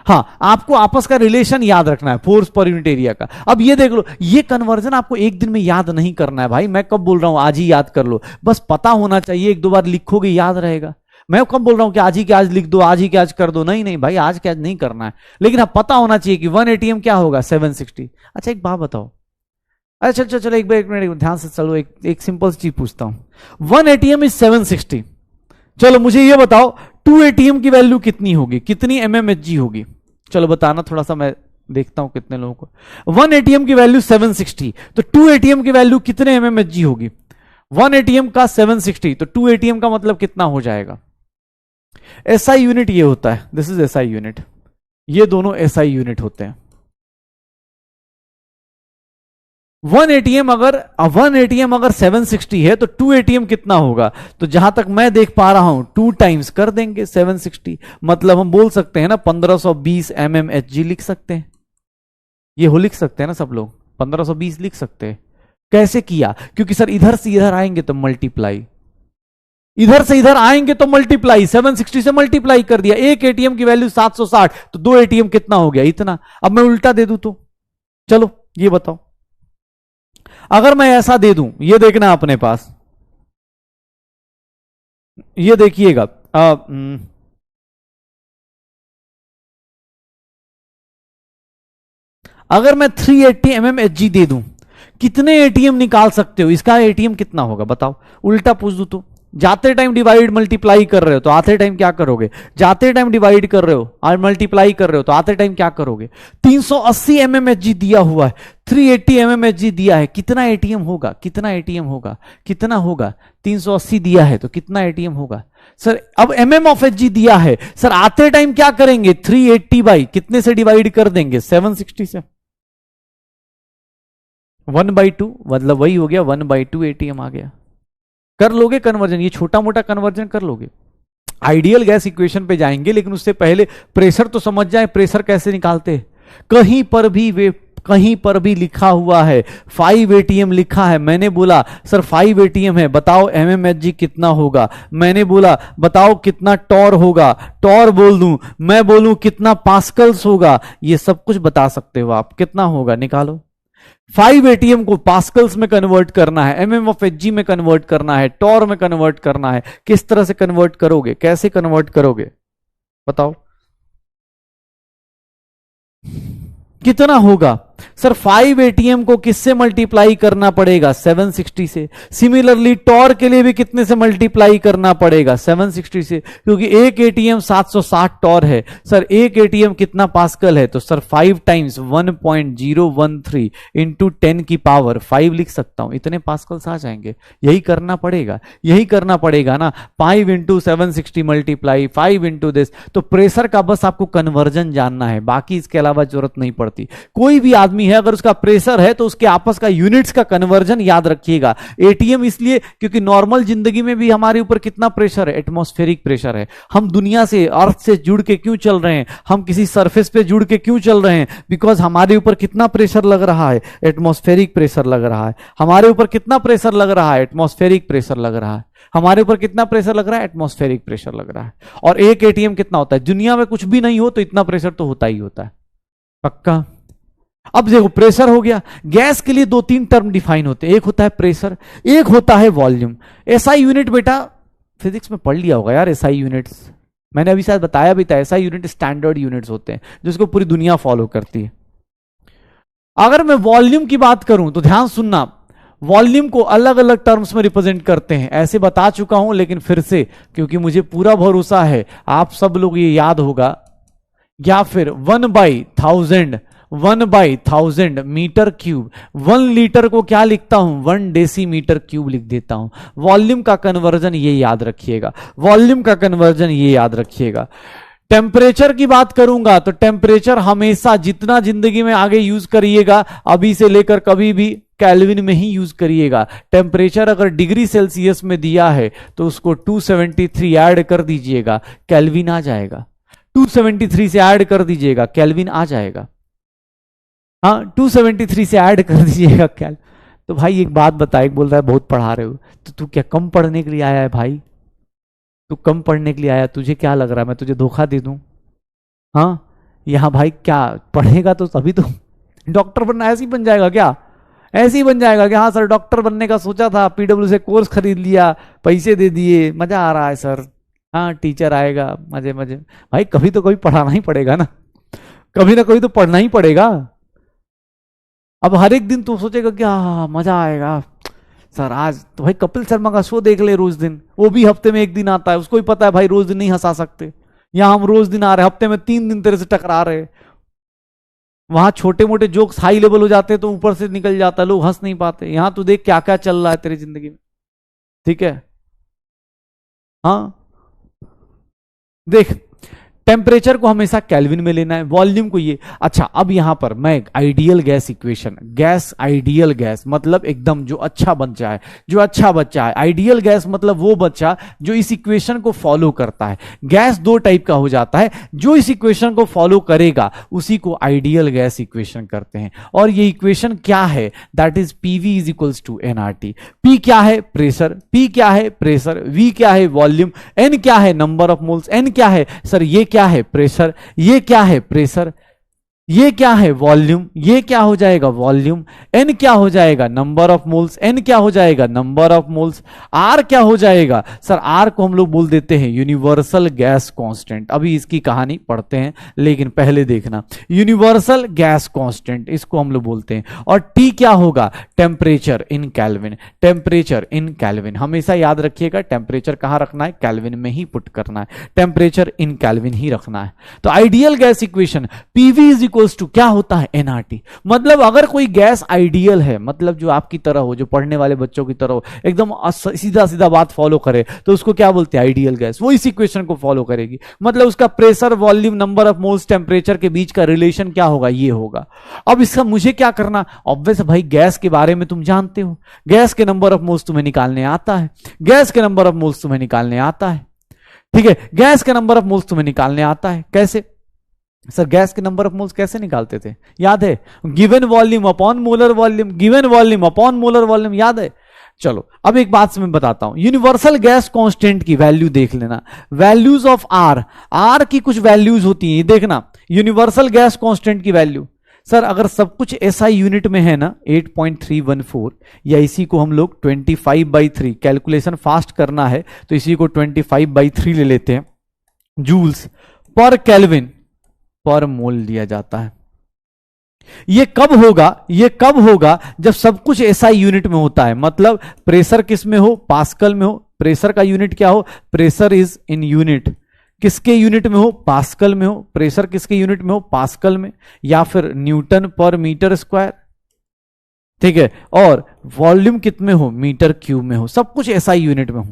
हाँ, आपको आपस का रिलेशन याद रखना है फोर्स पर यूनिट एरिया का। अब ये देख लो, ये कन्वर्जन आपको एक दिन में याद नहीं करना है भाई। मैं कब बोल रहा हूं आज ही याद कर लो, बस पता होना चाहिए। 1-2 बार लिखोगे याद रहेगा। मैं कब बोल रहा हूं कि आज ही के आज लिख दो, आज ही के आज कर दो, नहीं नहीं भाई, आज के आज नहीं करना है। लेकिन अब पता होना चाहिए कि 1 एटीएम क्या होगा, 760। अच्छा एक बात बताओ, अच्छा चल चलो एक मिनट ध्यान से चलो, एक सिंपल चीज पूछता हूं। 1 एटीएम इज 760। चलो मुझे ये बताओ 2 एटीएम की वैल्यू कितनी होगी, कितनी एमएमएचजी होगी? चलो बताना थोड़ा सा, मैं देखता हूं कितने लोगों को। 1 एटीएम की वैल्यू 760, तो 2 एटीएम की वैल्यू कितने एमएमएचजी होगी? 1 एटीएम का 760, तो 2 एटीएम का मतलब कितना हो जाएगा? एसआई यूनिट ये होता है, दिस इज एसआई यूनिट, ये दोनों एसआई यूनिट होते हैं। 1 एटीएम अगर 760 है तो 2 एटीएम कितना होगा? तो जहां तक मैं देख पा रहा हूं 2 टाइम्स कर देंगे 760, मतलब हम बोल सकते हैं ना 1520 एमएमएचजी लिख सकते हैं। ये हो लिख सकते हैं ना सब लोग, 1520 लिख सकते हैं। कैसे किया? क्योंकि सर इधर से इधर आएंगे तो मल्टीप्लाई, इधर से इधर आएंगे तो मल्टीप्लाई, 760 से मल्टीप्लाई कर दिया। एक एटीएम की वैल्यू 760, तो 2 एटीएम कितना हो गया? इतना। अब मैं उल्टा दे दूं तो? चलो ये बताओ, अगर मैं ऐसा दे दूं, ये देखना अपने पास, ये देखिएगा, अगर मैं 380 एमएमएचजी दे दूं, कितने एटीएम निकाल सकते हो? इसका एटीएम कितना होगा बताओ? उल्टा पूछ दूं तो? जाते टाइम डिवाइड मल्टीप्लाई कर रहे हो तो आते टाइम क्या करोगे? जाते टाइम डिवाइड कर रहे हो और मल्टीप्लाई कर रहे हो तो आते टाइम क्या करोगे? 380 एमएमएचजी दिया हुआ है, 380 एमएमएचजी दिया है, कितना एटीएम होगा? कितना एटीएम होगा? कितना होगा? 380 दिया है तो कितना एटीएम होगा सर? अब एमएम ऑफ एचजी दिया है सर, आते टाइम क्या करेंगे? 380 बाई कितने से डिवाइड कर देंगे? 760 से। 1/2 मतलब वही हो गया, 1/2 एटीएम आ गया। कर लोगे कन्वर्जन? ये छोटा मोटा कन्वर्जन कर लोगे। आइडियल गैस इक्वेशन पे जाएंगे, लेकिन उससे पहले प्रेशर तो समझ जाए, प्रेशर कैसे निकालते हैं। कहीं पर भी लिखा हुआ है 5 एटीएम लिखा है, मैंने बोला सर 5 एटीएम है, बताओ एमएमएचजी कितना होगा? मैंने बोला बताओ कितना टॉर होगा, टॉर बोल दूं, मैं बोलूं कितना पास्कल्स होगा, ये सब कुछ बता सकते हो आप, कितना होगा निकालो। 5 एटीएम को पास्कल्स में कन्वर्ट करना है, एमएम ऑफ एचजी में कन्वर्ट करना है, टॉर में कन्वर्ट करना है। किस तरह से कन्वर्ट करोगे? कैसे कन्वर्ट करोगे बताओ? कितना होगा सर? 5 एटीएम को किससे मल्टीप्लाई करना पड़ेगा? 760 से। सिमिलरली टॉर के लिए भी कितने से मल्टीप्लाई करना पड़ेगा? 760 से, क्योंकि एक एटीएम 760 टॉर है। सर एक एटीएम कितना पास्कल है? तो सर 5 टाइम्स 1.013 इंटू 10 की पावर 5 लिख सकता हूं, इतने पास्कल्स आ जाएंगे। यही करना पड़ेगा, यही करना पड़ेगा ना। 5 इंटू 760 मल्टीप्लाई 5 इंटू दिस। तो प्रेशर का बस आपको कन्वर्जन जानना है, बाकी इसके अलावा जरूरत नहीं पड़ती। कोई भी आदमी है अगर उसका प्रेशर है तो उसके आपस का यूनिट्स का कन्वर्जन याद रखिएगा। एटीएम इसलिए क्योंकि नॉर्मल जिंदगी में भी हमारे ऊपर कितना प्रेशर है? एटमॉस्फेरिक प्रेशर है। हम दुनिया से, अर्थ से जुड़ के क्यों चल रहे हैं? हम किसी सरफेस पे जुड़ के क्यों चल रहे हैं? बिकॉज हमारे ऊपर कितना प्रेशर लग रहा है? एटमॉस्फेरिक प्रेशर लग रहा है। हमारे ऊपर कितना प्रेशर लग रहा है? एटमॉस्फेरिक प्रेशर लग रहा है। हमारे ऊपर कितना प्रेशर लग रहा है? एटमॉस्फेरिक प्रेशर लग रहा है। और एक एटीएम कितना होता है? दुनिया में कुछ भी नहीं हो तो इतना प्रेशर तो होता ही होता है, पक्का। अब देखो प्रेशर हो गया। गैस के लिए 2-3 टर्म डिफाइन होते हैं, एक होता है प्रेशर, एक होता है वॉल्यूम। एसआई यूनिट बेटा फिजिक्स में पढ़ लिया होगा यार, एसआई यूनिट्स मैंने अभी शायद बताया भी था। एसआई यूनिट स्टैंडर्ड यूनिट्स होते हैं जिसको पूरी दुनिया फॉलो करती है। अगर मैं वॉल्यूम की बात करूं तो ध्यान सुनना, वॉल्यूम को अलग अलग टर्म्स में रिप्रेजेंट करते हैं, ऐसे बता चुका हूं, लेकिन फिर से क्योंकि मुझे पूरा भरोसा है आप सब लोग ये याद होगा। या फिर 1/1000 मीटर क्यूब। 1 लीटर को क्या लिखता हूं? 1 डेसीमीटर क्यूब लिख देता हूं। वॉल्यूम का कन्वर्जन ये याद रखिएगा, वॉल्यूम का कन्वर्जन ये याद रखिएगा। टेम्परेचर की बात करूंगा तो टेम्परेचर हमेशा जितना जिंदगी में आगे यूज करिएगा, अभी से लेकर कभी भी केल्विन में ही यूज करिएगा। टेम्परेचर अगर डिग्री सेल्सियस में दिया है तो उसको 273 ऐड कर दीजिएगा, केल्विन आ जाएगा। 273 से ऐड कर दीजिएगा, केल्विन आ जाएगा। हाँ 273 से ऐड कर दीजिएगा क्या। तो भाई एक बात बता, एक बोल रहा है बहुत पढ़ा रहे हो, तो तू क्या कम पढ़ने के लिए आया है भाई? तू कम पढ़ने के लिए आया, तुझे क्या लग रहा है मैं तुझे धोखा दे दूं? हाँ यहाँ भाई क्या पढ़ेगा तो तभी तो डॉक्टर बनना, ऐसे ही बन जाएगा क्या? ऐसे ही बन जाएगा कि हाँ सर डॉक्टर बनने का सोचा था, पीडब्ल्यू से कोर्स खरीद लिया, पैसे दे दिए, मजा आ रहा है सर, हाँ टीचर आएगा, मजे मजे। भाई कभी तो कभी पढ़ाना ही पड़ेगा ना, कभी ना कभी तो पढ़ना ही पड़ेगा। अब हर एक दिन तू सोचेगा कि हाँ मजा आएगा सर, आज तो भाई कपिल शर्मा का शो देख ले रोज दिन, वो भी हफ्ते में एक दिन आता है, उसको भी पता है भाई रोज दिन नहीं हंसा सकते, यहां हम रोज दिन आ रहे, हफ्ते में 3 दिन तेरे से टकरा रहे, वहां छोटे मोटे जोक्स हाई लेवल हो जाते हैं तो ऊपर से निकल जाता है, लोग हंस नहीं पाते। यहां तू देख क्या क्या चल रहा है तेरी जिंदगी में, ठीक है। हाँ देख, टेम्परेचर को हमेशा केल्विन में लेना है, वॉल्यूम को ये। अच्छा, अब यहां पर मैं एक ideal gas equation, gas ideal gas मतलब एकदम जो अच्छा बच्चा है, जो अच्छा बच्चा है। आइडियल गैस मतलब वो बच्चा जो इस इक्वेशन को फॉलो करता है। गैस दो टाइप का हो जाता है, जो इस इक्वेशन को फॉलो करेगा उसी को आइडियल गैस इक्वेशन करते हैं। और ये इक्वेशन क्या है? That is PV is equals to nRT. P क्या है? प्रेशर। पी क्या है? प्रेशर। वी क्या है? वॉल्यूम। एन क्या है? Number of moles. एन क्या है? सर ये क्या है? प्रेशर। ये क्या है? प्रेशर। ये क्या है? वॉल्यूम। ये क्या हो जाएगा? वॉल्यूम। एन क्या हो जाएगा? Number of moles. एन क्या हो जाएगा? Number of moles. आर क्या हो जाएगा? सर आर को हम लोग बोल देते हैं यूनिवर्सल गैस कांस्टेंट। अभी इसकी कहानी पढ़ते हैं, लेकिन पहले देखना, यूनिवर्सल गैस कांस्टेंट इसको हम लोग बोलते हैं। और टी क्या होगा? Temperature in kelvin. Temperature in kelvin, हमेशा याद रखिएगा, टेम्परेचर कहां रखना है? केल्विन में ही पुट करना है, टेम्परेचर इन केल्विन ही रखना है। तो ideal gas equation PV is to क्या होता है? एनआरटी। मतलब अगर कोई गैस आइडियल है, मतलब जो आपकी तरह हो, जो पढ़ने वाले बच्चों की तरह हो, एकदम सीधा सीधा बात फॉलो करे, तो उसको क्या बोलते हैं? Ideal gas. वो इस इक्वेशन को फॉलो करेगी। मतलब उसका pressure, volume, number of moles, temperature के बीच का रिलेशन क्या होगा? ये होगा। अब इसका मुझे क्या करना? ऑब्वियस भाई, गैस के बारे में तुम जानते हो, गैस के नंबर ऑफ मोल्स तुम्हें निकालने आता है, गैस के नंबर ऑफ मोल्स तुम्हें निकालने आता है, ठीक है। गैस के नंबर ऑफ मोल्स तुम्हें निकालने आता है। कैसे? सर गैस के नंबर ऑफ मोल्स कैसे निकालते थे? याद है? Given volume upon molar volume, given volume upon molar volume, याद है? चलो अब एक बात से मैं बताता हूं, यूनिवर्सल गैस कांस्टेंट की वैल्यू देख लेना, वैल्यूज ऑफ आर। आर की कुछ वैल्यूज होती हैं, देखना यूनिवर्सल गैस कांस्टेंट की वैल्यू। सर अगर सब कुछ एसआई यूनिट में है ना, 8.314, या इसी को हम लोग 25/3, कैलकुलेशन फास्ट करना है तो इसी को 25/3 ले लेते हैं, जूल्स पर केल्विन पर मोल लिया जाता है। ये कब होगा? ये कब होगा? जब सब कुछ एसआई यूनिट में होता है। मतलब प्रेशर किस में हो? पास्कल में हो। प्रेशर का यूनिट क्या हो? Pressure is in unit. किसके यूनिट में हो? पास्कल में हो। प्रेशर किसके यूनिट में हो? पास्कल में, या फिर न्यूटन पर मीटर स्क्वायर, ठीक है। और वॉल्यूम कितने हो? मीटर क्यूब में हो। सब कुछ एसआई यूनिट में हो,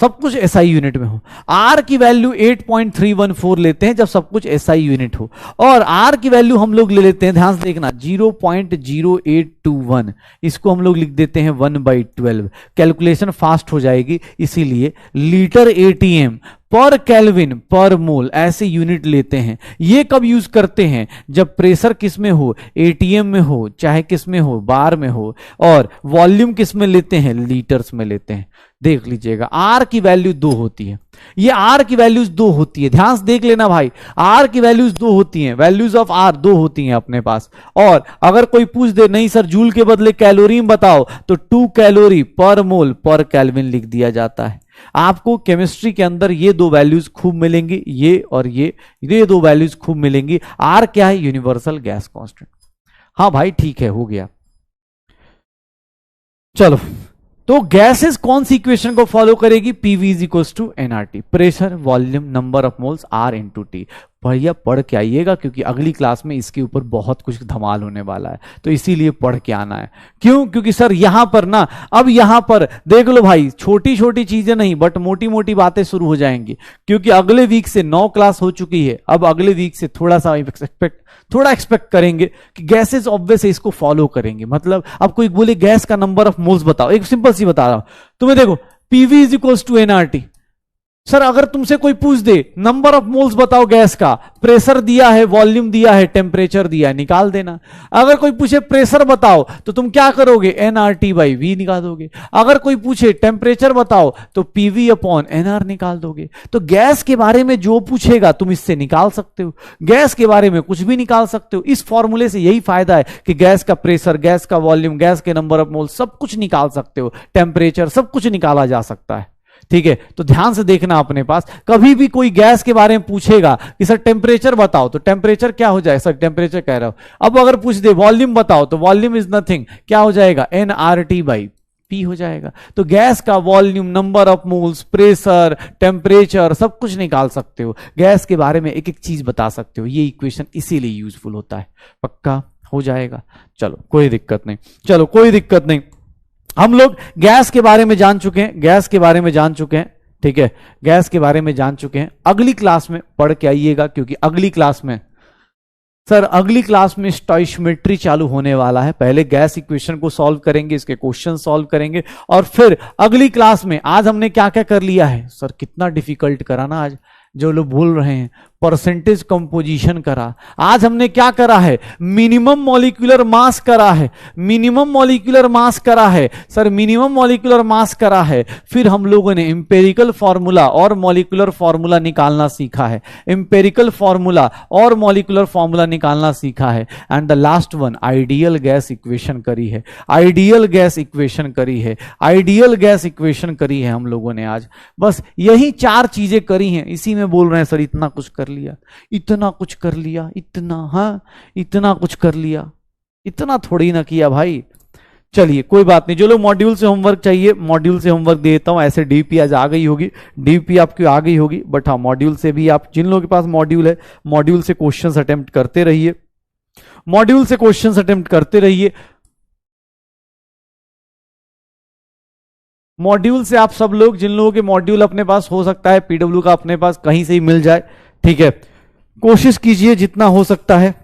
सब कुछ एसआई यूनिट में हो। आर की वैल्यू 8.314 लेते हैं जब सब कुछ एसआई यूनिट हो, और आर की वैल्यू हम लोग ले लेते हैं, ध्यान से देखना, 0.0821, इसको हम लोग लिख देते हैं 1/12। कैलकुलेशन फास्ट हो जाएगी, इसीलिए लीटर एटीएम पर केल्विन पर मोल ऐसे यूनिट लेते हैं। ये कब यूज करते हैं? जब प्रेशर किस में हो? एटीएम में हो, चाहे किस में हो? बार में हो। और वॉल्यूम किस में लेते हैं? लीटर्स में लेते हैं। देख लीजिएगा, आर की वैल्यू 2 होती है, ये आर की वैल्यूज 2 होती है, ध्यान से देख लेना भाई, आर की वैल्यूज 2 होती हैं, वैल्यूज ऑफ आर 2 होती हैं अपने पास। और अगर कोई पूछ दे नहीं सर जूल के बदले कैलोरी में बताओ, तो 2 कैलोरी पर मोल पर केल्विन लिख दिया जाता है। आपको केमिस्ट्री के अंदर ये 2 वैल्यूज खूब मिलेंगी, ये और ये 2 वैल्यूज खूब मिलेंगी। आर क्या है? Universal gas constant. हाँ भाई ठीक है, हो गया। चलो, तो गैसेस कौन सी इक्वेशन को फॉलो करेगी? PV is equals to nRT, pressure, volume, number of moles, R into T. बढ़िया पढ़ के आइएगा, क्योंकि अगली क्लास में इसके ऊपर बहुत कुछ धमाल होने वाला है, तो इसीलिए पढ़ के आना है। क्यों? क्योंकि सर यहां पर ना, अब यहां पर देख लो भाई, छोटी छोटी चीजें नहीं बट मोटी मोटी बातें शुरू हो जाएंगी, क्योंकि अगले वीक से 9 क्लास हो चुकी है। अब अगले वीक से थोड़ा सा एक्सपेक्ट करेंगे कि गैसेस ऑब्वियस है इसको फॉलो करेंगे। मतलब अब कोई बोले गैस का नंबर ऑफ मोल्स बताओ, एक सिंपल सी बता रहा हूं तुम्हें, देखो PV is equals to nRT. Sir अगर तुमसे कोई पूछ दे नंबर ऑफ मोल्स बताओ गैस का, प्रेशर दिया है, वॉल्यूम दिया है, टेम्परेचर दिया है, निकाल देना। अगर कोई पूछे प्रेशर बताओ तो तुम क्या करोगे? nRT/V निकाल दोगे। अगर कोई पूछे टेम्परेचर बताओ तो PV/NR निकाल दोगे। तो गैस के बारे में जो पूछेगा तुम इससे निकाल सकते हो, गैस के बारे में कुछ भी निकाल सकते हो। इस फॉर्मूले से यही फायदा है कि गैस का प्रेशर, गैस का वॉल्यूम, गैस के नंबर ऑफ मोल्स सब कुछ निकाल सकते हो, टेम्परेचर सब कुछ निकाला जा सकता है। ठीक है, तो ध्यान से देखना अपने पास, कभी भी कोई गैस के बारे में पूछेगा कि सर टेम्परेचर बताओ, तो टेम्परेचर क्या हो जाएगा, सर टेम्परेचर कह रहा हूं। अब अगर पूछ दे वॉल्यूम बताओ, तो वॉल्यूम इज नथिंग, क्या हो जाएगा, nRT बाई P हो जाएगा। तो गैस का volume, number of moles, pressure, temperature, सब कुछ निकाल सकते हो, गैस के बारे में एक एक चीज बता सकते हो। ये इक्वेशन इसीलिए यूजफुल होता है। पक्का हो जाएगा, चलो कोई दिक्कत नहीं, चलो कोई दिक्कत नहीं। हम लोग गैस के बारे में जान चुके हैं, गैस के बारे में जान चुके हैं, ठीक है, गैस के बारे में जान चुके हैं। अगली क्लास में पढ़ के आइएगा, क्योंकि अगली क्लास में सर, अगली क्लास में स्टोइशियोमेट्री चालू होने वाला है। पहले गैस इक्वेशन को सॉल्व करेंगे, इसके क्वेश्चन सॉल्व करेंगे, और फिर अगली क्लास में, आज हमने क्या क्या कर लिया है, सर कितना डिफिकल्ट करा ना आज, जो लोग भूल रहे हैं, परसेंटेज कंपोजिशन करा। आज हमने क्या करा है, मिनिमम मॉलिक्यूलर मास करा है, मिनिमम मॉलिक्यूलर मास करा है, सर मिनिमम मॉलिक्यूलर मास करा है। फिर हम लोगों ने इंपेरिकल फॉर्मूला और मॉलिक्यूलर फॉर्मूला निकालना सीखा है, इंपेरिकल फॉर्मूला और मॉलिक्यूलर फॉर्मूला निकालना सीखा है। And the last one, ideal gas equation करी है, आइडियल गैस इक्वेशन करी है, आइडियल गैस इक्वेशन करी है हम लोगों ने आज। बस यही 4 चीजें करी हैं, इसी में बोल रहे हैं सर इतना कुछ कर लिया, इतना कुछ कर लिया, इतना, हाँ इतना कुछ कर लिया, इतना थोड़ी ना किया भाई। चलिए कोई बात नहीं, जो लोग मॉड्यूल से होमवर्क चाहिए, मॉड्यूल से होमवर्क देता हूं। ऐसे डीपी आज आ गई होगी, डीपी आपकी आ गई होगी, बट हाँ मॉड्यूल से भी आप, जिन लोगों के पास मॉड्यूल है, मॉड्यूल से क्वेश्चंस अटेम्प्ट करते रहिए, मॉड्यूल से क्वेश्चंस अटेम्प्ट करते रहिए। मॉड्यूल से आप सब लोग, जिन लोगों के मॉड्यूल अपने पास हो सकता है, पीडब्ल्यू का अपने पास कहीं से ही मिल जाए, ठीक है, कोशिश कीजिए जितना हो सकता है।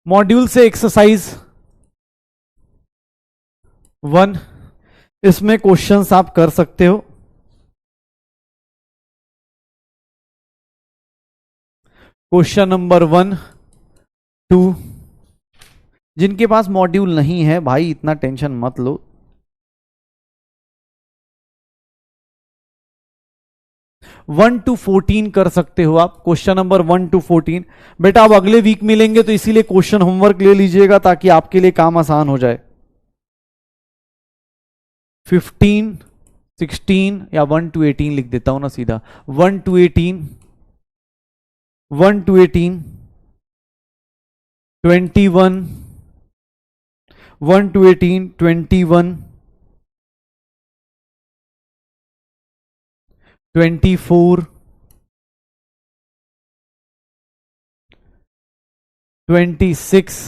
मॉड्यूल से एक्सरसाइज 1, इसमें क्वेश्चंस आप कर सकते हो। क्वेश्चन नंबर 1, 2, जिनके पास मॉड्यूल नहीं है भाई इतना टेंशन मत लो, 1 to 14 कर सकते हो आप। क्वेश्चन नंबर 1 to 14 बेटा अब अगले वीक मिलेंगे, तो इसीलिए क्वेश्चन होमवर्क ले लीजिएगा ताकि आपके लिए काम आसान हो जाए। 15, 16 या 1 to 18 लिख देता हूं ना सीधा, 1 to 18, 1 to 18, 21, 1 to 18, 21, 24, 26,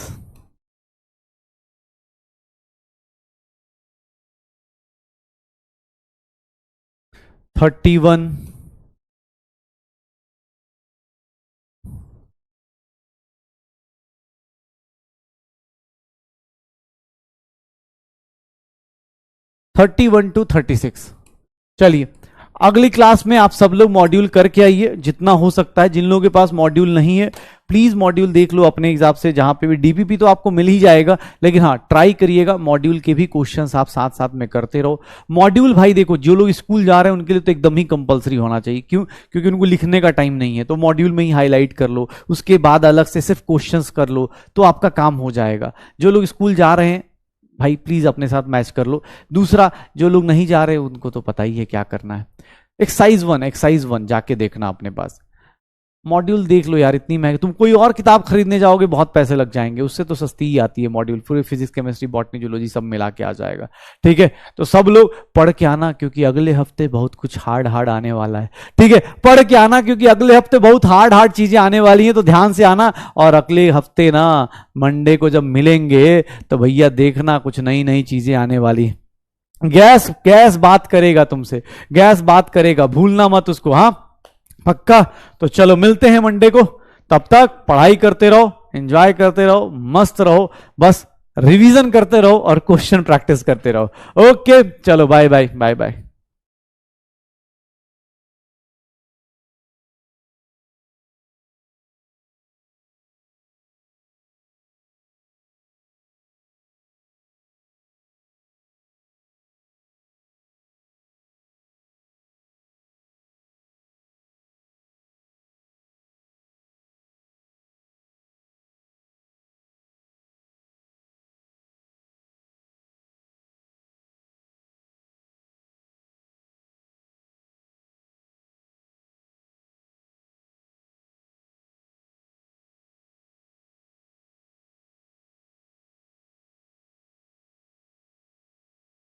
31, 31 to 36। चलिए अगली क्लास में आप सब लोग मॉड्यूल करके आइए जितना हो सकता है। जिन लोगों के पास मॉड्यूल नहीं है प्लीज मॉड्यूल देख लो अपने हिसाब से, जहां पे भी डीपीपी तो आपको मिल ही जाएगा, लेकिन हाँ ट्राई करिएगा मॉड्यूल के भी क्वेश्चंस आप साथ साथ में करते रहो। मॉड्यूल भाई देखो, जो लोग स्कूल जा रहे हैं उनके लिए तो एकदम ही कंपलसरी होना चाहिए। क्यों? क्योंकि उनको लिखने का टाइम नहीं है, तो मॉड्यूल में ही हाईलाइट कर लो, उसके बाद अलग से सिर्फ क्वेश्चंस कर लो तो आपका काम हो जाएगा। जो लोग स्कूल जा रहे हैं भाई प्लीज अपने साथ मैच कर लो। दूसरा, जो लोग नहीं जा रहे उनको तो पता ही है क्या करना है। एक्सरसाइज 1 जाके देखना अपने पास, मॉड्यूल देख लो यार, इतनी महंगी। तुम कोई और किताब खरीदने जाओगे बहुत पैसे लग जाएंगे, उससे तो सस्ती ही आती है मॉड्यूल, पूरे फिजिक्स केमिस्ट्री बॉटनी जूलॉजी सब मिला के आ जाएगा। ठीक है, तो सब लोग पढ़ के आना क्योंकि अगले हफ्ते बहुत कुछ हार्ड आने वाला है। ठीक है, पढ़ के आना क्योंकि अगले हफ्ते बहुत हार्ड चीजें आने वाली हैं, तो ध्यान से आना। और अगले हफ्ते ना मंडे को जब मिलेंगे तो भैया देखना कुछ नई नई चीजें आने वाली है। गैस बात करेगा तुमसे, गैस बात करेगा, भूलना मत उसको, हाँ पक्का। तो चलो मिलते हैं मंडे को, तब तक पढ़ाई करते रहो, एंजॉय करते रहो, मस्त रहो, बस रिवीजन करते रहो और क्वेश्चन प्रैक्टिस करते रहो। ओके चलो, बाय बाय बाय बाय।